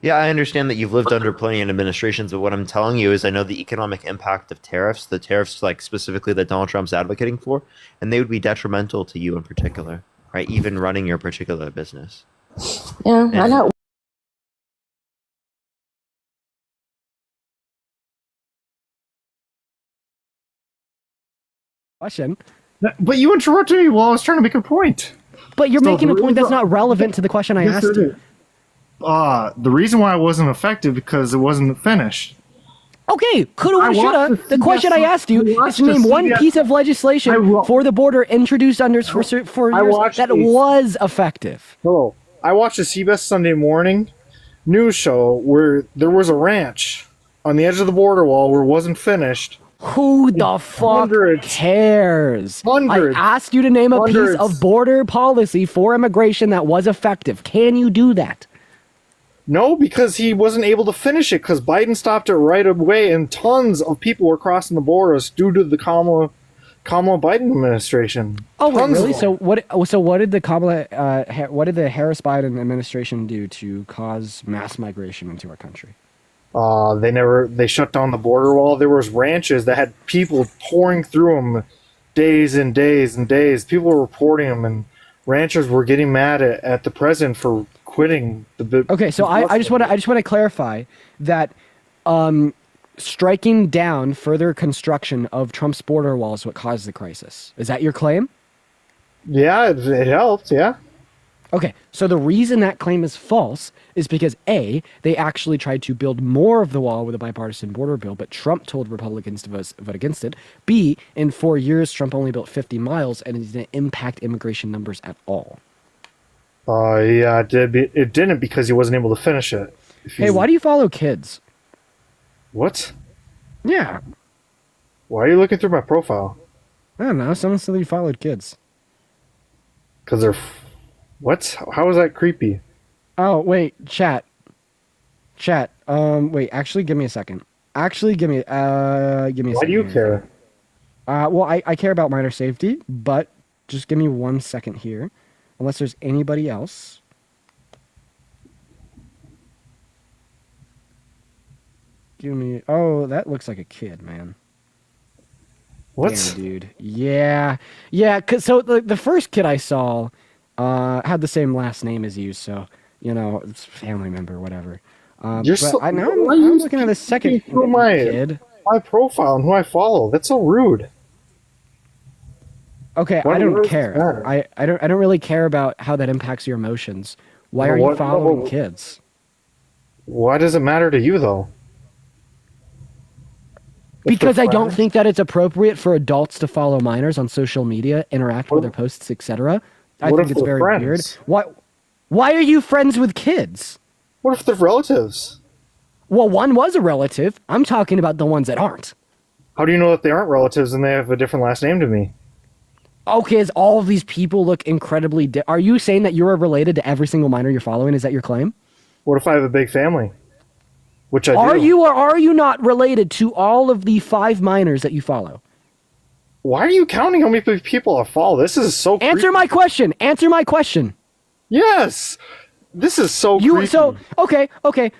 Yeah, I understand that you've lived under plenty of administrations, but what I'm telling you is I know the economic impact of tariffs, the tariffs like specifically that Donald Trump's advocating for, and they would be detrimental to you in particular, right? Even running your particular business. Yeah, I know. Question. But you interrupted me while I was trying to make a point. But you're making a point that's not relevant to the question I asked you. The reason why it wasn't effective because it wasn't finished. Okay, coulda, woulda, shoulda. The question I asked you is to name one piece of legislation for the border introduced under for years that was effective. Hello. I watched the CBS Sunday Morning news show where there was a ranch on the edge of the border wall where it wasn't finished. Who the fuck cares? I asked you to name a piece of border policy for immigration that was effective. Can you do that? No, because he wasn't able to finish it because Biden stopped it right away, and tons of people were crossing the borders due to the Kamala Biden administration. Oh, wait, really? So what did the Harris Biden administration do to cause mass migration into our country? They shut down the border wall. There was ranches that had people pouring through them days and days and days. People were reporting them, and ranchers were getting mad at the president for quitting the. Okay, so I just want to clarify that striking down further construction of Trump's border wall is what caused the crisis. Is that your claim? Yeah, it helped. Yeah. Okay, so the reason that claim is false is because A, they actually tried to build more of the wall with a bipartisan border bill, but Trump told Republicans to vote against it. B, in 4 years, Trump only built 50 miles and it didn't impact immigration numbers at all. Yeah, it didn't because he wasn't able to finish it. Hey, why do you follow kids? What? Yeah. Why are you looking through my profile? I don't know. Someone said you followed kids. Because they're... What? How is that creepy? Oh, wait, chat. Wait, actually, give me a second. Give me a second. Why do you care? Well, I care about minor safety, but just give me 1 second here. Unless there's anybody else. Oh, that looks like a kid, man. What? Damn, dude. Yeah, cause so the first kid I saw had the same last name as you, so it's family member, whatever. I'm looking at the second kid. My profile and who I follow. That's so rude. Okay, I don't care. I don't really care about how that impacts your emotions. Why are you following kids? Why does it matter to you though? Because I don't think that it's appropriate for adults to follow minors on social media, interact with their posts, etc. I think it's very weird. Why are you friends with kids? What if they're relatives? Well, one was a relative. I'm talking about the ones that aren't. How do you know that they aren't relatives and they have a different last name to me? Okay, as all of these people look incredibly... Are you saying that you're related to every single minor you're following? Is that your claim? What if I have a big family? Which I do. Are you or are you not related to all of the 5 minors that you follow? Why are you counting how many people I follow? This is so creepy. Answer my question. Answer my question. Yes. This is so creepy. So, okay.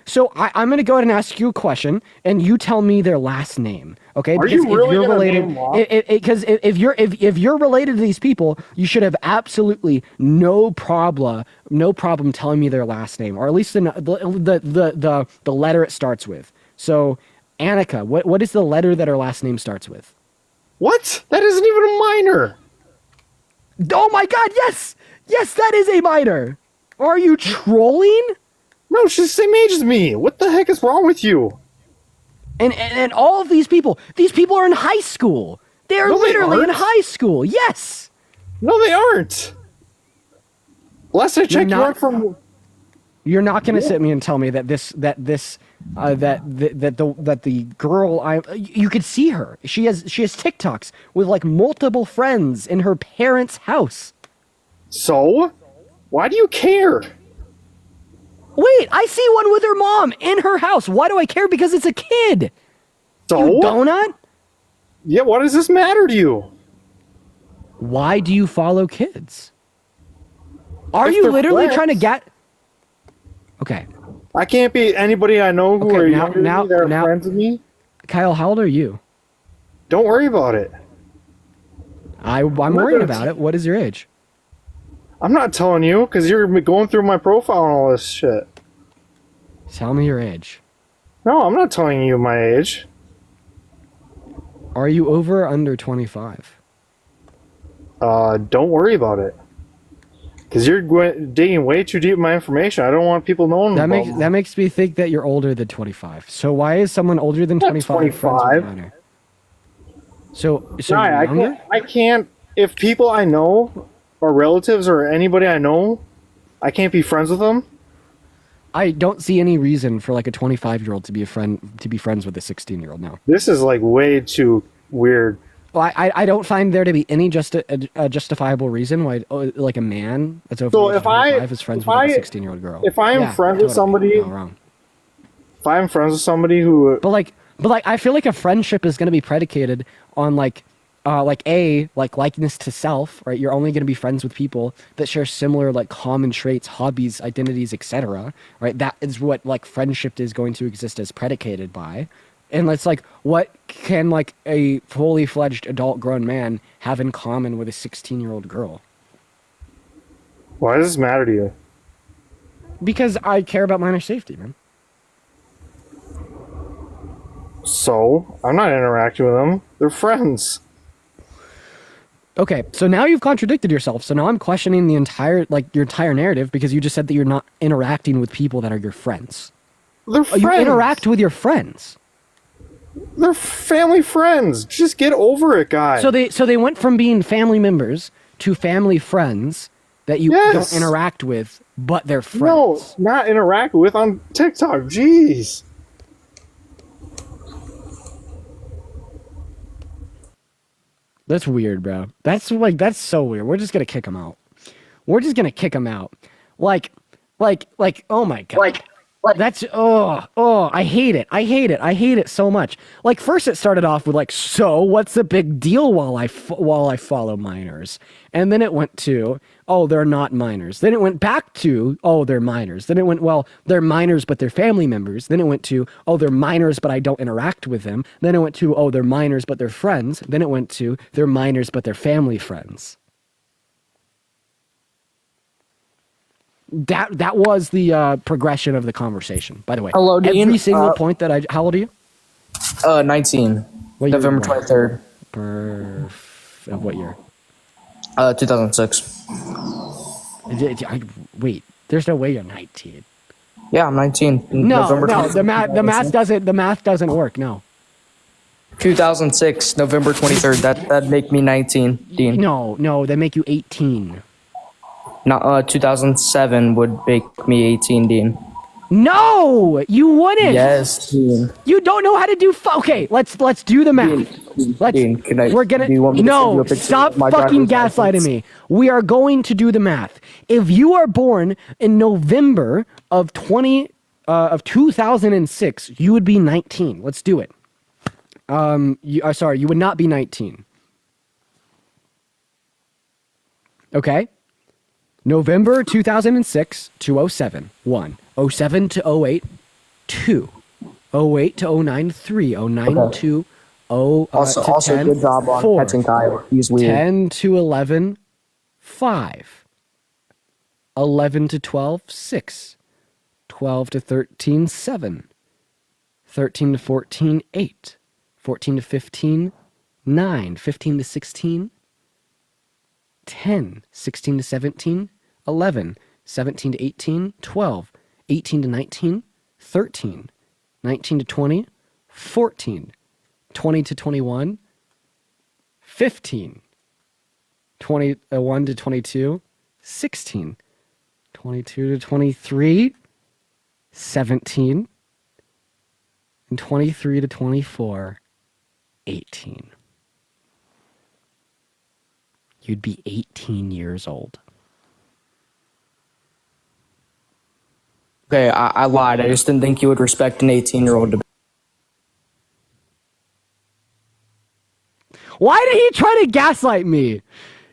So I'm going to go ahead and ask you a question, and you tell me their last name. Okay? Are you really if you're gonna related, name them off? because if you're related to these people, you should have absolutely no problem telling me their last name, or at least the letter it starts with. So, Annika, what is the letter that her last name starts with? What? That isn't even a minor. Oh my God! Yes, that is a minor. Are you trolling? No, she's the same age as me. What the heck is wrong with you? And all of these people are in high school. They're literally in high school. Yes. No, they aren't. Last I checked, you aren't from. You're not going to sit me and tell me that the girl you could see her. She has TikToks with like multiple friends in her parents' house. So, why do you care? Wait, I see one with her mom in her house. Why do I care? Because it's a kid. So? You donut? Yeah, why does this matter to you? Why do you follow kids? Are you literally trying to get... Okay. I can't be anybody I know who are younger than me that are friends with me. Kyle, how old are you? Don't worry about it. I'm worried about it. What is your age? I'm not telling you, because you're going through my profile and all this shit. Tell me your age. No, I'm not telling you my age. Are you over or under 25? Don't worry about it. Because you're digging way too deep in my information. I don't want people knowing that about that makes me think that you're older than 25. So why is someone older than 25 friends with a minor? So right, you're younger? I can't... If people I know... or relatives or anybody I know, I can't be friends with them. I don't see any reason for like a 25-year-old to be friends with a 16-year-old now. This is like way too weird. Well, I don't find there to be any justifiable reason why like a man that's over the age of 25 is friends with a 16-year-old girl. If I am friends with somebody, if I'm friends with somebody who, but like I feel like a friendship is going to be predicated on like likeness to self, right? You're only going to be friends with people that share similar like common traits, hobbies, identities, etc. Right? That is what like friendship is going to exist as predicated by. And it's like, what can like a fully fledged adult grown man have in common with a 16-year-old girl? Why does this matter to you? Because I care about minor safety, man. So I'm not interacting with them. They're friends. Okay, so now you've contradicted yourself. So now I'm questioning your entire narrative because you just said that you're not interacting with people that are your friends. They're friends. You interact with your friends. They're family friends. Just get over it, guys. So they went from being family members to family friends that you don't interact with, but they're friends. No, not interact with on TikTok. Jeez. That's weird, bro. That's so weird. We're just gonna kick him out. Like, oh my God. That's, I hate it. I hate it so much. Like, first it started off with like, so what's the big deal while I follow minors? And then it went to, oh, they're not minors. Then it went back to, oh, they're minors. Then it went, well, they're minors, but they're family members. Then it went to, oh, they're minors, but I don't interact with them. Then it went to, oh, they're minors, but they're friends. Then it went to, they're minors, but they're family friends. That was the progression of the conversation, by the way. Hello, Dean. Every single point that how old are you? 19. November 23rd. Of what year? 2006. Wait, There's no way you're 19. Yeah, I'm 19. No, November no, 26th, the math doesn't work. No. 2006, November 23rd. That'd make me 19, Dean. No, they make you 18. No, 2007 would make me 18, Dean. No, you wouldn't. Yes, Dean. You don't know how to do. Okay, let's do the math. Dean, We're gonna. do you want me to send you No, a picture stop of my fucking driver's gaslighting license? me. We are going to do the math. If you are born in November of 2006, you would be 19. Let's do it. You would not be 19. Okay. November 2006 to 07, 1. 07 to 08, 2. 08 to 09, 3. 09 to 0 Also, to 10, good job on 4. catching Kyle. He's weird. 10 to 11, 5. 11 to 12, 6. 12 to 13, 7. 13 to 14, 8. 14 to 15, 9. 15 to 16, 10. 16 to 17, 11. 17 to 18, 12. 18 to 19, 13. 19 to 20, 14. 20 to 21, 15. 21 to 22, 16. 22 to 23, 17. And 23 to 24, 18. You'd be 18 years old. Okay, I lied. I just didn't think you would respect an 18-year-old. Why did he try to gaslight me?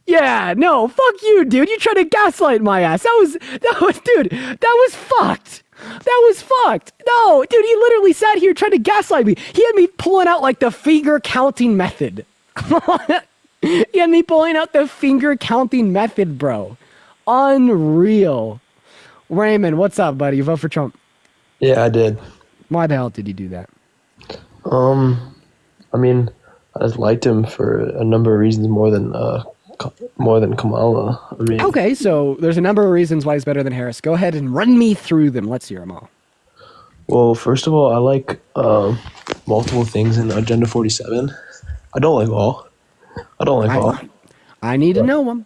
Yeah, no, fuck you, dude. You tried to gaslight my ass. That was, dude, that was fucked. That was fucked. No, dude, he literally sat here trying to gaslight me. He had me pulling out like the finger counting method. He had me pulling out the finger counting method, bro. Unreal. Raymond, what's up, buddy? You vote for Trump? Yeah, I did. Why the hell did you do that? I mean, I just liked him for a number of reasons more than Kamala. I mean, Okay, so there's a number of reasons why he's better than Harris. Go ahead and run me through them. Let's hear them all. well, first of all, I like multiple things in Agenda 47. I don't like all. I need to know them.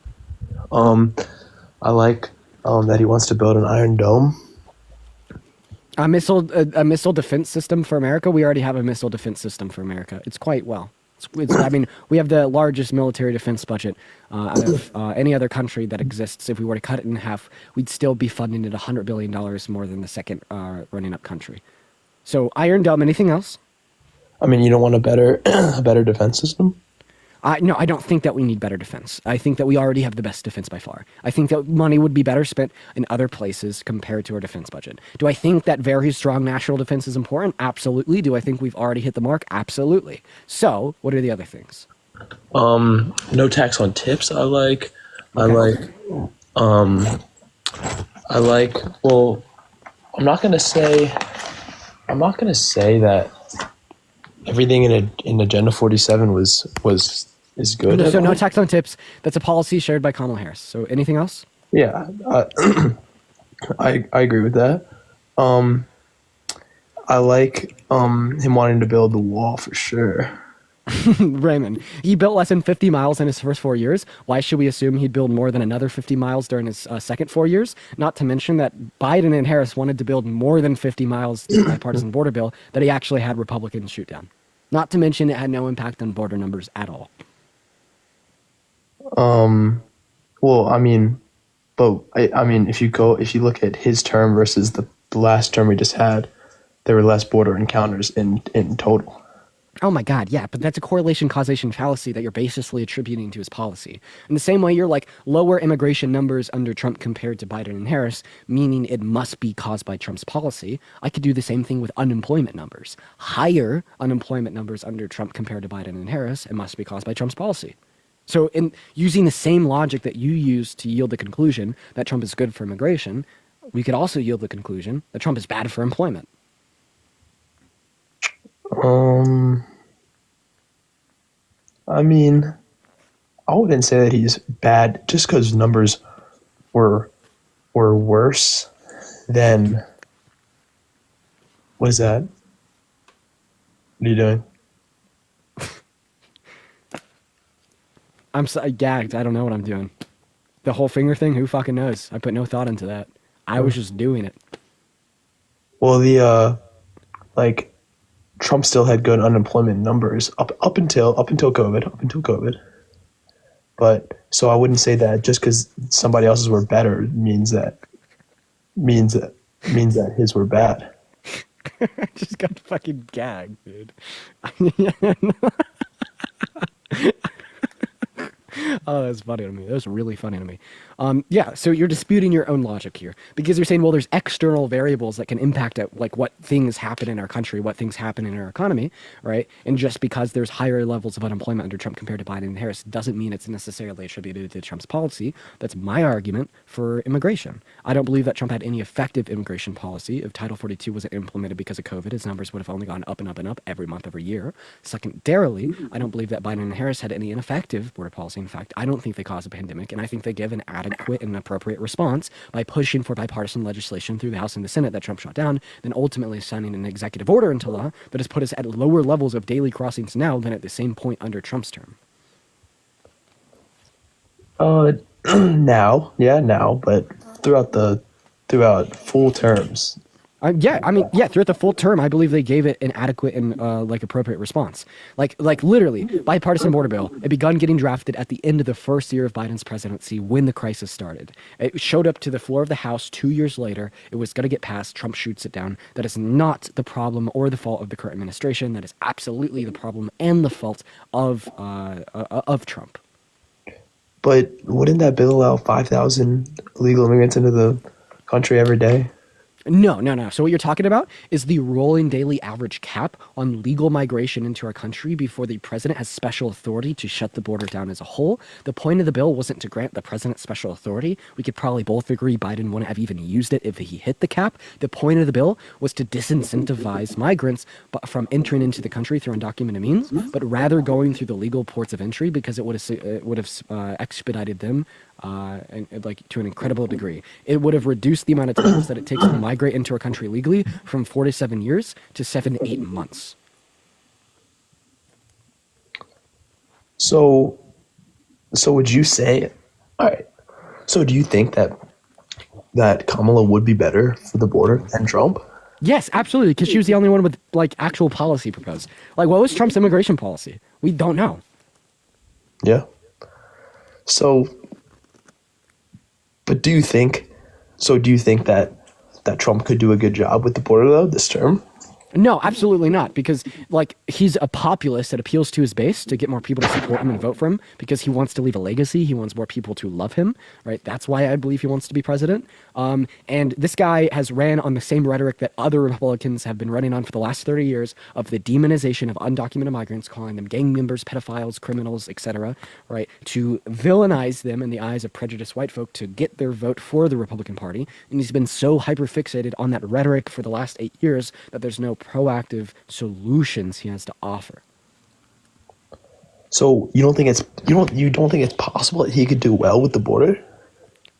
I like that he wants to build an Iron Dome. A missile defense system for America. We already have a missile defense system for America. It's quite well. I mean, we have the largest military defense budget out of any other country that exists. If we were to cut it in half, we'd still be funding it $100 billion more than the second running up country. So Iron Dome. Anything else? I mean, you don't want a better defense system? No, I don't think that we need better defense. I think that we already have the best defense by far. I think that money would be better spent in other places compared to our defense budget. Do I think that very strong national defense is important? Absolutely. Do I think we've already hit the mark? Absolutely. So, what are the other things? No tax on tips. I like. Well, I'm not gonna say that everything in Agenda 47 is good. So no tax on tips. That's a policy shared by Kamala Harris. So anything else? Yeah, I agree with that. I like him wanting to build the wall for sure. Raymond, he built less than 50 miles in his first 4 years. Why should we assume he'd build more than another 50 miles during his second 4 years? Not to mention that Biden and Harris wanted to build more than 50 miles to the bipartisan border bill that he actually had Republicans shoot down. Not to mention it had no impact on border numbers at all. Well, I mean, if you look at his term versus the last term we just had, there were less border encounters in total. Oh my God, yeah, but that's a correlation causation fallacy that you're basically attributing to his policy. In the same way, you're like lower immigration numbers under Trump compared to Biden and Harris, meaning it must be caused by Trump's policy. I could do the same thing with unemployment numbers. Higher unemployment numbers under Trump compared to Biden and Harris, it must be caused by Trump's policy. So in using the same logic that you use to yield the conclusion that Trump is good for immigration, we could also yield the conclusion that Trump is bad for employment. I mean, I wouldn't say that he's bad just because numbers were were worse than. What is that? What are you doing? I'm so gagged. I don't know what I'm doing. The whole finger thing, who fucking knows? I put no thought into that. I was just doing it. Well, the like Trump still had good unemployment numbers up until COVID. But so I wouldn't say that just because somebody else's were better means that his were bad. I just got fucking gagged, dude. Oh, that's funny to me. That was really funny to me. Yeah, so you're disputing your own logic here because you're saying, well, there's external variables that can impact it, like what things happen in our country, what things happen in our economy, right? And just because there's higher levels of unemployment under Trump compared to Biden and Harris doesn't mean it's necessarily attributed to Trump's policy. That's my argument for immigration. I don't believe that Trump had any effective immigration policy. If Title 42 wasn't implemented because of COVID, his numbers would have only gone up and up and up every month, every year. Secondarily, I don't believe that Biden and Harris had any ineffective border policy. In fact, I don't think they caused a pandemic, and I think they give an adequate and appropriate response by pushing for bipartisan legislation through the House and the Senate that Trump shot down, then ultimately signing an executive order into law that has put us at lower levels of daily crossings now than at the same point under Trump's term. Now, but throughout full terms. Throughout the full term, I believe they gave it an adequate and appropriate response. Like literally, bipartisan border bill. It begun getting drafted at the end of the first year of Biden's presidency when the crisis started. It showed up to the floor of the House 2 years later. It was going to get passed. Trump shoots it down. That is not the problem or the fault of the current administration. That is absolutely the problem and the fault of Trump. But wouldn't that bill allow 5,000 illegal immigrants into the country every day? No. So what you're talking about is the rolling daily average cap on legal migration into our country before the president has special authority to shut the border down as a whole. The point of the bill wasn't to grant the president special authority. We could probably both agree Biden wouldn't have even used it if he hit the cap. The point of the bill was to disincentivize migrants from entering into the country through undocumented means, but rather going through the legal ports of entry because it would have expedited them to an incredible degree. It would have reduced the amount of time that it takes to migrate into our country legally from 4 to 7 years to 7 to 8 months. So would you say, all right, so do you think that Kamala would be better for the border than Trump? Yes, absolutely, because she was the only one with actual policy proposed. What was Trump's immigration policy? We don't know. Yeah. But do you think that Trump could do a good job with the border though this term? No, absolutely not, because he's a populist that appeals to his base to get more people to support him and vote for him because he wants to leave a legacy. He wants more people to love him, right? That's why I believe he wants to be president. And this guy has ran on the same rhetoric that other Republicans have been running on for the last 30 years of the demonization of undocumented migrants, calling them gang members, pedophiles, criminals, etc., right? To villainize them in the eyes of prejudiced white folk to get their vote for the Republican Party. And he's been so hyper-fixated on that rhetoric for the last 8 years that there's no proactive solutions he has to offer. So you don't think it's possible that he could do well with the border?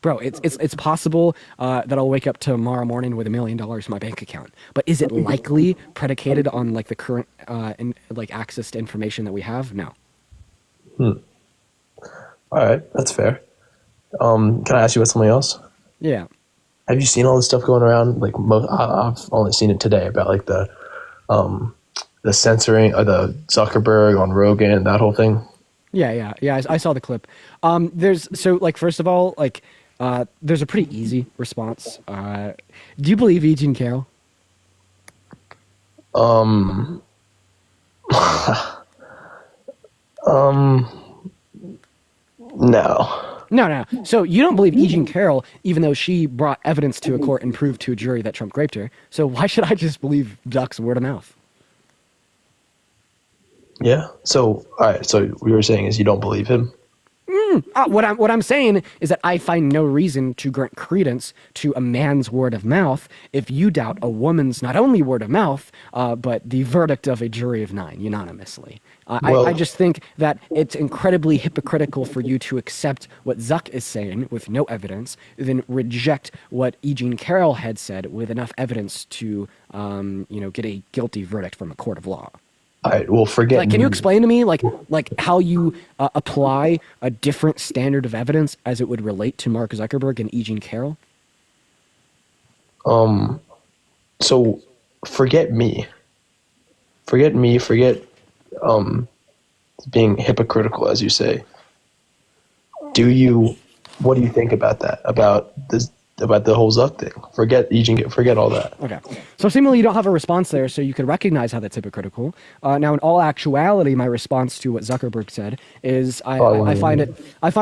Bro, it's possible that I'll wake up tomorrow morning with $1 million in my bank account. But is it likely predicated on the current access to information that we have? No. All right, that's fair. Can I ask you about something else? Yeah. Have you seen all this stuff going around? I've only seen it today about the censoring of the Zuckerberg on Rogan, that whole thing. Yeah. I saw the clip. First of all, there's a pretty easy response. Do you believe E. Jean Carroll? No. No. So you don't believe E. Jean Carroll, even though she brought evidence to a court and proved to a jury that Trump raped her. So why should I just believe Duck's word of mouth? Yeah. So, all right. So what you were saying is you don't believe him? What I'm saying is that I find no reason to grant credence to a man's word of mouth if you doubt a woman's not only word of mouth, but the verdict of a jury of 9 unanimously. I just think that it's incredibly hypocritical for you to accept what Zuck is saying with no evidence, then reject what E. Jean Carroll had said with enough evidence to, get a guilty verdict from a court of law. All right, well, forget. Like, can you explain to me, like how you apply a different standard of evidence as it would relate to Mark Zuckerberg and E. Jean Carroll? So forget me. Forget being hypocritical, as you say. What do you think about that? About the whole Zuck thing? Forget all that. Okay. So seemingly you don't have a response there, so you could recognize how that's hypocritical. Now, in all actuality, my response to what Zuckerberg said is I find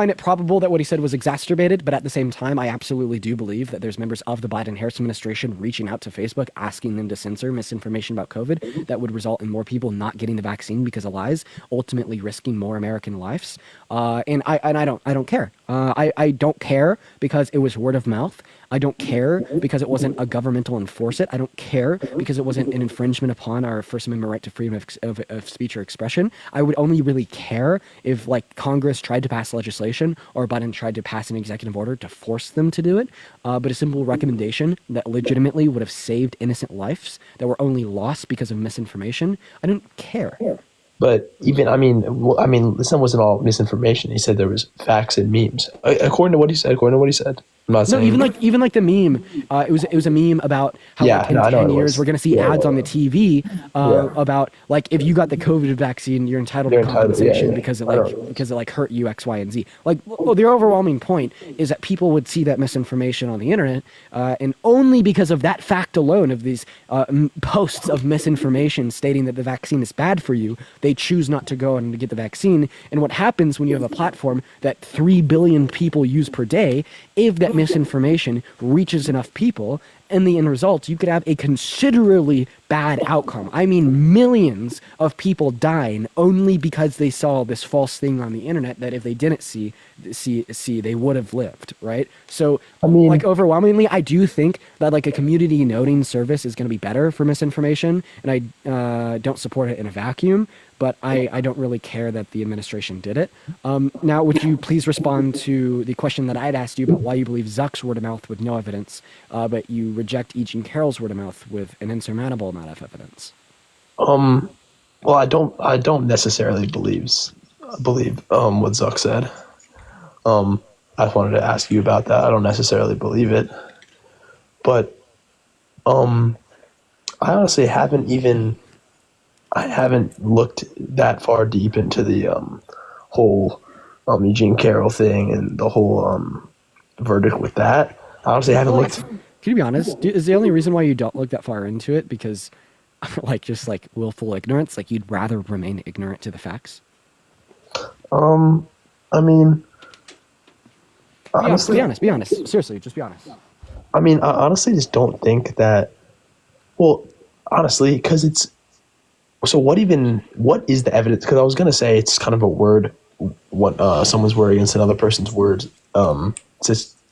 it probable that what he said was exacerbated, but at the same time, I absolutely do believe that there's members of the Biden-Harris administration reaching out to Facebook, asking them to censor misinformation about COVID that would result in more people not getting the vaccine because of lies, ultimately risking more American lives. And I don't care. I don't care because it was word of mouth. I don't care because it wasn't a governmental enforce it. I don't care because it wasn't an infringement upon our First Amendment right to freedom of speech or expression. I would only really care if, like, Congress tried to pass legislation or Biden tried to pass an executive order to force them to do it. But a simple recommendation that legitimately would have saved innocent lives that were only lost because of misinformation, I don't care. But even, I mean, this wasn't all misinformation. He said there was facts and memes. According to what he said. I'm not saying. Even like the meme, it was a meme about how in 10 years we're going to see ads on the TV about, like, if you got the COVID vaccine, you're entitled to compensation because it hurt you X, Y, and Z. Like, well, the overwhelming point is that people would see that misinformation on the internet, and only because of that fact alone of these posts of misinformation stating that the vaccine is bad for you, they choose not to go and to get the vaccine. And what happens when you have a platform that 3 billion people use per day, if that misinformation reaches enough people, in the end result, you could have a considerably bad outcome. I mean, millions of people dying only because they saw this false thing on the internet that if they didn't see, they would have lived, right? So, like, overwhelmingly, I do think that, like, a community noting service is going to be better for misinformation, and I don't support it in a vacuum, but I don't really care that the administration did it. Now, would you please respond to the question that I had asked you about why you believe Zuck's word of mouth with no evidence, but you reject E. Jean Carroll's word of mouth with an insurmountable amount of evidence? Well, I don't necessarily believe what Zuck said. I just wanted to ask you about that. I don't necessarily believe it, but I honestly haven't looked that far deep into the whole Eugene Carroll thing and the whole verdict with that. I honestly haven't looked. Can you be honest? Is the only reason why you don't look that far into it because, just willful ignorance? Like, you'd rather remain ignorant to the facts? I mean, honestly, be honest. Seriously, just be honest. I mean, I honestly just don't think that. Well, honestly, because it's. So what is the evidence? Because I was going to say it's kind of a word, someone's word against another person's words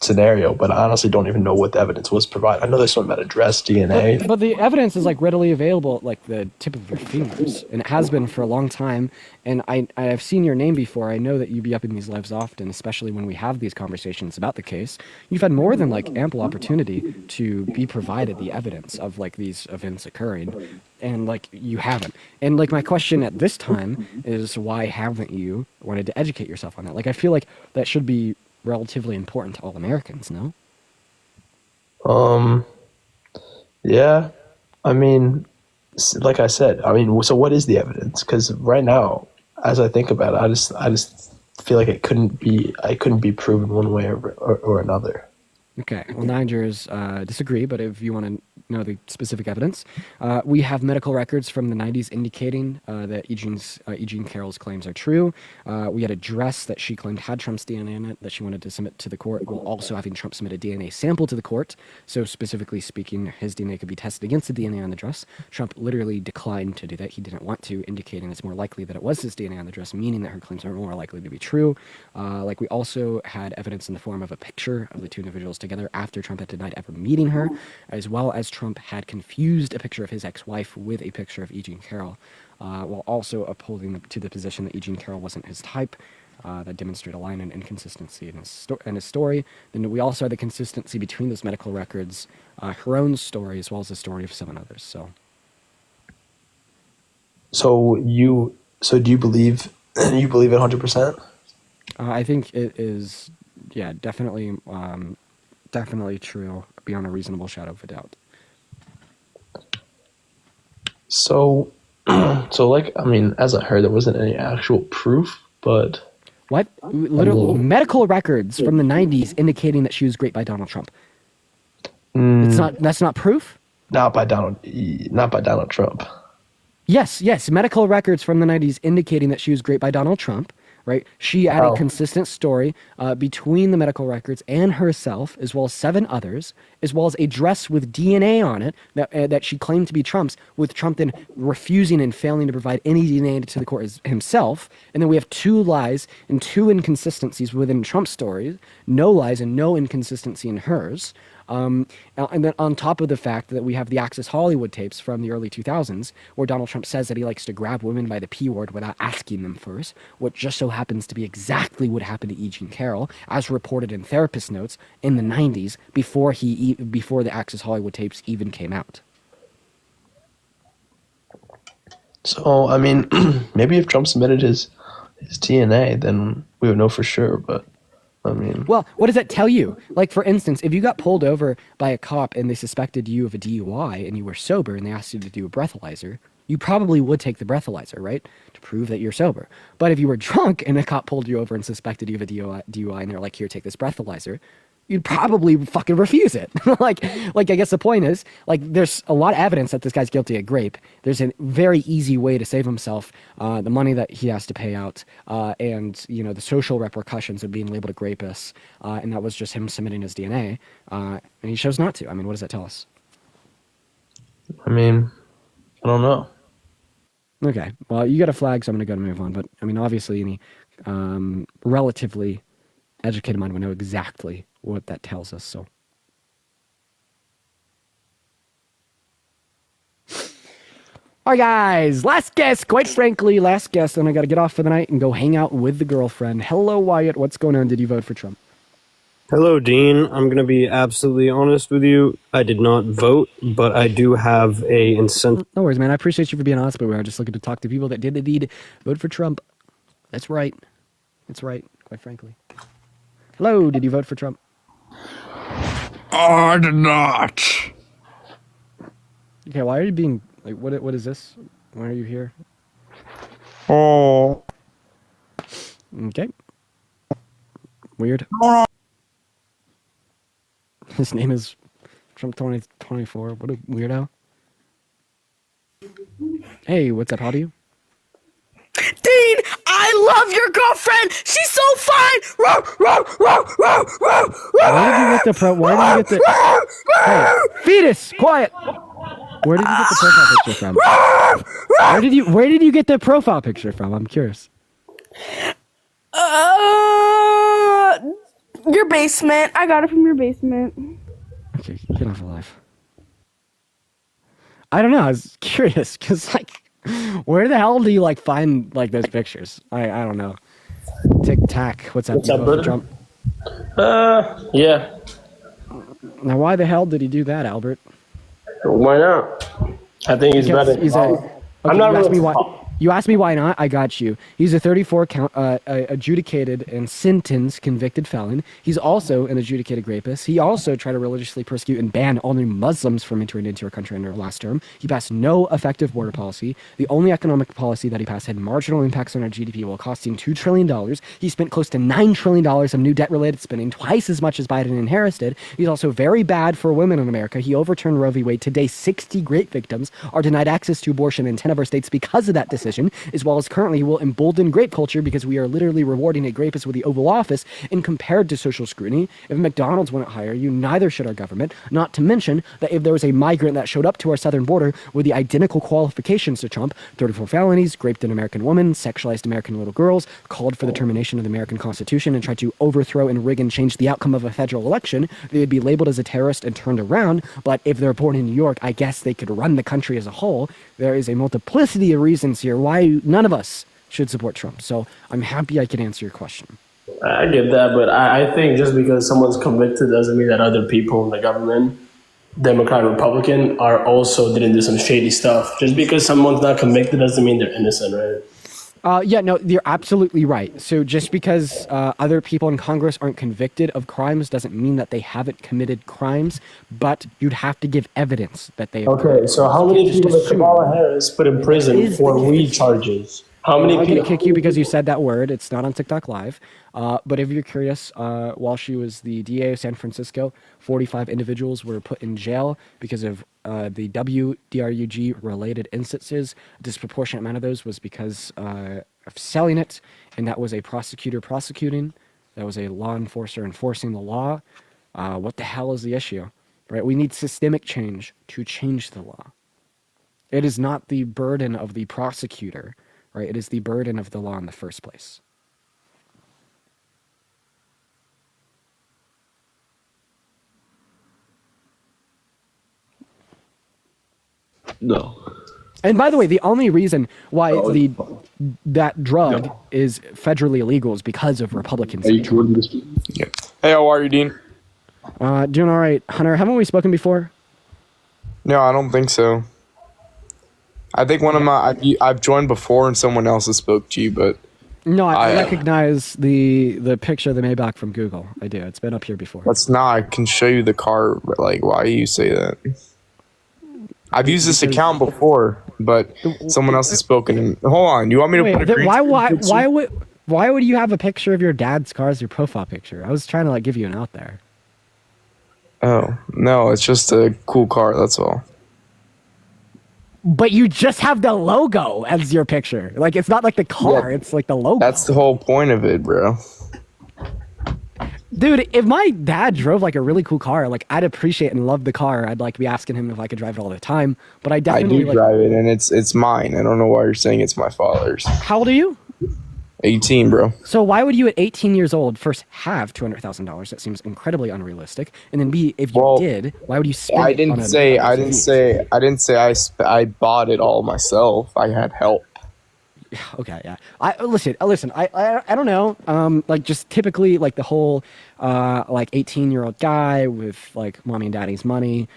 scenario, but I honestly don't even know what the evidence was provided. I know there's something about address, DNA. But the evidence is, like, readily available at, like, the tip of your fingers, and it has been for a long time. And I've seen your name before. I know that you be up in these lives often, especially when we have these conversations about the case. You've had more than, like, ample opportunity to be provided the evidence of, like, these events occurring, and, like, you haven't. And, like, my question at this time is, why haven't you wanted to educate yourself on that? Like, I feel like that should be relatively important to all Americans, no? Yeah. I mean, like I said, so what is the evidence? Because right now, as I think about it, I just feel like it couldn't be proven one way or another. Okay. Well, 9 jurors disagree, but if you want to know the specific evidence. We have medical records from the 90s indicating that Eugene Carroll's claims are true. We had a dress that she claimed had Trump's DNA in it that she wanted to submit to the court, while also having Trump submit a DNA sample to the court. So specifically speaking, his DNA could be tested against the DNA on the dress. Trump literally declined to do that. He didn't want to, indicating it's more likely that it was his DNA on the dress, meaning that her claims are more likely to be true. Like we also had evidence in the form of a picture of the two individuals together after Trump had denied ever meeting her, as well as Trump had confused a picture of his ex-wife with a picture of Eugene Carroll, while also upholding to the position that Eugene Carroll wasn't his type. That demonstrate a line and inconsistency in his story. Then we also had the consistency between those medical records, her own story, as well as the story of 7 others. So do you believe you believe it 100%? I think it is, yeah, definitely true beyond a reasonable shadow of a doubt. So, like, I mean, as I heard, there wasn't any actual proof, but what? Literally, medical records from the 90s indicating that she was raped by Donald Trump. That's not proof? Not by Donald Trump. Yes, medical records from the 90s indicating that she was raped by Donald Trump, right? She had a consistent story between the medical records and herself, as well as 7 others, as well as a dress with DNA on it that she claimed to be Trump's, with Trump then refusing and failing to provide any DNA to the court himself. And then we have 2 lies and 2 inconsistencies within Trump's story, no lies and no inconsistency in hers. And then on top of the fact that we have the Access Hollywood tapes from the early 2000s, where Donald Trump says that he likes to grab women by the P word without asking them first, what just so happens to be exactly what happened to Eugene Carroll, as reported in therapist notes in the 90s, before the Access Hollywood tapes even came out. So, I mean, maybe if Trump submitted his DNA, then we would know for sure, but I mean... Well, what does that tell you? Like, for instance, if you got pulled over by a cop and they suspected you of a DUI and you were sober and they asked you to do a breathalyzer, you probably would take the breathalyzer, right? To prove that you're sober. But if you were drunk and a cop pulled you over and suspected you of a DUI and they're like, here, take this breathalyzer, you'd probably fucking refuse it. like I guess the point is, like, there's a lot of evidence that this guy's guilty of rape. There's a very easy way to save himself the money that he has to pay out, and the social repercussions of being labeled a rapist, and that was just him submitting his DNA, and he chose not to. I mean, what does that tell us? I mean, I don't know. Okay, well, you got a flag, so I'm gonna move on. But I mean, obviously, any relatively educated mind would know exactly what that tells us. So, all right, guys, last guest. Quite frankly, last guest. Then I got to get off for the night and go hang out with the girlfriend. Hello, Wyatt. What's going on? Did you vote for Trump? Hello, Dean. I'm going to be absolutely honest with you. I did not vote, but I do have a incentive. No worries, man. I appreciate you for being honest, but we are just looking to talk to people that did indeed vote for Trump. That's right. That's right, quite frankly. Hello, did you vote for Trump? I did not. Okay, why are you being, like, what is this? Why are you here? Oh. Okay. Weird. His name is Trump 2024. What a weirdo. Hey, what's up? How do you? Dean, I love your girlfriend. She's so fine. Where did you get the Hey, fetus, quiet. Where did you get the profile picture from? Where did you get the profile picture from? I'm curious. Your basement. I got it from your basement. Okay, get off the live. I don't know. I was curious because, like, where the hell do you find those pictures? I don't know. Tic Tac. What's up, brother? Trump? Yeah. Now, why the hell did he do that, Albert? Why not? I think he's better. Okay, I'm not you asked really. me why. You asked me why not. I got you. He's a 34 count adjudicated and sentenced convicted felon. He's also an adjudicated rapist. He also tried to religiously persecute and ban all new Muslims from entering into our country under last term. He passed no effective border policy. The only economic policy that he passed had marginal impacts on our GDP while costing $2 trillion. He spent close to $9 trillion of new debt-related spending, twice as much as Biden and Harris did. He's also very bad for women in America. He overturned Roe v. Wade. Today, 60 rape victims are denied access to abortion in 10 of our states because of that decision. As well as currently will embolden grape culture because we are literally rewarding a rapist with the Oval Office and compared to social scrutiny. If McDonald's wouldn't hire you, neither should our government. Not to mention that if there was a migrant that showed up to our southern border with the identical qualifications to Trump, 34 felonies, raped an American woman, sexualized American little girls, called for the termination of the American Constitution, and tried to overthrow and rig and change the outcome of a federal election, they would be labeled as a terrorist and turned around. But if they're born in New York, I guess they could run the country as a whole. There is a multiplicity of reasons here why none of us should support Trump. So I'm happy I can answer your question. I get that, but I think just because someone's convicted doesn't mean that other people in the government, Democrat, Republican, didn't do some shady stuff. Just because someone's not convicted doesn't mean they're innocent, right? Yeah, no, you're absolutely right. So just because other people in Congress aren't convicted of crimes doesn't mean that they haven't committed crimes, but you'd have to give evidence that they have. Okay, so how many people did Kamala Harris put in prison for weed charges? How many I'm people? going to kick you because you said that word. It's not on TikTok Live. But if you're curious, while she was the DA of San Francisco, 45 individuals were put in jail because of the WDRUG related instances. A disproportionate amount of those was because of selling it, and that was a prosecutor prosecuting. That was a law enforcer enforcing the law. What the hell is the issue? Right? We need systemic change to change the law. It is not the burden of the prosecutor, right? It is the burden of the law in the first place. No. And by the way, the only reason why that drug is federally illegal is because of Republicans. Yeah. Hey, how are you, Dean? Doing all right. Hunter, haven't we spoken before? No, I don't think so. I think I've joined before and someone else has spoke to you, but no, I recognize the picture of the Maybach from Google. I do. It's been up here before. that's not. I can show you the car. But like, why do you say that? I've used this account before, but someone else has spoken. Hold on. You want me to put a green screen? Why would you have a picture of your dad's car as your profile picture? I was trying to give you an out there. Oh, no, it's just a cool car, that's all. But you just have the logo as your picture. It's not like the car, it's like the logo. That's the whole point of it, bro. Dude, if my dad drove a really cool car, I'd appreciate and love the car. I'd be asking him if I could drive it all the time. But I definitely I do drive it, and it's mine. I don't know why you're saying it's my father's. How old are you? 18, bro. So why would you at 18 years old first have $200,000? That seems incredibly unrealistic. And then B, if you did, why would you spend I it didn't say I bought it all myself. I had help. Okay, yeah. Listen. I don't know. Just typically the whole 18-year-old guy with mommy and daddy's money,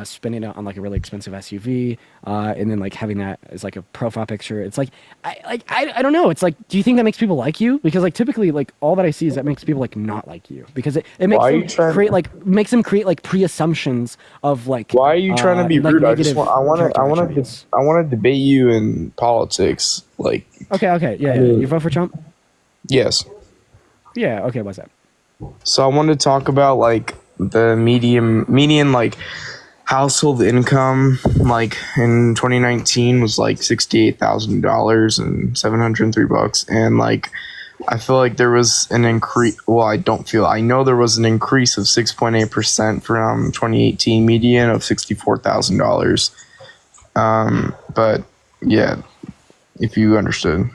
spending it on a really expensive SUV, and then having that as a profile picture. It's I don't know. It's do you think that makes people like you? Because typically all that I see is that makes people not like you because it makes them create pre-assumptions of Why are you trying to be rude? I want to debate you in politics. Okay, yeah. You vote for Trump? Yes. Yeah. Okay. What's that? So I wanted to talk about the median household income in 2019 was $68,000 and $703, and I feel there was an increase. Well, I know there was an increase of 6.8% from 2018 median of $64,000. But yeah, if you understood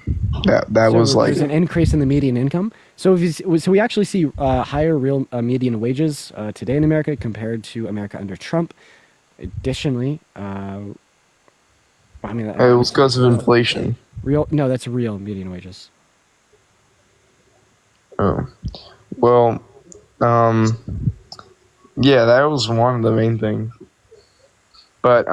that was there's an increase in the median income. So we actually see higher real median wages today in America compared to America under Trump. Additionally, it was because of inflation. That's real median wages. Oh, well, yeah, that was one of the main things. But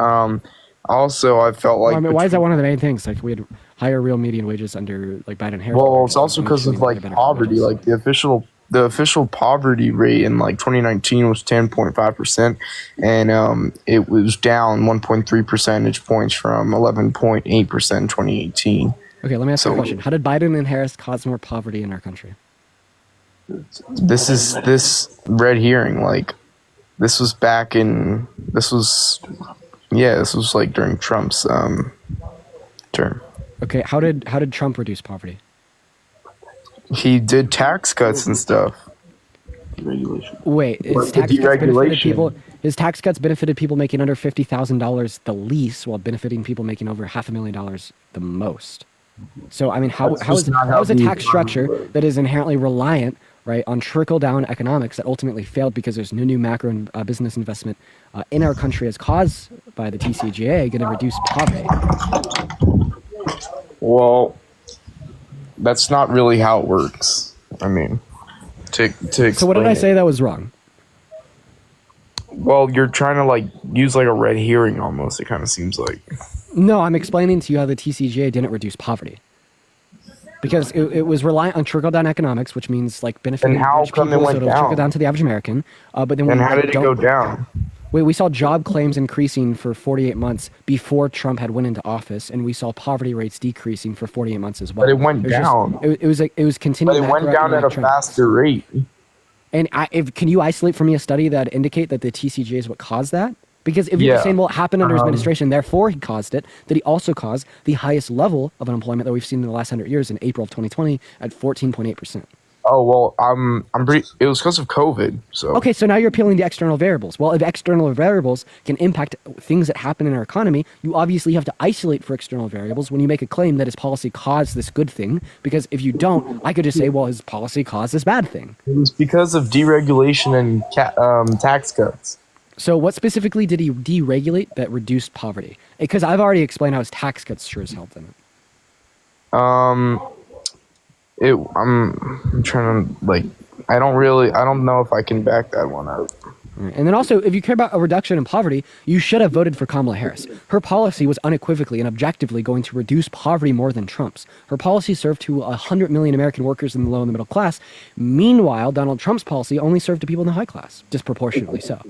also, I felt why is that one of the main things? We had higher real median wages under like Biden and Harris. Well, it's also because of like poverty. Like the official poverty rate in like 2019 was 10.5%, and it was down 1.3 percentage points from 11.8% in 2018. Okay, let me ask you a question. How did Biden and Harris cause more poverty in our country? This red herring, like this was like during Trump's term. Okay, how did Trump reduce poverty? He did tax cuts and stuff. Wait, his tax cuts benefited people making under $50,000 the least, while benefiting people making over $500,000 the most. So I mean, how is a tax structure that is inherently reliant, right, on trickle down economics that ultimately failed because there's no new macro business investment in our country as caused by the TCJA going to reduce poverty? Well, that's not really how it works. I mean, to so what did I say that was wrong? Well, you're trying to like use like a red herring almost. It kind of seems like. No, I'm explaining to you how the TCJA didn't reduce poverty. Because it was reliant on trickle-down economics, which means like benefiting rich people, so it'll trickle down to the average American. But then how did it go down? We saw job claims increasing for 48 months before Trump had went into office, and we saw poverty rates decreasing for 48 months as well. But it went down. It was continuing. But it went down at a faster rate. And can you isolate for me a study that indicate that the TCJA is what caused that? Because if you're saying, well, it happened under his administration, therefore he caused it, that he also caused the highest level of unemployment that we've seen in the last 100 years in April of 2020 at 14.8%. Oh, well, it was because of COVID. So okay, so now you're appealing to external variables. Well, if external variables can impact things that happen in our economy, you obviously have to isolate for external variables when you make a claim that his policy caused this good thing. Because if you don't, I could just say, well, his policy caused this bad thing. It was because of deregulation and tax cuts. So what specifically did he deregulate that reduced poverty? Because I've already explained how his tax cuts sure as helped in it. I'm trying to like, I don't know if I can back that one up. And then also, if you care about a reduction in poverty, you should have voted for Kamala Harris. Her policy was unequivocally and objectively going to reduce poverty more than Trump's. Her policy served to 100 million American workers in the low and the middle class. Meanwhile, Donald Trump's policy only served to people in the high class, disproportionately so.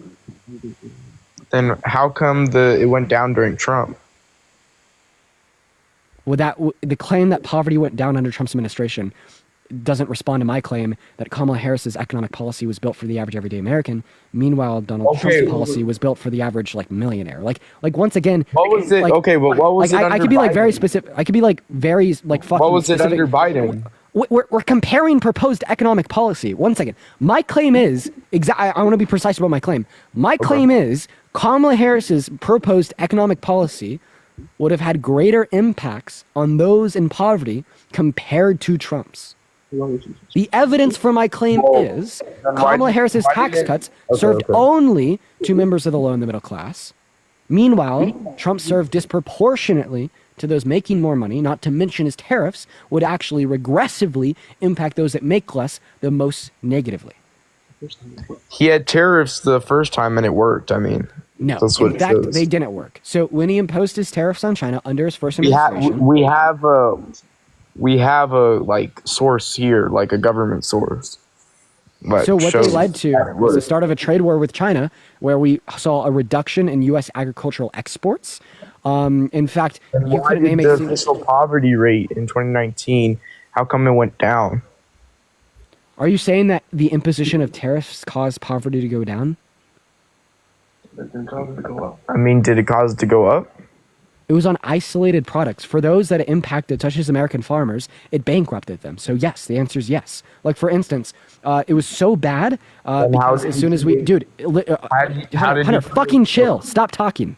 Then how come it went down during Trump? Well, the claim that poverty went down under Trump's administration doesn't respond to my claim that Kamala Harris's economic policy was built for the average everyday American. Meanwhile, Donald Trump's policy was built for the average like millionaire. Like once again, what was it? Like, okay, but what was like, it? I could be like very specific. I could be like very like fucking. What was it specific. under Biden? We're comparing proposed economic policy. One second. My claim is I want to be precise about my claim. My claim is Kamala Harris's proposed economic policy would have had greater impacts on those in poverty compared to Trump's. The evidence for my claim is Kamala Harris's tax cuts served only to members of the low and the middle class. Meanwhile, Trump served disproportionately to those making more money, not to mention his tariffs would actually regressively impact those that make less the most negatively. He had tariffs the first time and it worked. I mean, no, in fact, they didn't work. So when he imposed his tariffs on China under his first administration, we have a like source here, like a government source. So what they led to was the start of a trade war with China, where we saw a reduction in U.S. agricultural exports. In fact, you couldn't name the official poverty rate in 2019. How come it went down? Are you saying that the imposition of tariffs caused poverty to go down? I mean, did it cause it to go up? It was on isolated products. For those that it impacted, such as American farmers, it bankrupted them. So yes, the answer is yes. Like for instance, it was so bad because as soon as we, dude, Hunter, fucking chill. Stop talking.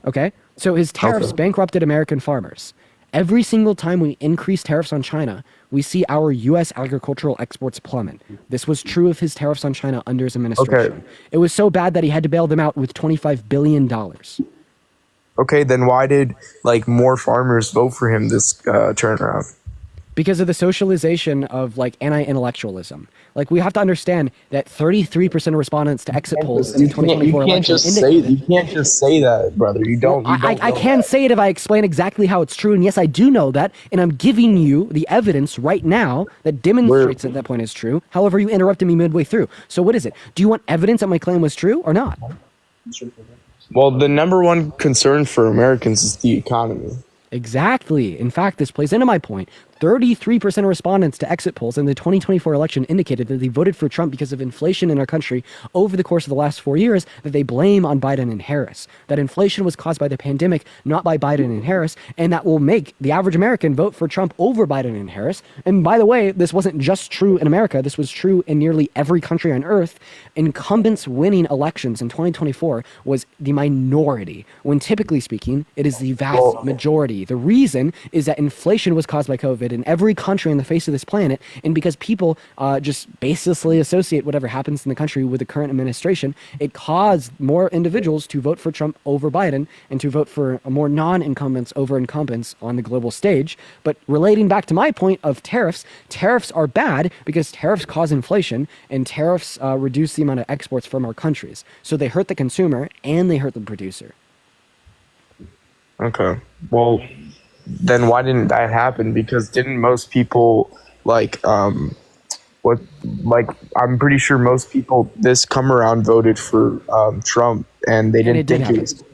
Okay, so his tariffs bankrupted American farmers. Every single time we increase tariffs on China, we see our U.S. agricultural exports plummet. This was true of his tariffs on China under his administration. Okay. It was so bad that he had to bail them out with $25 billion. Okay, then why did like more farmers vote for him this turnaround? Because of the socialization of like anti-intellectualism. Like we have to understand that 33% of respondents to exit polls in the 2024 election indicated. You can't just say that, brother. You don't. I can say it if I explain exactly how it's true, and yes, I do know that, and I'm giving you the evidence right now that demonstrates that point is true. However, you interrupted me midway through. So what is it? Do you want evidence that my claim was true or not? Well, the number one concern for Americans is the economy. Exactly. In fact, this plays into my point. 33% of respondents to exit polls in the 2024 election indicated that they voted for Trump because of inflation in our country over the course of the last 4 years that they blame on Biden and Harris. That inflation was caused by the pandemic, not by Biden and Harris, and that will make the average American vote for Trump over Biden and Harris. And by the way, this wasn't just true in America. This was true in nearly every country on earth. Incumbents winning elections in 2024 was the minority, when typically speaking, it is the vast majority. The reason is that inflation was caused by COVID in every country on the face of this planet, and because people just baselessly associate whatever happens in the country with the current administration, it caused more individuals to vote for Trump over Biden and to vote for more non-incumbents over incumbents on the global stage. But relating back to my point of tariffs, tariffs are bad because tariffs cause inflation, and tariffs reduce the amount of exports from our countries. So they hurt the consumer and they hurt the producer. Okay. Well, then why didn't that happen? Because didn't most people I'm pretty sure most people this come around voted for Trump, and they didn't think it was.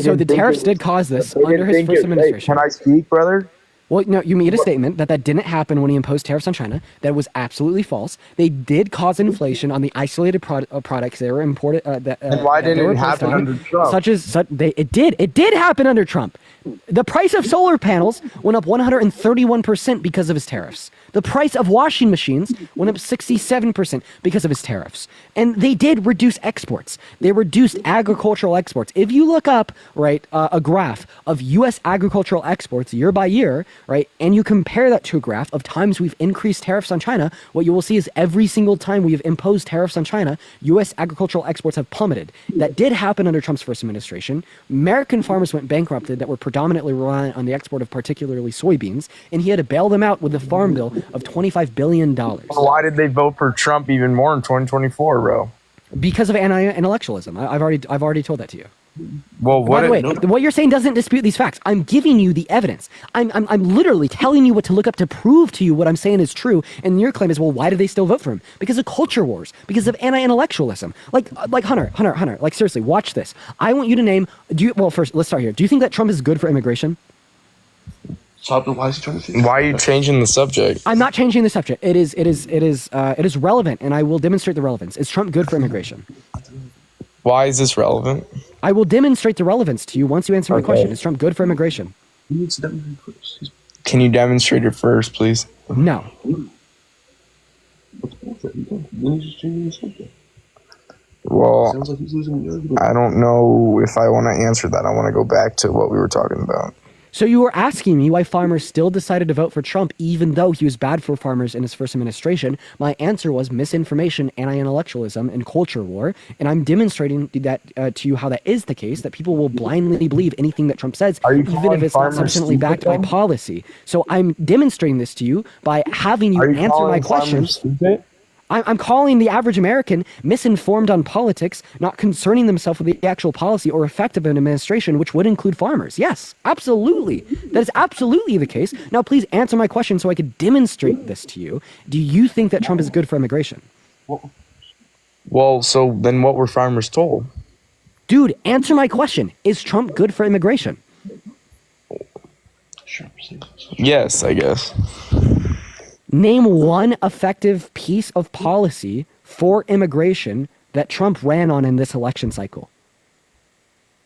So the tariffs did cause this under his first administration. Can I speak, brother? Well, no, you made a statement that didn't happen when he imposed tariffs on China. That was absolutely false. They did cause inflation on the isolated products that were imported. And why didn't it happen under Trump? It did happen under Trump. The price of solar panels went up 131% because of his tariffs. The price of washing machines went up 67% because of his tariffs. And they did reduce exports. They reduced agricultural exports. If you look up, right, a graph of U.S. agricultural exports year by year, right, and you compare that to a graph of times we've increased tariffs on China, what you will see is every single time we have imposed tariffs on China, U.S. agricultural exports have plummeted. That did happen under Trump's first administration. American farmers went bankrupted that were predominantly reliant on the export of particularly soybeans, and he had to bail them out with the Farm Bill of $25 billion. Why did they vote for Trump even more in 2024, bro? Because of anti-intellectualism. I've already told that to you. Well, by the way, what you're saying doesn't dispute these facts. I'm giving you the evidence. I'm literally telling you what to look up to prove to you what I'm saying is true. And your claim is, well, why do they still vote for him? Because of culture wars. Because of anti-intellectualism. Like Hunter. Like seriously, watch this. I want you to name. First, let's start here. Do you think that Trump is good for immigration? Why are you changing the subject? I'm not changing the subject. It is relevant, and I will demonstrate the relevance. Is Trump good for immigration? Why is this relevant? I will demonstrate the relevance to you once you answer my question. Is Trump good for immigration? Can you demonstrate it first, please? No. Well, I don't know if I want to answer that. I want to go back to what we were talking about. So you were asking me why farmers still decided to vote for Trump even though he was bad for farmers in his first administration. My answer was misinformation, anti-intellectualism, and culture war. And I'm demonstrating that to you how that is the case, that people will blindly believe anything that Trump says, even if it's not sufficiently backed by policy. So I'm demonstrating this to you by having you answer my question. I'm calling the average American misinformed on politics, not concerning themselves with the actual policy or effect of an administration, which would include farmers. Yes, absolutely. That is absolutely the case. Now, please answer my question so I could demonstrate this to you. Do you think that Trump is good for immigration? Well, so then what were farmers told? Dude, answer my question. Is Trump good for immigration? Yes, I guess. Name one effective piece of policy for immigration that Trump ran on in this election cycle.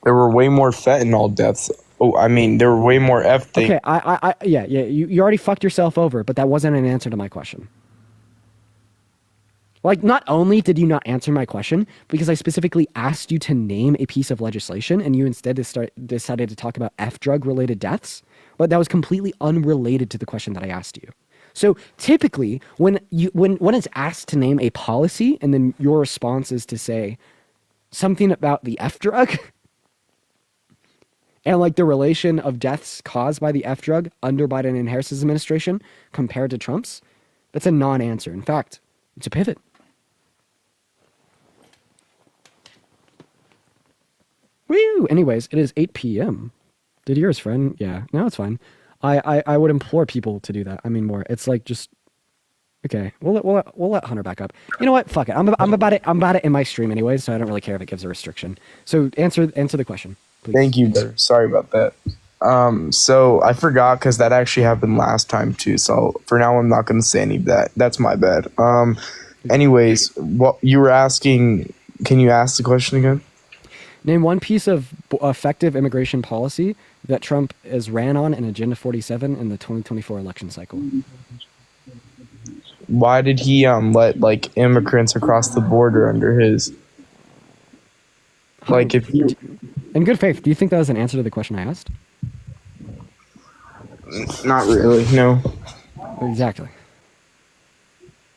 There were way more fentanyl deaths. Oh, I mean, there were way more things. Okay, yeah. You already fucked yourself over, but that wasn't an answer to my question. Like, not only did you not answer my question, because I specifically asked you to name a piece of legislation, and you instead decided to talk about F-drug-related deaths, but that was completely unrelated to the question that I asked you. So typically, when it's asked to name a policy, and then your response is to say something about the F drug, And like the relation of deaths caused by the F drug under Biden and Harris's administration compared to Trump's, that's a non-answer. In fact, it's a pivot. Woo! Anyways, it is 8 p.m. Did yours, friend? Yeah. No, it's fine. I would implore people to do that. I mean, more. It's like just okay. We'll let Hunter back up. You know what? Fuck it. I'm about it. I'm about it in my stream anyways, so I don't really care if it gives a restriction. So answer the question, please. Thank you. Sorry about that. So I forgot because that actually happened last time too. So for now, I'm not going to say any of that. That's my bad. Anyways, what you were asking? Can you ask the question again? Name one piece of effective immigration policy that Trump has ran on in Agenda 47 in the 2024 election cycle. Why did he let like immigrants across the border under his? Like if you, in good faith, do you think that was an answer to the question I asked? Not really. No. Exactly.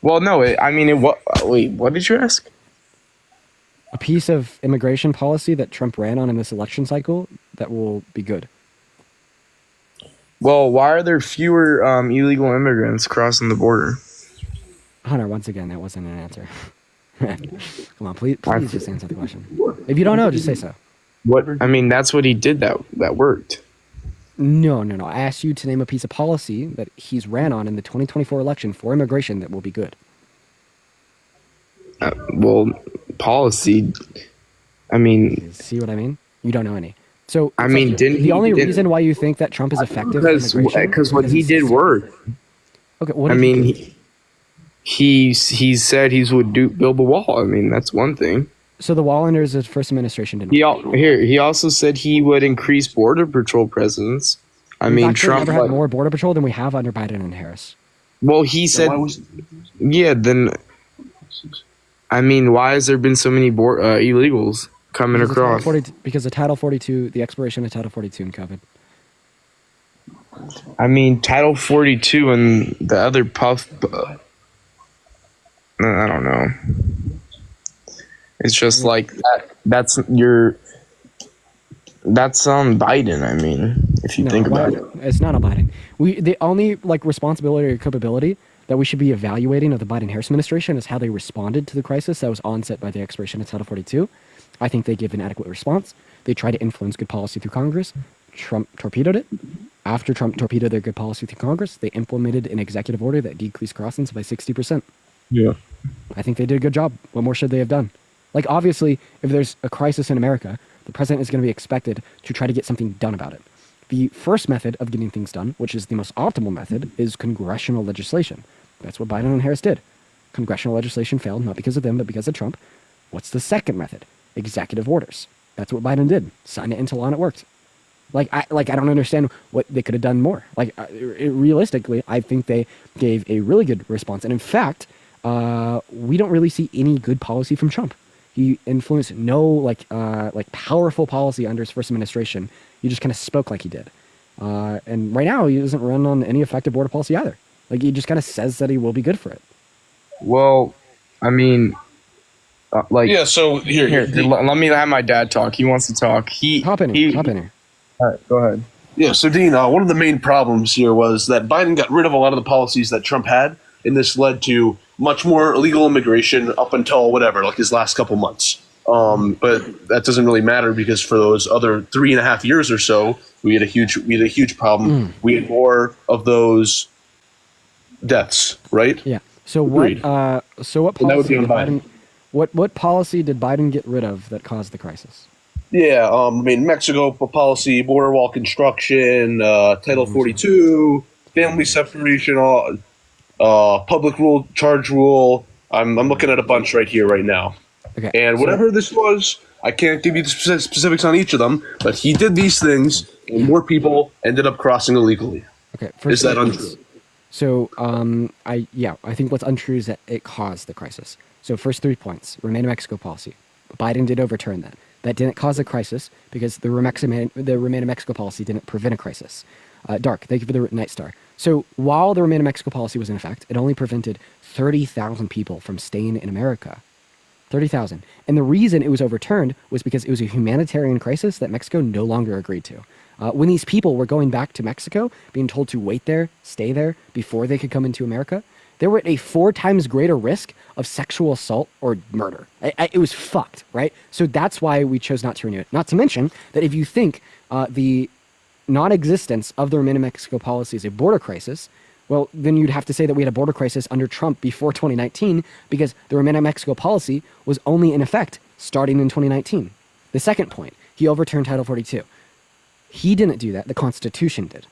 Well, no. Wait, what did you ask? A piece of immigration policy that Trump ran on in this election cycle that will be good. Well, why are there fewer illegal immigrants crossing the border? Hunter, once again, that wasn't an answer. Come on, please just answer the question. If you don't know, just say so. What? I mean, that's what he did that worked. No. I asked you to name a piece of policy that he's ran on in the 2024 election for immigration that will be good. Well, policy. I mean, see what I mean? You don't know any. So I mean, like, the only reason why you think that Trump is effective because what he did worked. Okay, what I did mean, he do? he said he would build the wall. I mean, that's one thing. So the wall under his first administration didn't. He also said he would increase border patrol presence. I mean, Trump never had more border patrol than we have under Biden and Harris. Well, he said, yeah. Then, I mean, why has there been so many illegals coming across? Because of Title 42, the expiration of Title 42 in COVID. I mean, Title 42 and the other puff. I don't know. It's just like that. That's Biden. I mean, if you think about it, it's not on Biden. The only responsibility or capability that we should be evaluating of the Biden-Harris administration is how they responded to the crisis that was onset by the expiration of Title 42. I think they give an adequate response. They try to influence good policy through Congress. Trump torpedoed it. After Trump torpedoed their good policy through Congress, they implemented an executive order that decreased crossings by 60%. Yeah. I think they did a good job. What more should they have done? Obviously, if there's a crisis in America, the president is going to be expected to try to get something done about it. The first method of getting things done, which is the most optimal method, is congressional legislation. That's what Biden and Harris did. Congressional legislation failed, not because of them, but because of Trump. What's the second method? Executive orders. That's what Biden did. Signed it into law and it worked. I don't understand what they could have done more. Realistically, I think they gave a really good response. And in fact, we don't really see any good policy from Trump. He influenced no powerful policy under his first administration. He just kind of spoke like he did. And right now he doesn't run on any effective border policy either. He just kind of says that he will be good for it. Well, I mean, yeah. So here, let me have my dad talk. He wants to talk. Hop in here. All right, go ahead. Yeah. So Dean, one of the main problems here was that Biden got rid of a lot of the policies that Trump had, and this led to much more illegal immigration up until his last couple months. But that doesn't really matter because for those other 3.5 years or so, we had a huge problem. We had more of those deaths, right? Yeah. So what policy did Biden? What policy did Biden get rid of that caused the crisis? Yeah, Mexico policy, border wall construction, Title 42, family separation, public rule, charge rule. I'm looking at a bunch right here, right now. Okay. And whatever this was, I can't give you the specifics on each of them, but he did these things, and more people ended up crossing illegally. Okay. Is that untrue? So, I think what's untrue is that it caused the crisis. So, first 3 points: Remain in Mexico policy. Biden did overturn that. That didn't cause a crisis because the Remain in Mexico policy didn't prevent a crisis. Dark, thank you for the night star. So, while the Remain in Mexico policy was in effect, it only prevented 30,000 people from staying in America. 30,000. And the reason it was overturned was because it was a humanitarian crisis that Mexico no longer agreed to. When these people were going back to Mexico, being told to wait there, stay there, before they could come into America, they were at a 4 times greater risk of sexual assault or murder. It was fucked, right? So that's why we chose not to renew it. Not to mention that if you think the non-existence of the Remain in Mexico policy is a border crisis, well, then you'd have to say that we had a border crisis under Trump before 2019 because the Remain in Mexico policy was only in effect starting in 2019. The second point, he overturned Title 42. He didn't do that. The Constitution did.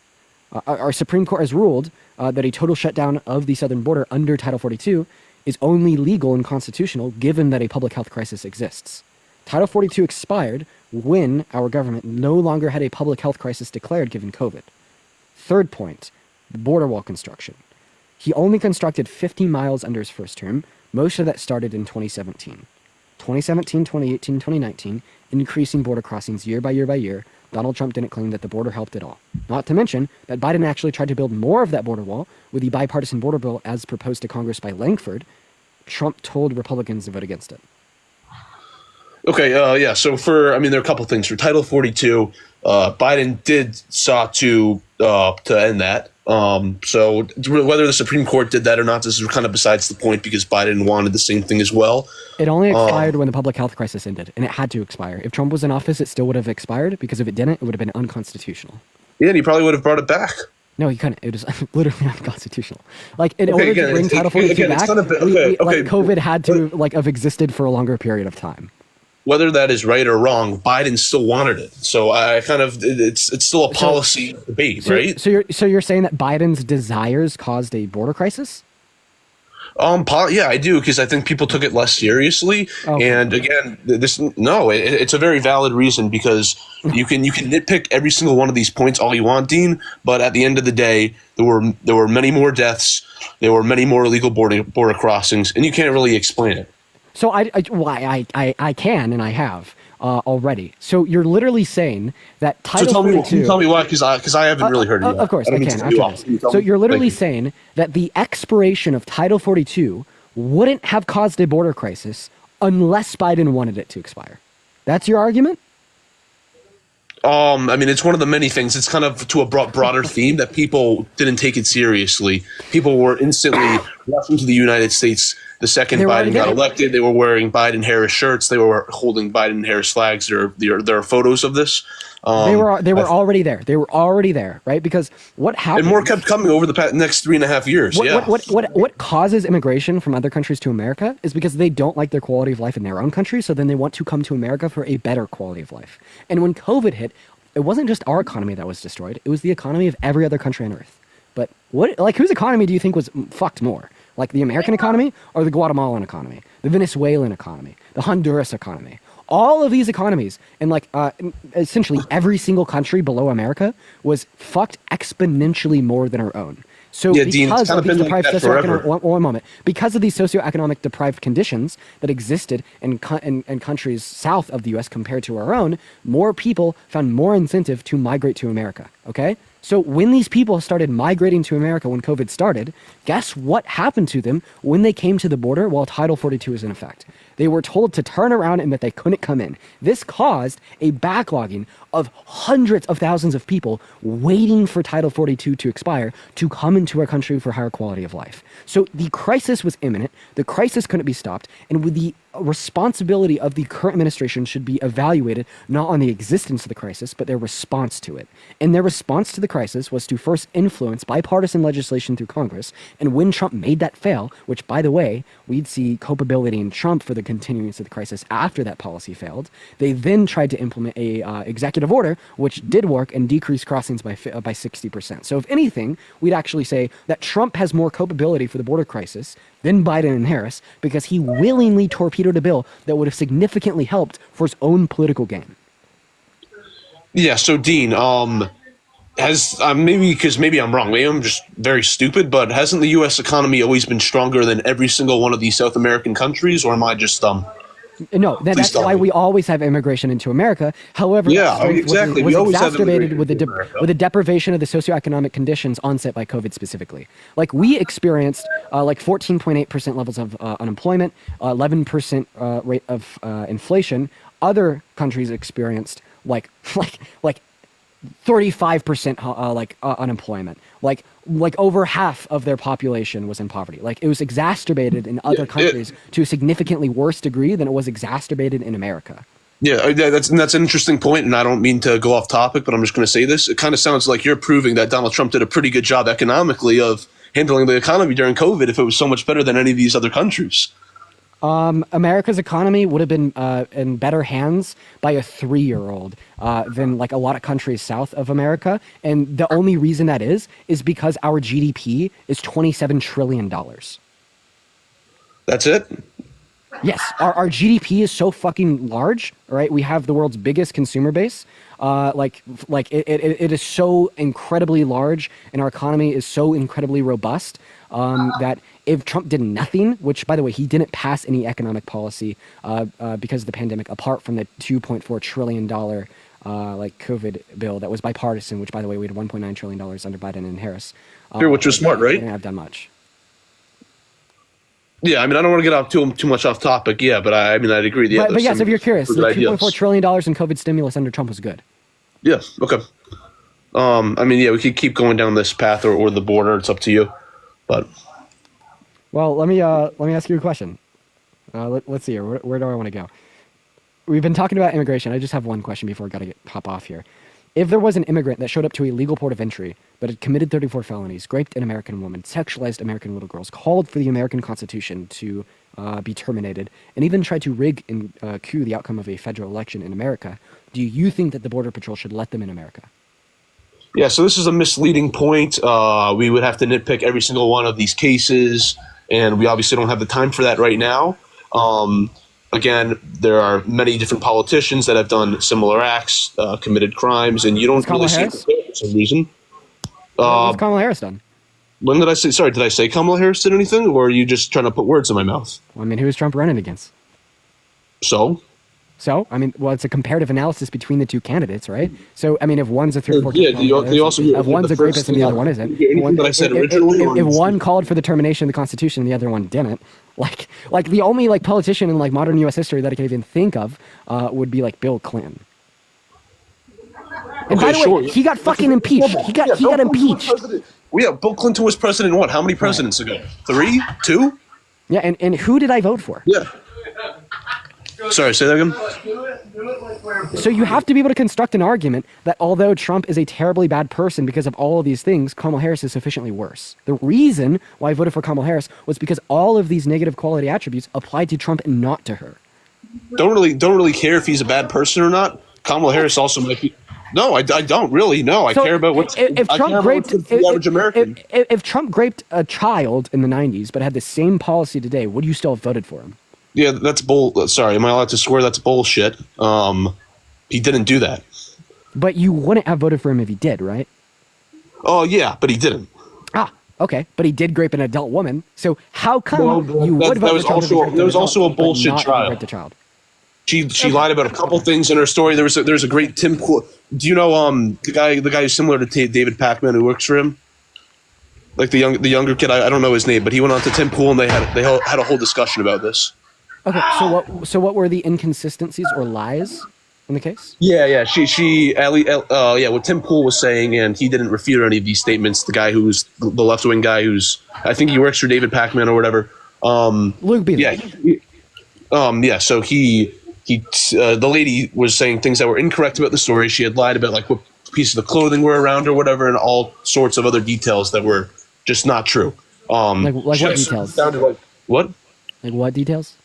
Our Supreme Court has ruled that a total shutdown of the southern border under Title 42 is only legal and constitutional given that a public health crisis exists. Title 42 expired when our government no longer had a public health crisis declared given COVID. Third point, border wall construction. He only constructed 50 miles under his first term. Most of that started in 2017. 2017, 2018, 2019, increasing border crossings year by year by year. Donald Trump didn't claim that the border helped at all. Not to mention that Biden actually tried to build more of that border wall with the bipartisan border bill as proposed to Congress by Langford. Trump told Republicans to vote against it. Okay, yeah. So there are a couple things. For Title 42, Biden did sought to end that. So whether the Supreme Court did that or not, this is kind of besides the point because Biden wanted the same thing as well. It only expired when the public health crisis ended, and it had to expire. If Trump was in office, it still would have expired because if it didn't, it would have been unconstitutional. Yeah, and he probably would have brought it back. No, he couldn't. It was literally unconstitutional. Like in order to bring Title 42 back, COVID had to have existed for a longer period of time. Whether that is right or wrong, Biden still wanted it. So it's still a policy debate, right? So you're saying that Biden's desires caused a border crisis? Yeah, I do, because I think people took it less seriously. Okay. And again, it's a very valid reason because you can nitpick every single one of these points all you want, Dean. But at the end of the day, there were many more deaths, there were many more illegal border crossings, and you can't really explain it. So I can and I have already. So you're literally saying that Title 42. Tell me why, because I haven't really heard it yet. Of course, I can. After this. So you're literally saying that the expiration of Title 42 wouldn't have caused a border crisis unless Biden wanted it to expire. That's your argument? It's one of the many things. It's kind of to a broader theme that people didn't take it seriously. People were instantly rushing to the United States the second Biden got elected. They were wearing Biden-Harris shirts. They were holding Biden-Harris flags. There are photos of this. They were already there. They were already there, right? Because what happened? And more kept coming over the next 3.5 years. What causes immigration from other countries to America is because they don't like their quality of life in their own country, so then they want to come to America for a better quality of life. And when COVID hit, it wasn't just our economy that was destroyed. It was the economy of every other country on earth. But whose economy do you think was fucked more? Like the American economy or the Guatemalan economy, the Venezuelan economy, the Honduras economy? All of these economies and essentially every single country below America was fucked exponentially more than our own. So because of these deprived because of these socioeconomic deprived conditions that existed in countries south of the U.S. compared to our own, more people found more incentive to migrate to America. Okay. So when these people started migrating to America when COVID started, guess what happened to them when they came to the border while Title 42 was in effect? They were told to turn around and that they couldn't come in. This caused a backlogging of hundreds of thousands of people waiting for Title 42 to expire to come into our country for higher quality of life. So the crisis was imminent. The crisis couldn't be stopped. And with the responsibility of the current administration should be evaluated not on the existence of the crisis, but their response to it. And their response to the crisis was to first influence bipartisan legislation through Congress. And when Trump made that fail, which, by the way, we'd see culpability in Trump for the continuance of the crisis after that policy failed, they then tried to implement a executive order, which did work and decreased crossings by 60%. So if anything, we'd actually say that Trump has more culpability for the border crisis than Biden and Harris because he willingly torpedoed a bill that would have significantly helped for his own political gain. Yeah, so Dean, maybe I'm wrong, maybe I'm just very stupid, but hasn't the U.S. economy always been stronger than every single one of these South American countries, or am I just dumb? No, that's tell why me. we always have immigration into America. However, Yeah, that strength exactly. was We always have exacerbated immigration with the into America. with the deprivation of the socioeconomic conditions onset by COVID specifically. Like we experienced like 14.8% levels of unemployment, 11% rate of inflation. Other countries experienced like 35% unemployment. Like over half of their population was in poverty. Like it was exacerbated in other countries to a significantly worse degree than it was exacerbated in America. Yeah, that's an interesting point, and I don't mean to go off topic, but I'm just going to say this. It kind of sounds like you're proving that Donald Trump did a pretty good job economically of handling the economy during COVID if it was so much better than any of these other countries. America's economy would have been in better hands by a 3-year-old than like a lot of countries south of America. And the only reason that is because our GDP is $27 trillion. That's it? Yes, our GDP is so fucking large, right? We have the world's biggest consumer base. It is so incredibly large, and our economy is so incredibly robust that if Trump did nothing, which by the way he didn't pass any economic policy because of the pandemic, apart from the $2.4 trillion COVID bill that was bipartisan, which by the way we had $1.9 trillion under Biden and Harris. Sure, which was smart, right? Didn't have done much. Yeah, I mean, I don't want to get off too much off topic, yeah, but I mean, I'd agree. But yes, if you're curious, the $2.4 $2.4 trillion in COVID stimulus under Trump was good. Yeah, okay. I mean, yeah, we could keep going down this path or the border. It's up to you. But well, let me ask you a question. Let's see here. Where do I want to go? We've been talking about immigration. I just have one question before I got to hop off here. If there was an immigrant that showed up to a legal port of entry but had committed 34 felonies, raped an American woman, sexualized American little girls, called for the American Constitution to be terminated, and even tried to rig and coup the outcome of a federal election in America, do you think that the Border Patrol should let them in America? yeah, so this is a misleading point. We would have to nitpick every single one of these cases, and we obviously don't have the time for that right now. Again, there are many different politicians that have done similar acts, committed crimes, and you don't really see it for some reason. What's Kamala Harris done? When did I say? Sorry, did I say Kamala Harris did anything, or are you just trying to put words in my mouth? I mean, who is Trump running against? So, I mean, well, it's a comparative analysis between the two candidates, right? So, I mean, if one's a third, if one's a rapist and the other one isn't, if one called for the termination of the Constitution and the other one didn't, like the only like politician in like modern U.S. history that I can even think of would be like Bill Clinton. And by the way, he got fucking impeached. He got impeached. Yeah, Bill Clinton was president. What? How many presidents ago? 3, 2? Yeah, and who did I vote for? Yeah. Sorry, say that again. So you have to be able to construct an argument that although Trump is a terribly bad person because of all of these things, Kamala Harris is sufficiently worse. The reason why I voted for Kamala Harris was because all of these negative quality attributes applied to Trump and not to her. Don't really care if he's a bad person or not. Kamala Harris also might be. No, I don't really. No, I care about what's. If Trump raped the average American. If Trump raped a child in the 90s but had the same policy today, would you still have voted for him? Yeah, that's bull. Sorry, am I allowed to swear? That's bullshit. He didn't do that. But you wouldn't have voted for him if he did, right? Oh yeah, but he didn't. Okay, but he did rape an adult woman. So how come you would vote for Trump? There was also a bullshit trial. Raped a child. She lied about a couple things in her story. There's a great Tim. Do you know the guy who's similar to David Pacman who works for him? Like the younger kid. I don't know his name, but he went on to Tim Pool and they had a whole discussion about this. Okay, so what were the inconsistencies or lies in the case? Yeah. What Tim Pool was saying, and he didn't refute any of these statements. The guy who's the left wing guy who's I think he works for David Pacman or whatever. Luke Beasley. Yeah. So the lady was saying things that were incorrect about the story. She had lied about like what pieces of clothing were around or whatever, and all sorts of other details that were just not true. Like what details? Sounded like what? Like what details?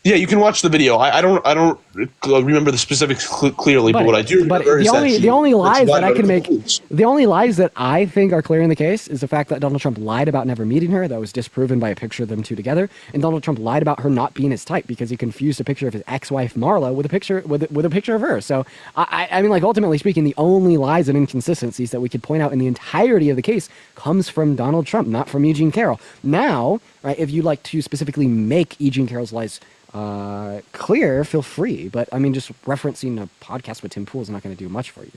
Yeah, you can watch the video. I don't remember the specifics clearly, but what I do remember is the only lies that I can make, police. the only lies that I think are clear in the case is the fact that Donald Trump lied about never meeting her. That was disproven by a picture of them two together. And Donald Trump lied about her not being his type because he confused a picture of his ex-wife Marla with a picture with a picture of her. So I mean, like, ultimately speaking, the only lies and inconsistencies that we could point out in the entirety of the case comes from Donald Trump, not from Eugene Carroll. Now, right, if you'd like to specifically make Eugene Carroll's lies clear, feel free. But I mean, just referencing a podcast with Tim Pool is not going to do much for you.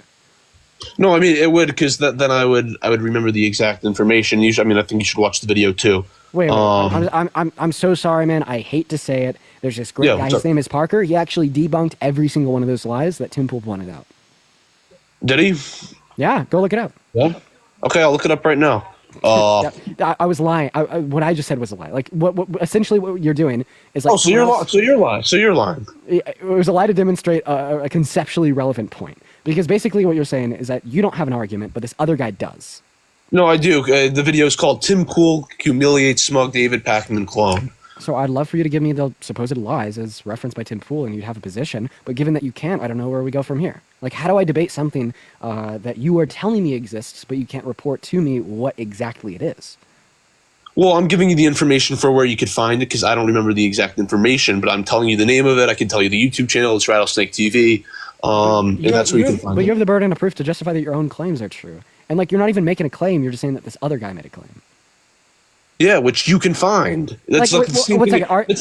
No, I mean it would, because then I would remember the exact information. I mean, I think you should watch the video too. Wait, I'm so sorry, man. I hate to say it. There's this great guy. His name is Parker. He actually debunked every single one of those lies that Tim Pool pointed out. Did he? Yeah, go look it up. Yeah. Okay, I'll look it up right now. I was lying. What I just said was a lie. Like what essentially what you're doing is like. Oh, so you're lying. So you're lying. It was a lie to demonstrate a conceptually relevant point. Because basically what you're saying is that you don't have an argument, but this other guy does. No, I do. The video is called "Tim Pool Humiliates Smug David Pakman Clone." So I'd love for you to give me the supposed lies as referenced by Tim Pool, and you'd have a position. But given that you can't, I don't know where we go from here. Like, how do I debate something that you are telling me exists, but you can't report to me what exactly it is? Well, I'm giving you the information for where you could find it, because I don't remember the exact information, but I'm telling you the name of it. I can tell you the YouTube channel. It's Rattlesnake TV. And that's where you can find it. But you have the burden of proof to justify that your own claims are true. And, like, you're not even making a claim. You're just saying that this other guy made a claim. Yeah, which you can find. That's like, the same wait, thing. Are you,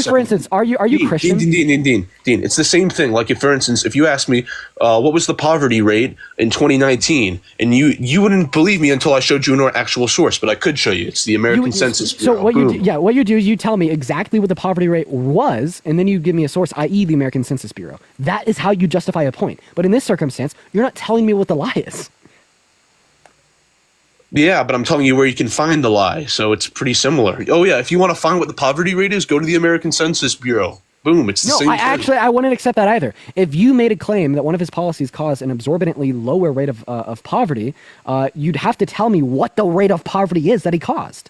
for instance, are you Christian? Dean, it's the same thing. Like, if, for instance, if you asked me what was the poverty rate in 2019, and you wouldn't believe me until I showed you an actual source, but I could show you. It's the American Census Bureau. So what you do is you tell me exactly what the poverty rate was, and then you give me a source, i.e. the American Census Bureau. That is how you justify a point. But in this circumstance, you're not telling me what the lie is. Yeah, but I'm telling you where you can find the lie, so it's pretty similar. Oh yeah, if you want to find what the poverty rate is, go to the American Census Bureau. Boom, it's the same thing. I wouldn't accept that either. If you made a claim that one of his policies caused an exorbitantly lower rate of poverty, you'd have to tell me what the rate of poverty is that he caused.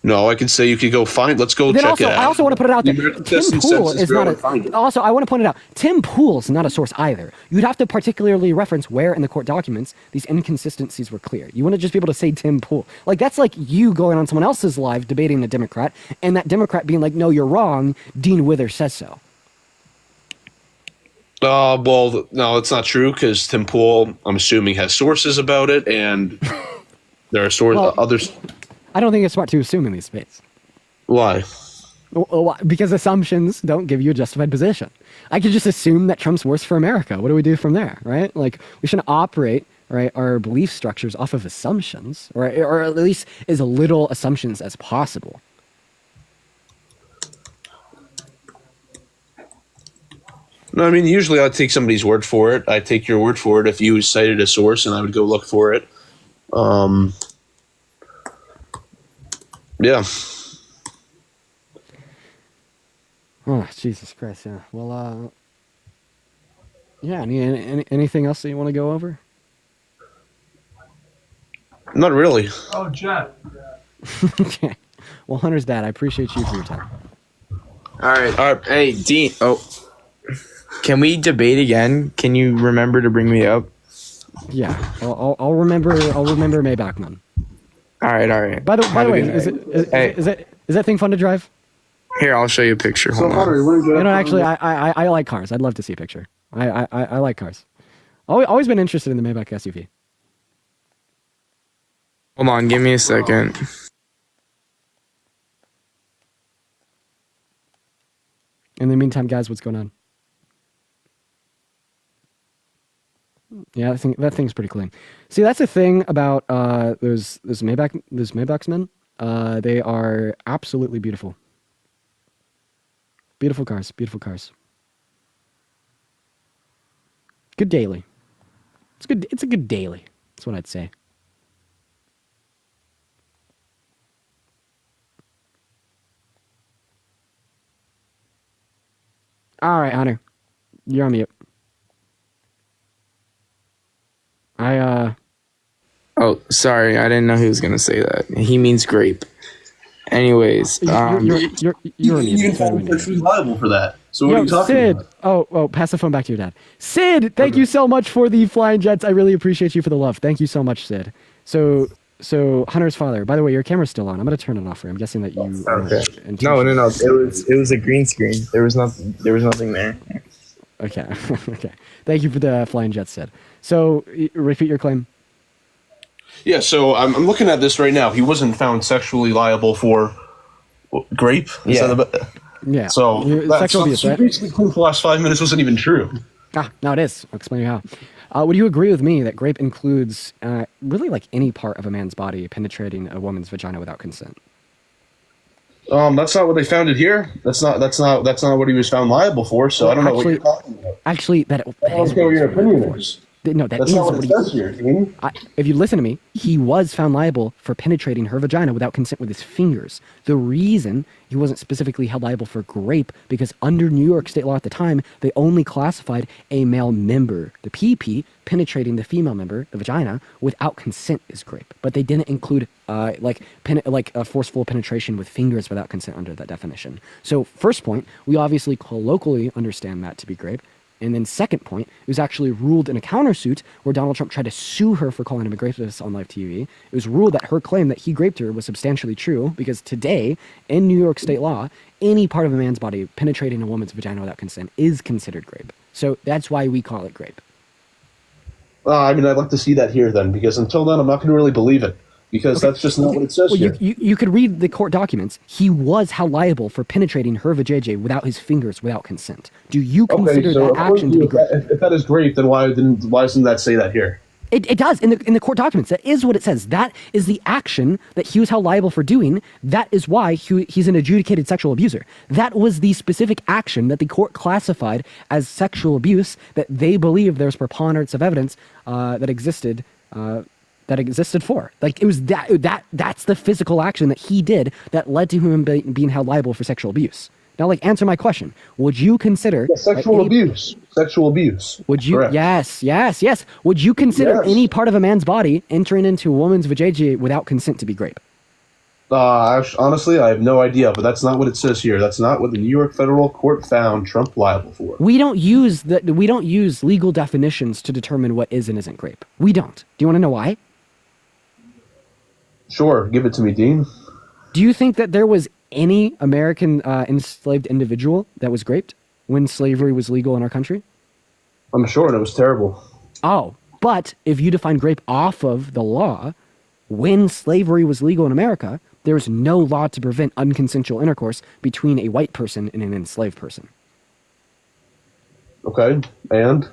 No, I could say you could go find. Let's go check it out. I also want to put it out there. Tim Pool is not a. Also, I want to point it out. Tim Pool is not a source either. You'd have to particularly reference where in the court documents these inconsistencies were clear. You wouldn't just be able to say Tim Pool. Like, that's like you going on someone else's live debating a Democrat, and that Democrat being like, "No, you're wrong. Dean Withers says so." Well, no, it's not true, because Tim Pool, I'm assuming, has sources about it, and there are others. I don't think it's smart to assume in these debates. Why? Because assumptions don't give you a justified position. I could just assume that Trump's worse for America. What do we do from there, right? Like, we shouldn't operate, right, our belief structures off of assumptions, or at least as little assumptions as possible. No, I mean, usually I'd take somebody's word for it. I'd take your word for it if you cited a source, and I would go look for it. Yeah. Oh, Jesus Christ, yeah. Well, yeah, anything else that you want to go over? Not really. Oh, Jeff. Okay. Well, Hunter's dad, I appreciate you for your time. All right. Hey, Dean. Oh, can we debate again? Can you remember to bring me up? Yeah, I'll remember Maybach man. All right. By the way, is that thing fun to drive? Here, I'll show you a picture. Hold on. You know, actually, I like cars. I'd love to see a picture. I like cars. Always been interested in the Maybach SUV. Hold on, give me a second. In the meantime, guys, what's going on? Yeah, that thing's pretty clean. See, that's the thing about those Maybachs men. They are absolutely beautiful. Beautiful cars. Good daily. It's a good daily. That's what I'd say. All right, Hunter, you're on mute. Oh, sorry. I didn't know he was gonna say that. He means grape. Anyways, You're You found sexually liable for that. So what are you talking Sid. about? Oh, pass the phone back to your dad. Sid, thank you so much for the flying jets. I really appreciate you for the love. Thank you so much, Sid. So Hunter's father. By the way, your camera's still on. I'm gonna turn it off for you. I'm guessing that you. Okay. No. It was a green screen. There was nothing there. Okay. Okay. Thank you for the flying jets, Sid. So repeat your claim. Yeah, so I'm looking at this right now. He wasn't found sexually liable for grape. Yeah. So sexual abuse, right? Basically, for the last 5 minutes wasn't even true. No, it is. I'll explain you how. Would you agree with me that grape includes really like any part of a man's body penetrating a woman's vagina without consent? That's not what they found it here. That's not what he was found liable for. So I don't know what you're talking about. Actually, that I don't care what your opinion is. No, that's not what it says here. If you listen to me, he was found liable for penetrating her vagina without consent with his fingers. The reason he wasn't specifically held liable for grape, because under New York state law at the time, they only classified a male member, the PP, penetrating the female member, the vagina, without consent as grape. But they didn't include a forceful penetration with fingers without consent under that definition. So first point, we obviously colloquially understand that to be grape. And then second point, it was actually ruled in a countersuit where Donald Trump tried to sue her for calling him a rapist on live TV. It was ruled that her claim that he raped her was substantially true because today, in New York state law, any part of a man's body penetrating a woman's vagina without consent is considered grape. So that's why we call it grape. I'd like to see that here then, because until then, I'm not going to really believe it. Because that's just not what it says here. You could read the court documents. He was held liable for penetrating her vajayjay without his fingers, without consent. Do you consider that action to be grape? If that is grape, then why doesn't that say that here? It does in the court documents. That is what it says. That is the action that he was held liable for doing. That is why he's an adjudicated sexual abuser. That was the specific action that the court classified as sexual abuse. That they believe there's preponderance of evidence that existed. That existed for. Like, it was that's the physical action that he did that led to him being held liable for sexual abuse. Now, answer my question. Would you consider sexual abuse? Sexual abuse. Would you? Correct. Yes. Would you consider any part of a man's body entering into a woman's vajayjay without consent to be grape? Honestly, I have no idea, but that's not what it says here. That's not what the New York federal court found Trump liable for. We don't use legal definitions to determine what is and isn't grape. We don't. Do you want to know why? Sure, give it to me, Dean. Do you think that there was any American enslaved individual that was raped when slavery was legal in our country? I'm sure, and it was terrible. Oh, but if you define grape off of the law, when slavery was legal in America, there was no law to prevent unconsensual intercourse between a white person and an enslaved person. Okay, and?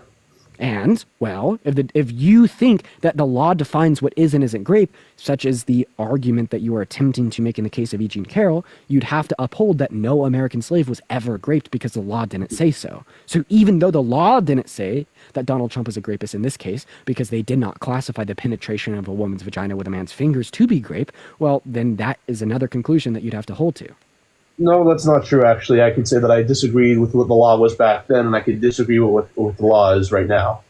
And, well, if you think that the law defines what is and isn't grape, such as the argument that you are attempting to make in the case of E. Jean Carroll, you'd have to uphold that no American slave was ever raped because the law didn't say so. So even though the law didn't say that Donald Trump was a rapist in this case, because they did not classify the penetration of a woman's vagina with a man's fingers to be grape, well, then that is another conclusion that you'd have to hold to. No, that's not true, actually. I could say that I disagreed with what the law was back then, and I could disagree with what the law is right now.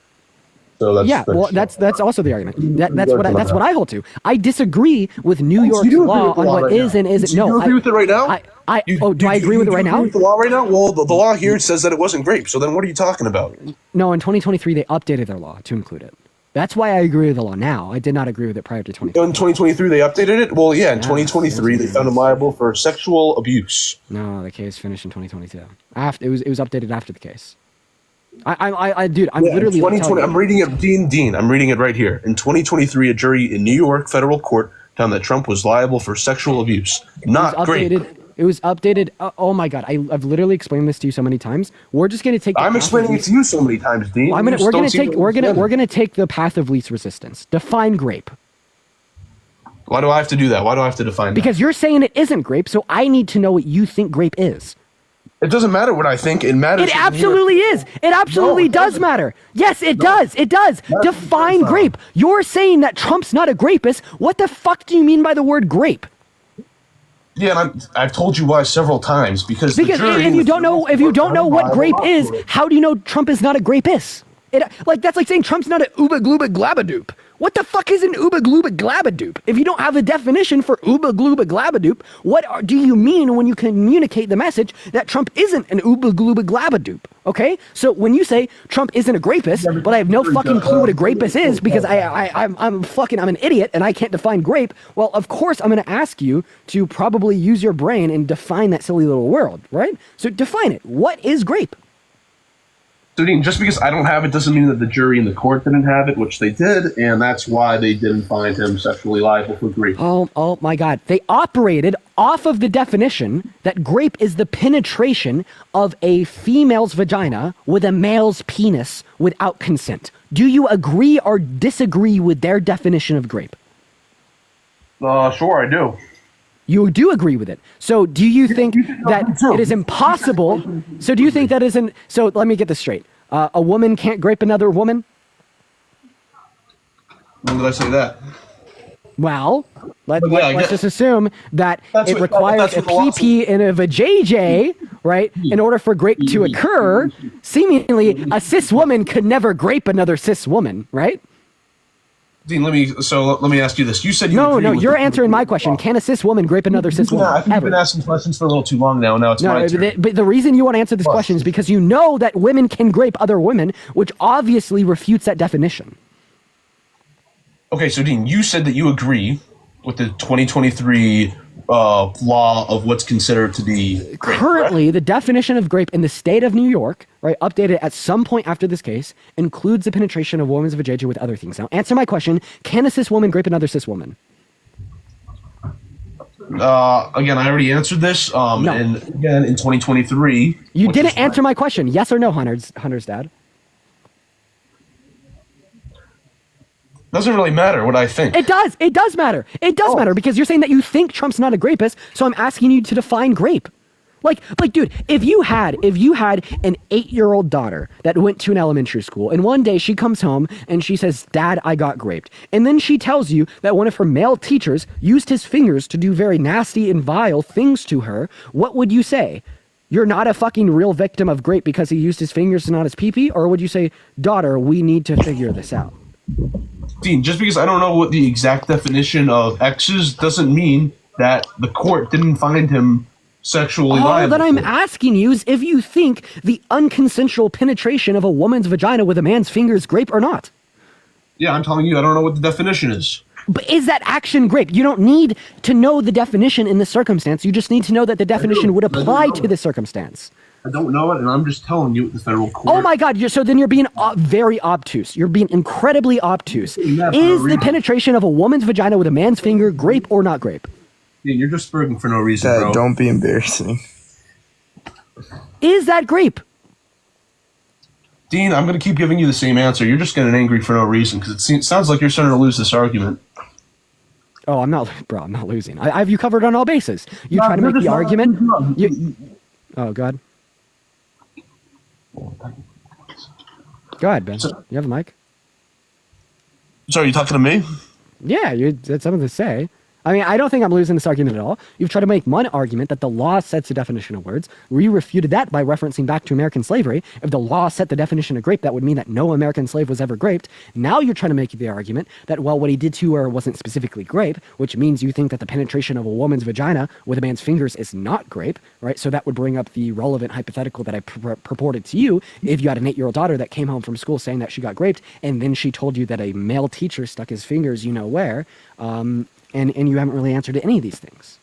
So that's also the argument. That's what I hold to. I disagree with New York's law on what is and isn't. No, you agree with it right now? Do I agree with it right now? With the law right now? Well, the law here says that it wasn't grape. So then, what are you talking about? No, in 2023 they updated their law to include it. That's why I agree with the law now. I did not agree with it prior to 2023. In 2023 they updated it? Well, yeah, in 2023 they found him liable for sexual abuse. No, the case finished in 2022. It was updated after the case. Dude, I'm literally. 2020. I'm reading it, Dean. I'm reading it right here. In 2023, a jury in New York federal court found that Trump was liable for sexual abuse. Not grape. It was updated. Oh my God! I've literally explained this to you so many times. We're just gonna take. I'm explaining it to you so many times, Dean. We're gonna take the path of least resistance. Define grape. Why do I have to do that? Why do I have to define that? Because you're saying it isn't grape, so I need to know what you think grape is. It doesn't matter what I think. It matters. It absolutely is. It absolutely does matter. Yes, it does. It does. Define grape. You're saying that Trump's not a grapist. What the fuck do you mean by the word grape? Yeah, and I've told you why several times because if you don't know what grape is, how do you know Trump is not a grapist? That's like saying Trump's not a ooba glooba glabadoop. What the fuck is an ooba glooba glabadoop? If you don't have a definition for ooba glooba glabadoop, do you mean when you communicate the message that Trump isn't an ooba glooba glabadoop? Okay? So when you say Trump isn't a grapist, but I have no fucking clue what a grapist is because I'm an idiot and I can't define grape, well, of course I'm going to ask you to probably use your brain and define that silly little word, right? So define it. What is grape? So, Dean, just because I don't have it doesn't mean that the jury and the court didn't have it, which they did, and that's why they didn't find him sexually liable for grape. Oh my God. They operated off of the definition that grape is the penetration of a female's vagina with a male's penis without consent. Do you agree or disagree with their definition of grape? Sure, I do. You do agree with it. So do you think that it is impossible? So do you think that isn't? So let me get this straight. A woman can't grape another woman? When did I say that? Well, let's just assume that it requires a PP and a vajayjay, right, in order for grape to occur. Seemingly, a cis woman could never grape another cis woman, right? Dean, let me ask you this. You said no, you're answering my question. Can a cis woman grape another cis woman? I think you've been asking questions for a little too long now. Now it's my turn. But the reason you want to answer this question is because you know that women can grape other women, which obviously refutes that definition. Okay, so Dean, you said that you agree with the 2023 law of what's considered to be grape. Currently, the definition of grape in the state of New York, right, updated at some point after this case, includes the penetration of a woman's vajayjay with other things. Now, answer my question: can a cis woman grape another cis woman? Again, I already answered this. No. And again, in 2023, you didn't answer my question. Yes or no, Hunter's dad? Doesn't really matter what I think. It does. It does matter. It does matter because you're saying that you think Trump's not a grapist. So I'm asking you to define grape. Like, dude, if you had an 8-year-old daughter that went to an elementary school, and one day she comes home and she says, "Dad, I got graped," and then she tells you that one of her male teachers used his fingers to do very nasty and vile things to her, what would you say? You're not a fucking real victim of grape because he used his fingers and not his pee-pee? Or would you say, "Daughter, we need to figure this out"? Dean, just because I don't know what the exact definition of X is doesn't mean that the court didn't find him sexually liable. All that I'm asking you is if you think the unconsensual penetration of a woman's vagina with a man's finger is grape or not. Yeah, I'm telling you, I don't know what the definition is. But is that action grape? You don't need to know the definition in the circumstance. You just need to know that the definition would apply to the circumstance. I don't know it, and I'm just telling you what the federal court... Oh my God, so then you're being very obtuse. You're being incredibly obtuse. Is the penetration of a woman's vagina with a man's finger grape or not grape? Dean, you're just spurring for no reason, Dad, bro. don't be embarrassing. Is that grape? Dean, I'm going to keep giving you the same answer. You're just getting angry for no reason, because it sounds like you're starting to lose this argument. Oh, I'm not losing. I have you covered on all bases. You try to make the argument. Oh, God. Go ahead, Ben. You have a mic? Sorry, you talking to me? Yeah, you had something to say. I mean, I don't think I'm losing this argument at all. You've tried to make one argument that the law sets the definition of words. We refuted that by referencing back to American slavery. If the law set the definition of grape, that would mean that no American slave was ever graped. Now you're trying to make the argument that, well, what he did to her wasn't specifically grape, which means you think that the penetration of a woman's vagina with a man's fingers is not grape, right? So that would bring up the relevant hypothetical that I purported to you. If you had an 8-year-old daughter that came home from school saying that she got graped, and then she told you that a male teacher stuck his fingers, you know where, and you haven't really answered any of these things.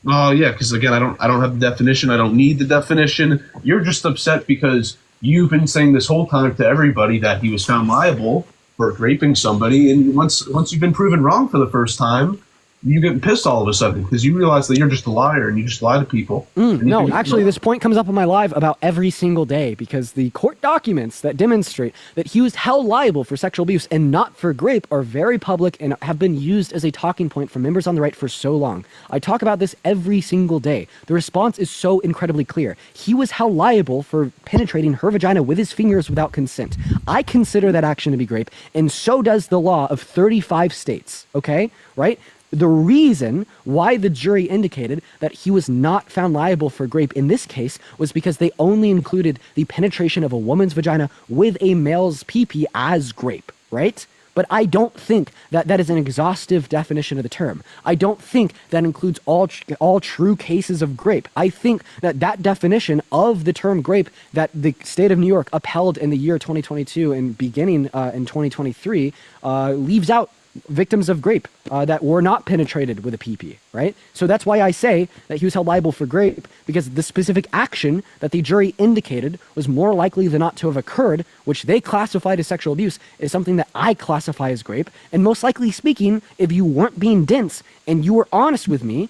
Yeah, because again, I don't have the definition. I don't need the definition. You're just upset because you've been saying this whole time to everybody that he was found liable for raping somebody, and once you've been proven wrong for the first time, you get pissed all of a sudden because you realize that you're just a liar and you just lie to people. No, actually, this point comes up on my live about every single day because the court documents that demonstrate that he was held liable for sexual abuse and not for grape are very public and have been used as a talking point from members on the right for so long. I talk about this every single day. The response is so incredibly clear. He was held liable for penetrating her vagina with his fingers without consent. I consider that action to be grape, and so does the law of 35 states, okay? Right? The reason why the jury indicated that he was not found liable for grape in this case was because they only included the penetration of a woman's vagina with a male's pee-pee as grape, right? But I don't think that that is an exhaustive definition of the term. I don't think that includes all true cases of grape. I think that that definition of the term grape that the state of New York upheld in the year 2022 and beginning in 2023 leaves out victims of grape that were not penetrated with a PP, right? So that's why I say that he was held liable for grape, because the specific action that the jury indicated was more likely than not to have occurred, which they classified as sexual abuse, is something that I classify as grape. And most likely speaking, if you weren't being dense and you were honest with me,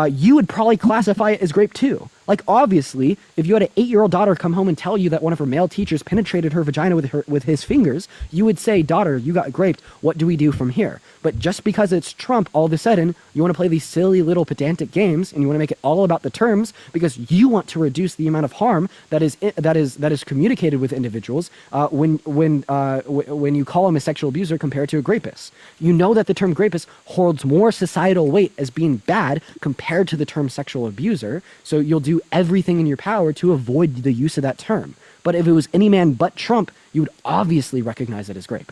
you would probably classify it as grape too. Like, obviously, if you had an 8-year-old daughter come home and tell you that one of her male teachers penetrated her vagina with his fingers, you would say, daughter, you got graped. What do we do from here? But just because it's Trump, all of a sudden, you want to play these silly little pedantic games and you want to make it all about the terms because you want to reduce the amount of harm that is communicated with individuals when you call them a sexual abuser compared to a grapist. You know that the term grapist holds more societal weight as being bad compared to the term sexual abuser, so you'll do everything in your power to avoid the use of that term. But if it was any man but Trump, you would obviously recognize it as grape.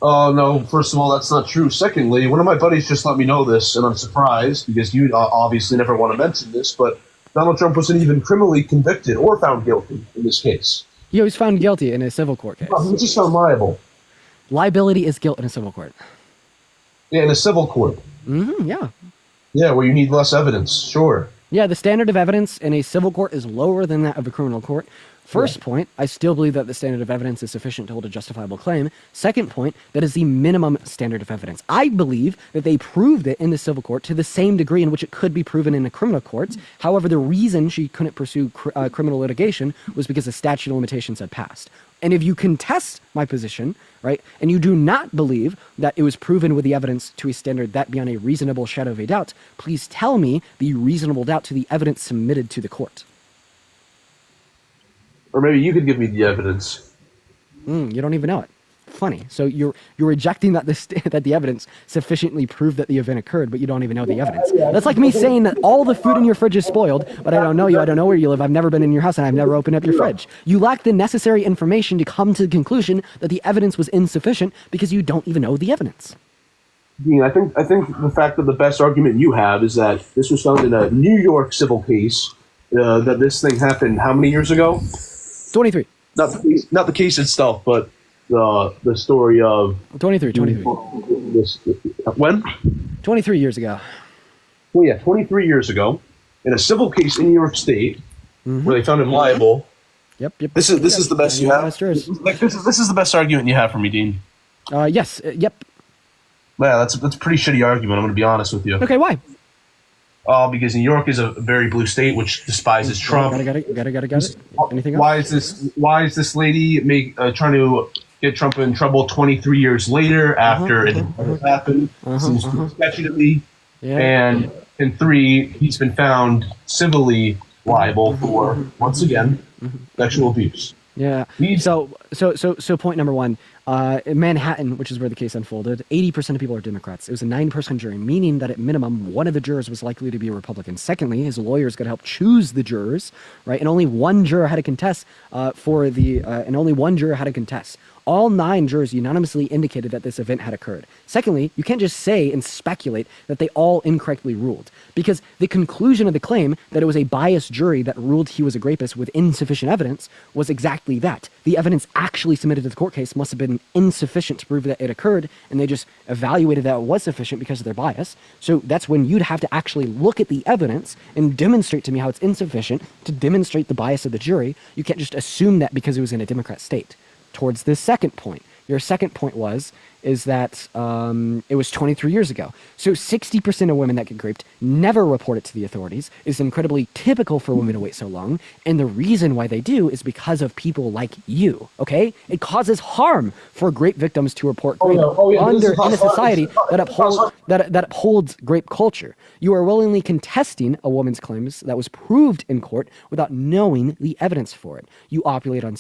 Oh, no, first of all, that's not true. Secondly, one of my buddies just let me know this, and I'm surprised because you obviously never want to mention this, but Donald Trump wasn't even criminally convicted or found guilty in this case. He was found guilty in a civil court case. No, he was just found liable. Liability is guilt in a civil court. Yeah, in a civil court. Yeah. Yeah, where you need less evidence, sure. Yeah, the standard of evidence in a civil court is lower than that of a criminal court. First point, I still believe that the standard of evidence is sufficient to hold a justifiable claim. Second point, that is the minimum standard of evidence. I believe that they proved it in the civil court to the same degree in which it could be proven in the criminal courts. However, the reason she couldn't pursue criminal litigation was because the statute of limitations had passed. And if you contest my position, right, and you do not believe that it was proven with the evidence to a standard that beyond a reasonable shadow of a doubt, please tell me the reasonable doubt to the evidence submitted to the court. Or maybe you could give me the evidence. You don't even know it. Funny. So you're rejecting that that the evidence sufficiently proved that the event occurred, but you don't even know the evidence. That's like me saying that all the food in your fridge is spoiled, but I don't know you, I don't know where you live, I've never been in your house, and I've never opened up your fridge. You lack the necessary information to come to the conclusion that the evidence was insufficient because you don't even know the evidence. I think the fact that the best argument you have is that this was found in a New York civil case, that this thing happened how many years ago? 23. Not the case itself, but the story of 23. When? 23 years ago. Well, yeah, 23 years ago, in a civil case in New York State, where they found him liable. Yep. This is the best you have. Like this is the best argument you have for me, Dean. Yes. Yep. Yeah, that's a pretty shitty argument. I'm going to be honest with you. Okay, why? Because New York is a very blue state, which despises Trump. Got it. Anything else? Why is this lady trying to get Trump in trouble 23 years later after it happened? Seems sketchy to me. Yeah. And 3, he's been found civilly liable for, once again, sexual abuse. Yeah. So point number 1, in Manhattan, which is where the case unfolded, 80% of people are Democrats. It was a 9-person jury, meaning that at minimum, one of the jurors was likely to be a Republican. Secondly, his lawyers got to help choose the jurors, right? And only one juror had to contest All 9 jurors unanimously indicated that this event had occurred. Secondly, you can't just say and speculate that they all incorrectly ruled, because the conclusion of the claim that it was a biased jury that ruled he was a rapist with insufficient evidence was exactly that. The evidence actually submitted to the court case must have been insufficient to prove that it occurred, and they just evaluated that it was sufficient because of their bias. So that's when you'd have to actually look at the evidence and demonstrate to me how it's insufficient to demonstrate the bias of the jury. You can't just assume that because it was in a Democrat state. Towards this second point, your second point is that it was 23 years ago. So 60% of women that get raped never report it to the authorities. It's incredibly typical for women to wait so long. And the reason why they do is because of people like you, okay? It causes harm for rape victims to report rape in a society that upholds rape culture. You are willingly contesting a woman's claims that was proved in court without knowing the evidence for it. You operate on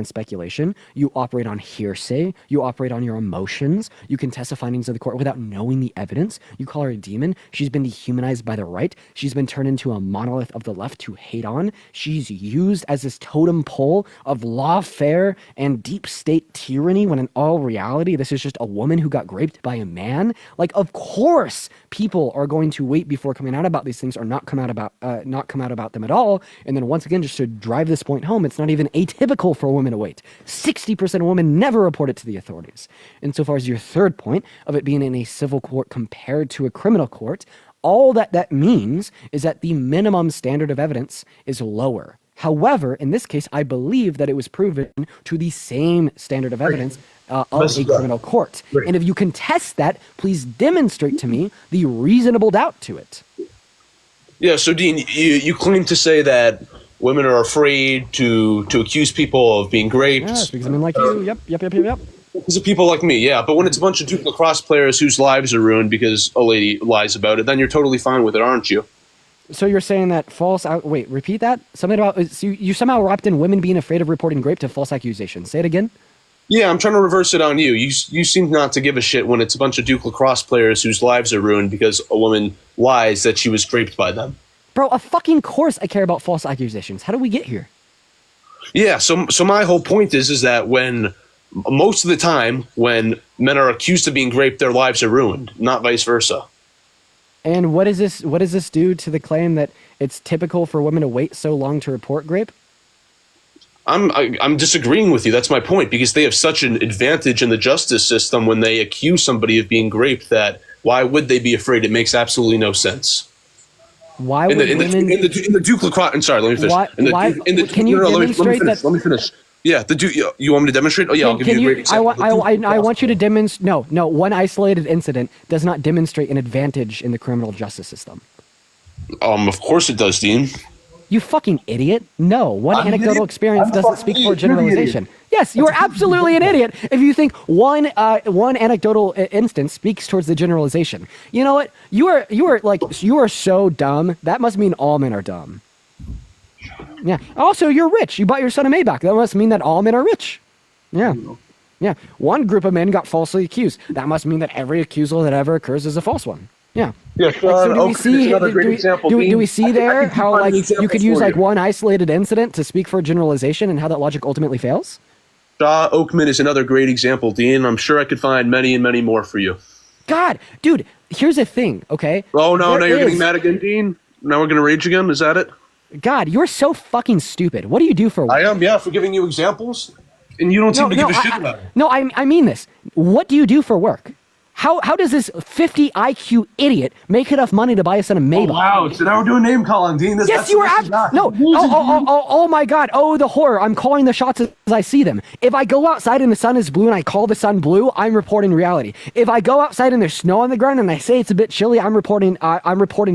speculation. You operate on hearsay. You operate on your emotions. emotions. You contest the findings of the court without knowing the evidence. You call her a demon. She's been dehumanized by the right. She's been turned into a monolith of the left to hate on. She's used as this totem pole of lawfare and deep state tyranny, when in all reality, this is just a woman who got raped by a man. Like, of course, people are going to wait before coming out about these things, or not come out about them at all. And then once again, just to drive this point home, it's not even atypical for women to wait. 60% of women never report it to the authorities. And so far as your third point of it being in a civil court compared to a criminal court, all that means is that the minimum standard of evidence is lower. However, in this case, I believe that it was proven to the same standard of evidence of a criminal court. And if you contest that, please demonstrate to me the reasonable doubt to it. Yeah, so Dean, you claim to say that women are afraid to accuse people of being raped. Yes, because men like you. Yep. Because of people like me, yeah. But when it's a bunch of Duke lacrosse players whose lives are ruined because a lady lies about it, then you're totally fine with it, aren't you? So you're saying that wait, repeat that? Something about, so you somehow wrapped in women being afraid of reporting rape to false accusations. Say it again. Yeah, I'm trying to reverse it on you. You seem not to give a shit when it's a bunch of Duke lacrosse players whose lives are ruined because a woman lies that she was raped by them. Bro, of fucking course I care about false accusations. How do we get here? Yeah, so my whole point is that when most of the time when men are accused of being raped, their lives are ruined, not vice versa. And what does this do to the claim that it's typical for women to wait so long to report rape? I'm disagreeing with you. That's my point, because they have such an advantage in the justice system when they accuse somebody of being raped that why would they be afraid? It makes absolutely no sense. Why would women in the Duke lacrosse? I'm sorry, let me finish. Can you demonstrate that? Let me finish. Yeah, the Duke. You want me to demonstrate? Oh yeah, I'll give you a great example. I want you to demonstrate. No. One isolated incident does not demonstrate an advantage in the criminal justice system. Of course it does, Dean. You fucking idiot. No, one anecdotal experience doesn't speak for generalization. Yes, you are absolutely an idiot if you think one anecdotal instance speaks towards the generalization. You know what? You are so dumb. That must mean all men are dumb. Yeah. Also, you're rich. You bought your son a Maybach. That must mean that all men are rich. Yeah. Yeah. One group of men got falsely accused. That must mean that every accusal that ever occurs is a false one. Yeah. Yeah, so do we see there how like you could use like one isolated incident to speak for a generalization and how that logic ultimately fails? Shaw Oakman is another great example, Dean. I'm sure I could find many and many more for you. God, dude, here's the thing, okay? Oh no, you're getting mad again, Dean? Now we're gonna rage again? Is that it? God, you're so fucking stupid. What do you do for work? I am, yeah, for giving you examples. And you don't seem to give a shit about it. No, I mean this. What do you do for work? How does this 50 IQ idiot make enough money to buy us a Maybach? Oh, wow, so now we're doing name calling, Dean. Yes, you are. No. Oh my God. Oh, the horror. I'm calling the shots as I see them. If I go outside and the sun is blue and I call the sun blue, I'm reporting reality. If I go outside and there's snow on the ground and I say it's a bit chilly, I'm reporting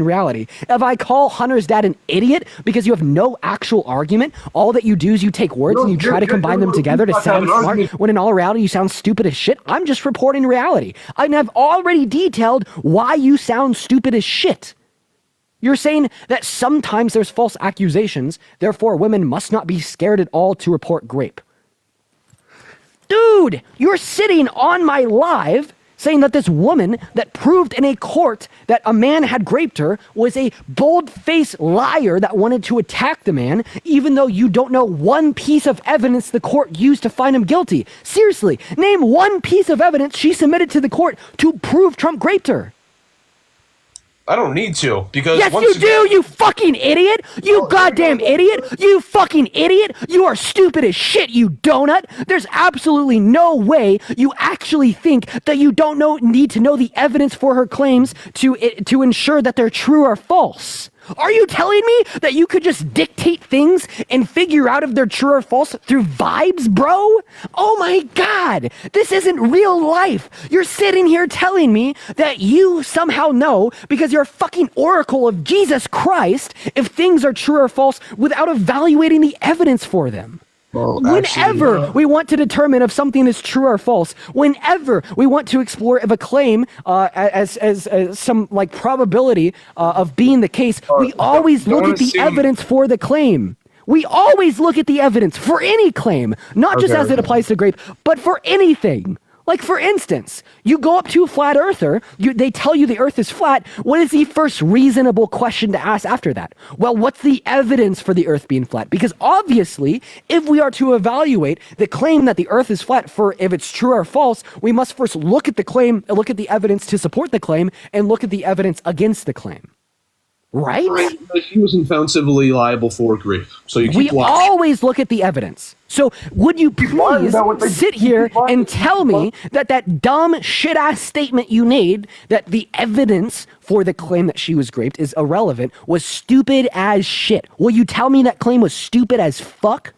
reality. If I call Hunter's dad an idiot because you have no actual argument, all that you do is you take words and you try to combine them together to sound smart, when in all reality you sound stupid as shit, I'm just reporting reality. And I've already detailed why you sound stupid as shit. You're saying that sometimes there's false accusations, therefore women must not be scared at all to report rape. Dude, you're sitting on my live saying that this woman that proved in a court that a man had raped her was a bold-faced liar that wanted to attack the man, even though you don't know one piece of evidence the court used to find him guilty. Seriously, name one piece of evidence she submitted to the court to prove Trump raped her. I don't need to, because yes, you do, you fucking idiot! You goddamn idiot! You fucking idiot! You are stupid as shit, you donut! There's absolutely no way you actually think that you don't need to know the evidence for her claims to ensure that they're true or false. Are you telling me that you could just dictate things and figure out if they're true or false through vibes, bro? Oh my God, this isn't real life. You're sitting here telling me that you somehow know because you're a fucking oracle of Jesus Christ if things are true or false without evaluating the evidence for them. Well, whenever we want to determine if something is true or false, whenever we want to explore if a claim as some like probability of being the case, we always look at the evidence for the claim. We always look at the evidence for any claim, not just as it applies to rape, but for anything. Like, for instance, you go up to a flat earther, they tell you the earth is flat. What is the first reasonable question to ask after that? Well, what's the evidence for the earth being flat? Because obviously, if we are to evaluate the claim that the earth is flat for if it's true or false, we must first look at the claim, look at the evidence to support the claim, and look at the evidence against the claim. Right? But he wasn't found civilly liable for rape. So you keep We watching. always look at the evidence. So would you please sit here and tell me that dumb shit-ass statement you made, that the evidence for the claim that she was raped is irrelevant, was stupid as shit? Will you tell me that claim was stupid as fuck?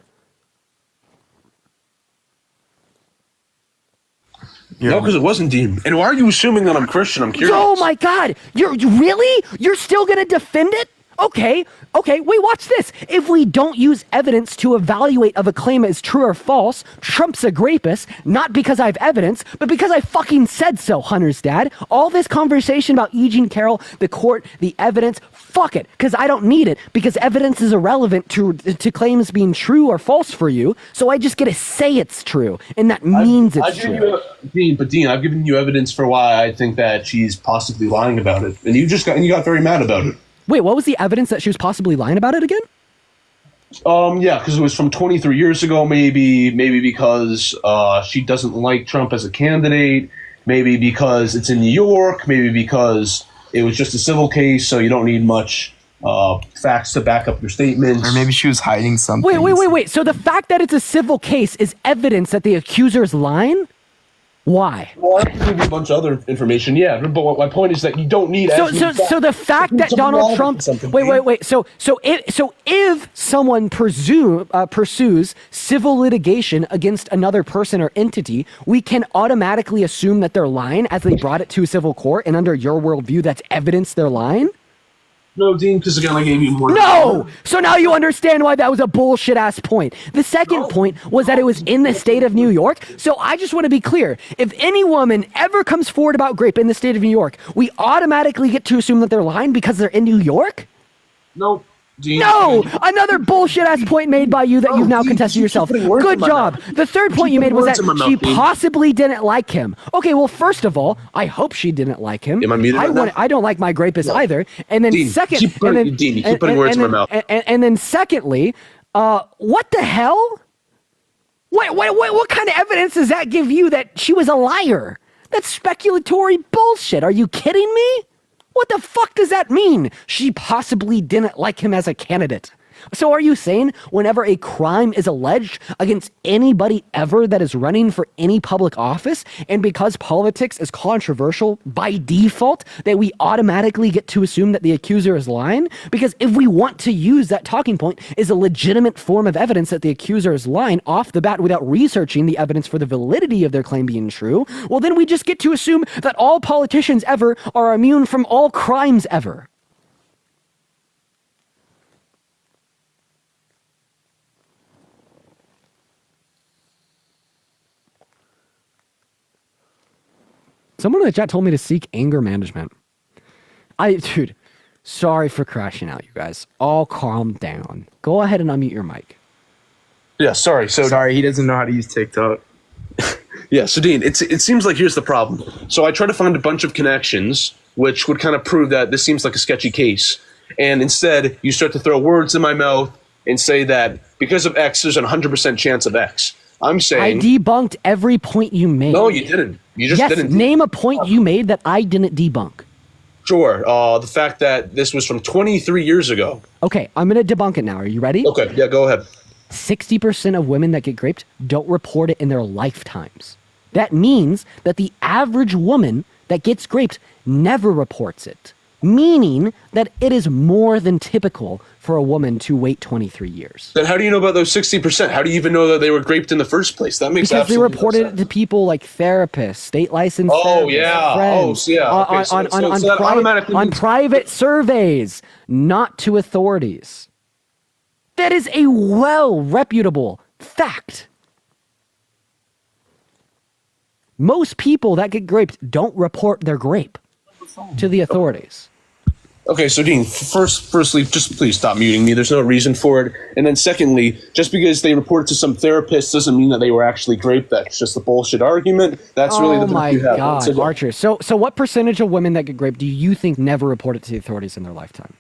No, because it wasn't, Dean. And why are you assuming that I'm Christian? I'm curious. Oh my God! You're still gonna defend it? Okay, wait, watch this. If we don't use evidence to evaluate if a claim is true or false, Trump's a rapist, not because I have evidence, but because I fucking said so, Hunter's dad. All this conversation about E. Jean Carroll, the court, the evidence, fuck it, because I don't need it, because evidence is irrelevant to claims being true or false for you, so I just get to say it's true, and that means it's true. Dean, I've given you evidence for why I think that she's possibly lying about it, and you got very mad about it. Wait, what was the evidence that she was possibly lying about it again? Yeah, because it was from 23 years ago, maybe because she doesn't like Trump as a candidate, maybe because it's in New York, maybe because it was just a civil case, so you don't need much facts to back up your statements. Or maybe she was hiding something. Wait. So the fact that it's a civil case is evidence that the accuser is lying? Why? Well, I can give you a bunch of other information, yeah, but my point is that you don't need. So the fact that Donald Trump. Wait. So if someone pursues civil litigation against another person or entity, we can automatically assume that they're lying as they brought it to civil court, and under your worldview, that's evidence they're lying? No, Dean, because again, I gave you more. No! So now you understand why that was a bullshit ass point. The second point was that it was in the state of New York. So I just want to be clear. If any woman ever comes forward about rape in the state of New York, we automatically get to assume that they're lying because they're in New York? No. Dean, no! Another bullshit ass point made by you that you've now contested yourself. Good job. The third point you made was that she possibly didn't like him. Okay, well, first of all, I hope she didn't like him. Am I muted right now? I don't like my rapist either. And then Dean, second, you keep putting words in my mouth. And then secondly, what the hell? What kind of evidence does that give you that she was a liar? That's speculatory bullshit. Are you kidding me? What the fuck does that mean? She possibly didn't like him as a candidate. So are you saying whenever a crime is alleged against anybody ever that is running for any public office, and because politics is controversial by default, that we automatically get to assume that the accuser is lying? Because if we want to use that talking point as a legitimate form of evidence that the accuser is lying off the bat without researching the evidence for the validity of their claim being true, well then we just get to assume that all politicians ever are immune from all crimes ever. Someone in the chat told me to seek anger management. Dude, sorry for crashing out, you guys. All calm down. Go ahead and unmute your mic. Yeah, sorry. Sorry, he doesn't know how to use TikTok. Yeah, so Dean, it seems like here's the problem. So I try to find a bunch of connections which would kind of prove that this seems like a sketchy case. And instead, you start to throw words in my mouth and say that because of X, there's a 100% chance of X. I'm saying... I debunked every point you made. No, you didn't. You just didn't. Name a point you made that I didn't debunk. Sure. The fact that this was from 23 years ago. Okay, I'm going to debunk it now. Are you ready? Okay, yeah, go ahead. 60% of women that get raped don't report it in their lifetimes. That means that the average woman that gets raped never reports it, meaning that it is more than typical for a woman to wait 23 years. Then how do you know about those 60%? How do you even know that they were raped in the first place? That makes because they absolutely reported no sense. it to people like therapists, state licensed Oh, therapists, yeah. friends, Oh, yeah. Okay, so that automatically on means- private surveys, not to authorities. That is a well-reputable fact. Most people that get raped don't report their rape to the authorities. Okay, so Dean, firstly, just please stop muting me. There's no reason for it. And then secondly, just because they reported to some therapist doesn't mean that they were actually raped. That's just a bullshit argument. That's really the Oh my you have. God, So, Archer. So what percentage of women that get raped do you think never report it to the authorities in their lifetime?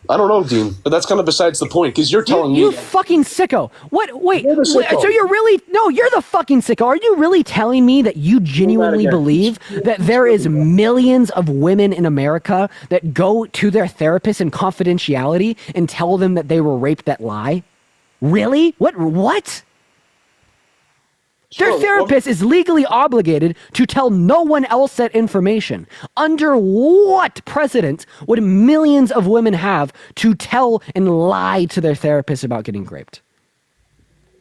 I don't know, Dean, but that's kind of besides the point, because you're telling You me... fucking sicko. What? Wait, You're the sicko. so you're really... No, you're the fucking sicko. Are you really telling me that you genuinely believe that there is millions of women in America that go to their therapist in confidentiality and tell them that they were raped that lie? Really? What? Their therapist is legally obligated to tell no one else that information. Under what precedent would millions of women have to tell and lie to their therapist about getting raped?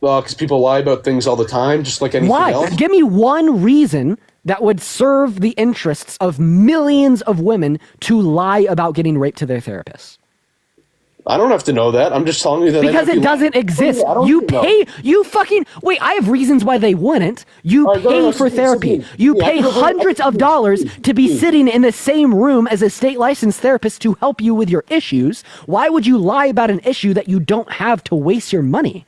Well, because people lie about things all the time, just like anything else. Give me one reason that would serve the interests of millions of women to lie about getting raped to their therapists. I don't have to know that. I'm just telling you that... Because it doesn't exist. You pay... You fucking... Wait, I have reasons why they wouldn't. You pay for therapy. You pay hundreds of dollars to be sitting in the same room as a state licensed therapist to help you with your issues. Why would you lie about an issue that you don't have to waste your money?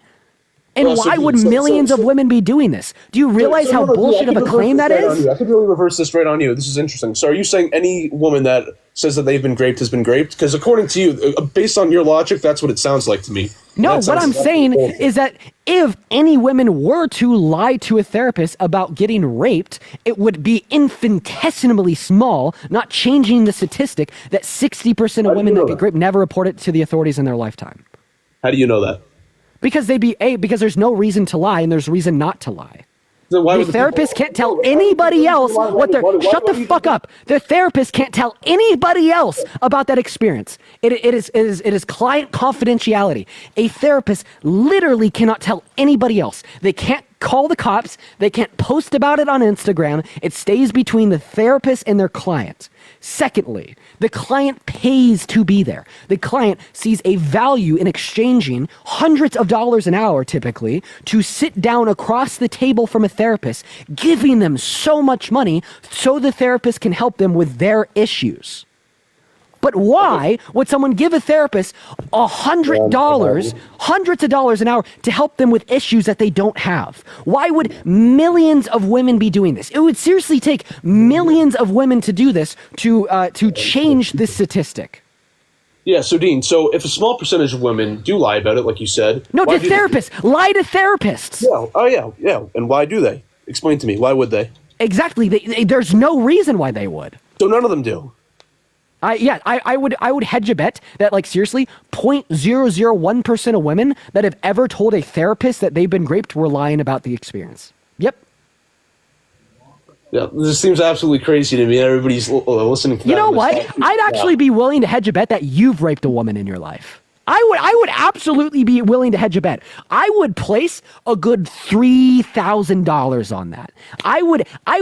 And why would millions of women be doing this? Do you realize how bullshit of a claim that is? I could really reverse this right on you. This is interesting. So are you saying any woman that says that they've been raped has been raped? Because according to you, based on your logic, that's what it sounds like to me. No, what I'm saying is that if any women were to lie to a therapist about getting raped, it would be infinitesimally small, not changing the statistic that 60% of women that get raped never report it to the authorities in their lifetime. How do you know that? Because because there's no reason to lie and there's reason not to lie. The therapist can't tell anybody else what they're... Shut the fuck up. The therapist can't tell anybody else about that experience. It is client confidentiality. A therapist literally cannot tell anybody else. They can't call the cops. They can't post about it on Instagram. It stays between the therapist and their client. Secondly, the client pays to be there. The client sees a value in exchanging hundreds of dollars an hour, typically, to sit down across the table from a therapist, giving them so much money so the therapist can help them with their issues. But why would someone give a therapist $100, hundreds of dollars an hour to help them with issues that they don't have? Why would millions of women be doing this? It would seriously take millions of women to do this to change this statistic. Yeah, so Dean, so if a small percentage of women do lie about it, like you said... No, to therapists. Lie to therapists. Yeah, oh yeah. And why do they? Explain to me. Why would they? Exactly. There's no reason why they would. So none of them do. I would hedge a bet that, like, seriously, 0.001% of women that have ever told a therapist that they've been raped were lying about the experience. Yep. Yeah, this seems absolutely crazy to me. Everybody's listening to that. You know what? I'd actually be willing to hedge a bet that you've raped a woman in your life. I would absolutely be willing to hedge a bet. I would place a good $3,000 on that. I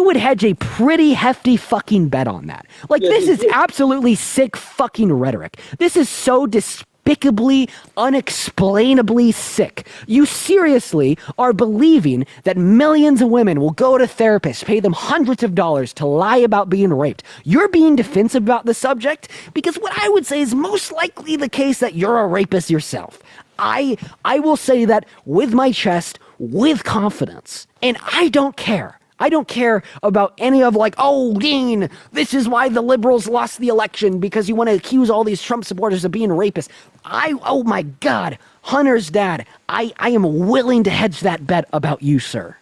would hedge a pretty hefty fucking bet on that. Like, this is absolutely sick fucking rhetoric. This is so despicably, unexplainably sick. You seriously are believing that millions of women will go to therapists, pay them hundreds of dollars to lie about being raped. You're being defensive about the subject because what I would say is most likely the case that you're a rapist yourself. I will say that with my chest, with confidence, and I don't care. I don't care about any of, like, oh, Dean, this is why the liberals lost the election because you want to accuse all these Trump supporters of being rapists. Oh my God, Hunter's dad, I am willing to hedge that bet about you, sir.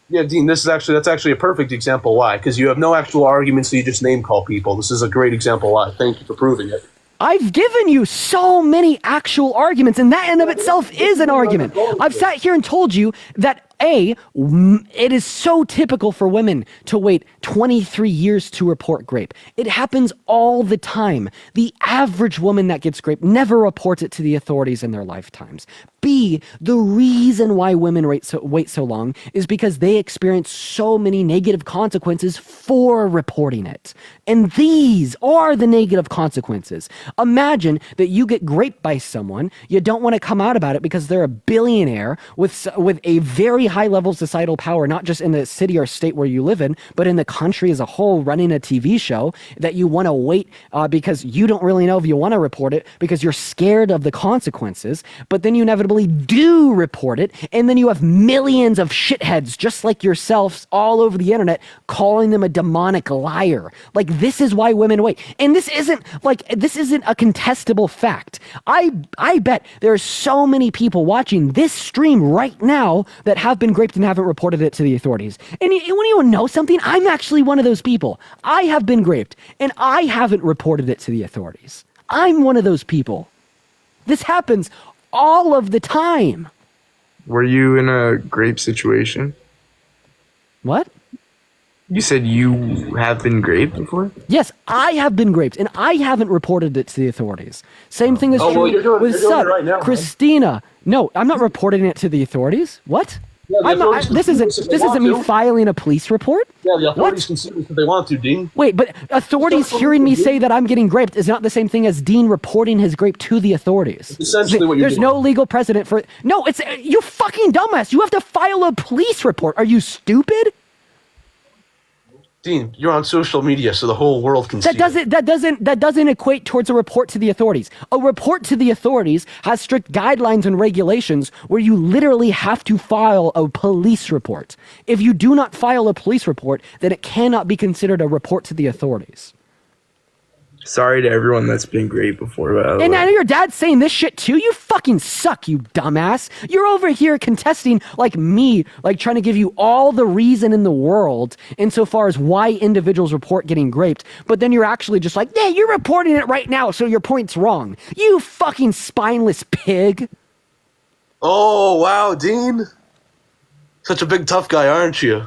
Yeah, Dean, that's actually a perfect example why, because you have no actual arguments, so you just name call people. This is a great example why. Thank you for proving it. I've given you so many actual arguments, and that in of itself is an argument. I've sat here and told you that it is so typical for women to wait 23 years to report rape. It happens all the time. The average woman that gets raped never reports it to the authorities in their lifetimes. B, the reason why women wait so long is because they experience so many negative consequences for reporting it. And these are the negative consequences. Imagine that you get raped by someone, you don't want to come out about it because they're a billionaire with a very very high level societal power, not just in the city or state where you live in, but in the country as a whole, running a TV show that you want to wait because you don't really know if you want to report it because you're scared of the consequences, but then you inevitably do report it, and then you have millions of shitheads just like yourselves all over the internet calling them a demonic liar. Like, this is why women wait. And this isn't a contestable fact. I bet there are so many people watching this stream right now that have been raped and haven't reported it to the authorities. And when you know something, I'm actually one of those people. I have been raped and I haven't reported it to the authorities. I'm one of those people. This happens all of the time. Were you in a grape situation? What? You said you have been raped before? Yes, I have been raped, and I haven't reported it to the authorities. Same thing is true with Sut, right now, Christina. No, I'm not reporting it to the authorities. What? Yeah, the authorities This can sue isn't us if they this isn't want me to. filing a police report. Yeah, the authorities can sue us if they want to, Dean. Wait, but authorities hearing me say that I'm getting raped is not the same thing as Dean reporting his rape to the authorities. It's essentially what you're There's doing. no legal precedent for. No, it's you fucking dumbass. You have to file a police report. Are you stupid? Dean, you're on social media, so the whole world can see. That doesn't equate towards a report to the authorities. A report to the authorities has strict guidelines and regulations where you literally have to file a police report. If you do not file a police report, then it cannot be considered a report to the authorities. Sorry to everyone that's been raped before, by the And way. now your dad's saying this shit too? You fucking suck, you dumbass. You're over here contesting like me, like trying to give you all the reason in the world insofar as why individuals report getting raped, but then you're actually just like, yeah, you're reporting it right now, so your point's wrong. You fucking spineless pig. Oh, wow, Dean. Such a big tough guy, aren't you?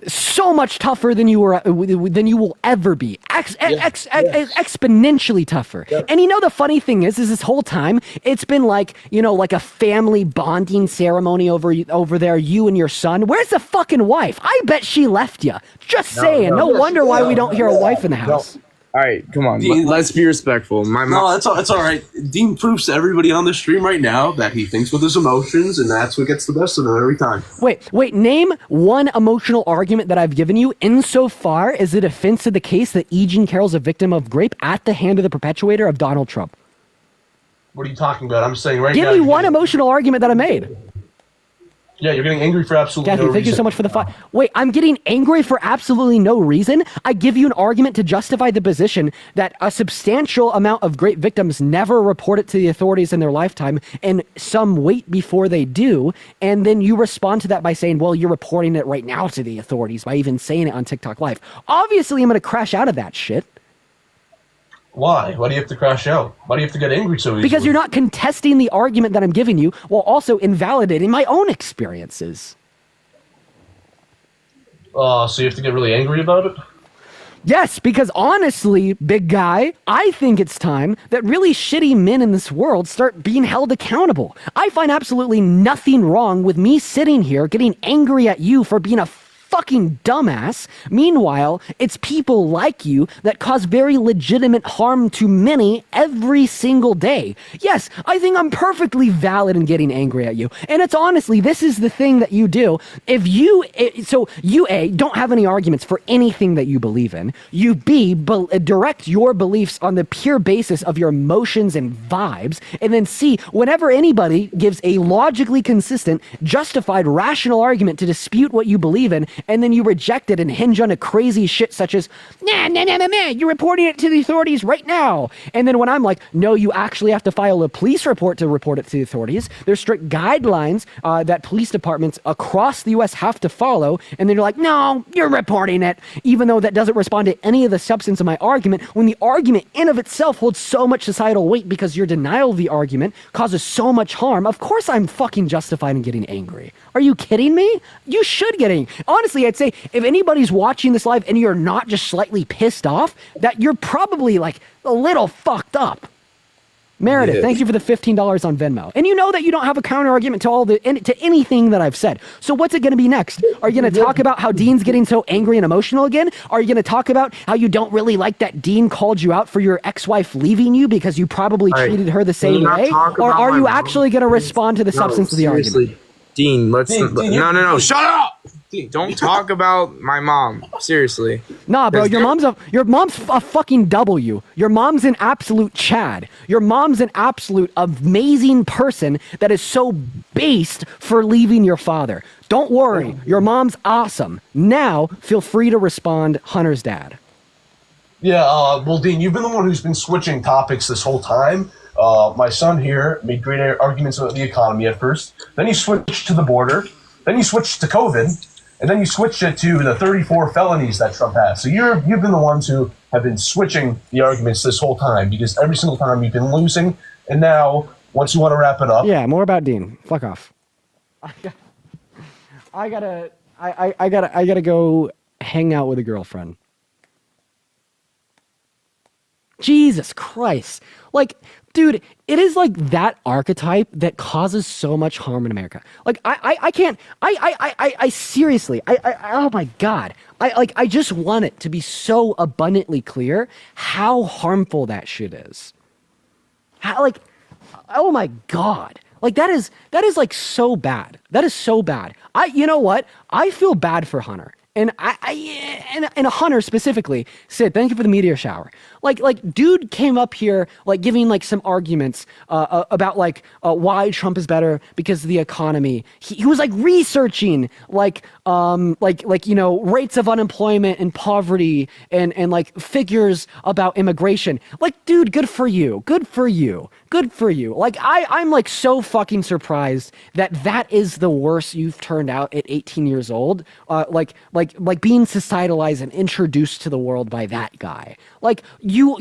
So much tougher than you will ever be. Exponentially tougher. Yeah. And you know the funny thing is this whole time it's been like, you know, like a family bonding ceremony over there, you and your son. Where's the fucking wife? I bet she left you. Just saying. No wonder why we don't hear a wife in the house. All right, come on. Dean, Let's be respectful. My No, mom. that's all right. Dean proves to everybody on the stream right now that he thinks with his emotions, and that's what gets the best of him every time. Wait, name one emotional argument that I've given you insofar as it defends to the case that E. Jean Carroll's a victim of rape at the hand of the perpetuator of Donald Trump. What are you talking about? I'm saying right now. Give me one emotional argument that I made. Yeah, you're getting angry for absolutely Kathy, no thank reason. you so much for the fight. Wait, I'm getting angry for absolutely no reason? I give you an argument to justify the position that a substantial amount of rape victims never report it to the authorities in their lifetime, and some wait before they do, and then you respond to that by saying, well, you're reporting it right now to the authorities by even saying it on TikTok Live. Obviously, I'm going to crash out of that shit. Why? Why do you have to crash out? Why do you have to get angry so easily? Because you're not contesting the argument that I'm giving you while also invalidating my own experiences. So you have to get really angry about it? Yes, because honestly, big guy, I think it's time that really shitty men in this world start being held accountable. I find absolutely nothing wrong with me sitting here getting angry at you for being a fucking dumbass. Meanwhile, it's people like you that cause very legitimate harm to many every single day. Yes, I think I'm perfectly valid in getting angry at you. And it's honestly, this is the thing that you do. If you, so you A, don't have any arguments for anything that you believe in. You B, direct your beliefs on the pure basis of your emotions and vibes. And then C, whenever anybody gives a logically consistent, justified, rational argument to dispute what you believe in, and then you reject it and hinge on a crazy shit such as, nah, you're reporting it to the authorities right now. And then when I'm like, no, you actually have to file a police report to report it to the authorities. There's strict guidelines that police departments across the U.S. have to follow. And then you're like, no, you're reporting it, even though that doesn't respond to any of the substance of my argument, when the argument in of itself holds so much societal weight because your denial of the argument causes so much harm. Of course I'm fucking justified in getting angry. Are you kidding me? You should get angry. Honestly, I'd say if anybody's watching this live and you're not just slightly pissed off, that you're probably like a little fucked up. Meredith, thank you for the $15 on Venmo. And you know that you don't have a counter argument to anything that I've said. So what's it going to be next? Are you going to talk about how Dean's getting so angry and emotional again? Are you going to talk about how you don't really like that Dean called you out for your ex-wife leaving you because you probably treated her the same way? Or are you actually going to respond to the substance of the argument? Dean, let's Dean, no, shut up. Don't talk about my mom. Seriously. Nah, bro, your mom's a fucking W. Your mom's an absolute Chad. Your mom's an absolute amazing person that is so based for leaving your father. Don't worry, your mom's awesome. Now, feel free to respond, Hunter's dad. Yeah, well, Dean, you've been the one who's been switching topics this whole time. My son here made great arguments about the economy at first. Then he switched to the border. Then you switched to COVID. And then you switched it to the 34 felonies that Trump has. So you've been the ones who have been switching the arguments this whole time, because every single time you've been losing. And now, once you want to wrap it up. Yeah, more about Dean. Fuck off. I gotta go hang out with a girlfriend. Jesus Christ. Like, dude, it is like that archetype that causes so much harm in America. Like, I can't, I seriously, oh my God. I just want it to be so abundantly clear how harmful that shit is. How, like, oh my God. Like, that is like so bad. That is so bad. You know what? I feel bad for Hunter. And and Hunter specifically, Sid, thank you for the meteor shower. Like, dude came up here, like, giving, like, some arguments about, like, why Trump is better because of the economy. He was, like, researching, like, you know, rates of unemployment and poverty and like, figures about immigration. Like, dude, good for you. Good for you. Good for you. Like, I'm, like, so fucking surprised that is the worst you've turned out at 18 years old. Like being societalized and introduced to the world by that guy. Like, you're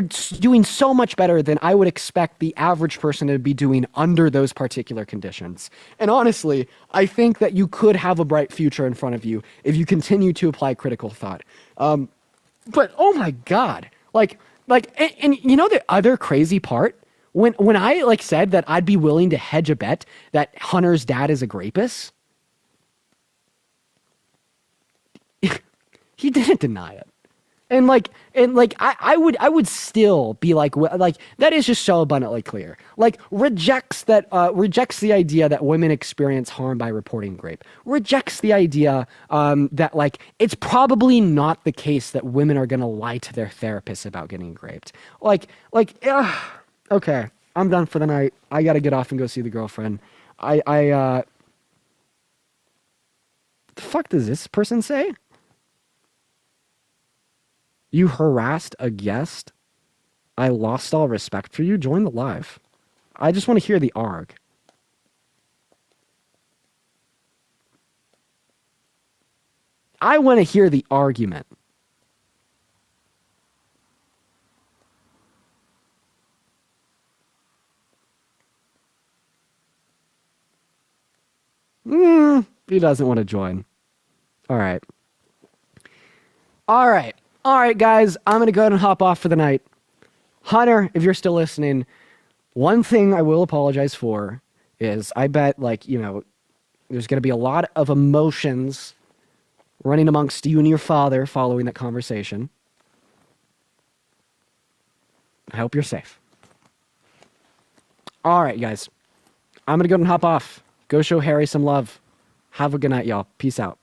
doing so much better than I would expect the average person to be doing under those particular conditions. And honestly, I think that you could have a bright future in front of you if you continue to apply critical thought. But oh my God, and you know the other crazy part? When I, like, said that I'd be willing to hedge a bet that Hunter's dad is a rapist, he didn't deny it. And I would still be like that is just so abundantly clear. Like, rejects the idea that women experience harm by reporting rape. Rejects the idea that, like, it's probably not the case that women are gonna lie to their therapists about getting raped. Okay, I'm done for the night. I gotta get off and go see the girlfriend. The fuck does this person say? You harassed a guest? I lost all respect for you? Join the live. I just want to hear the arg. I want to hear the argument. He doesn't want to join. All right. All right, guys. I'm going to go ahead and hop off for the night. Hunter, if you're still listening, one thing I will apologize for is I bet, like, you know, there's going to be a lot of emotions running amongst you and your father following that conversation. I hope you're safe. All right, guys. I'm going to go ahead and hop off. Go show Harry some love. Have a good night, y'all. Peace out.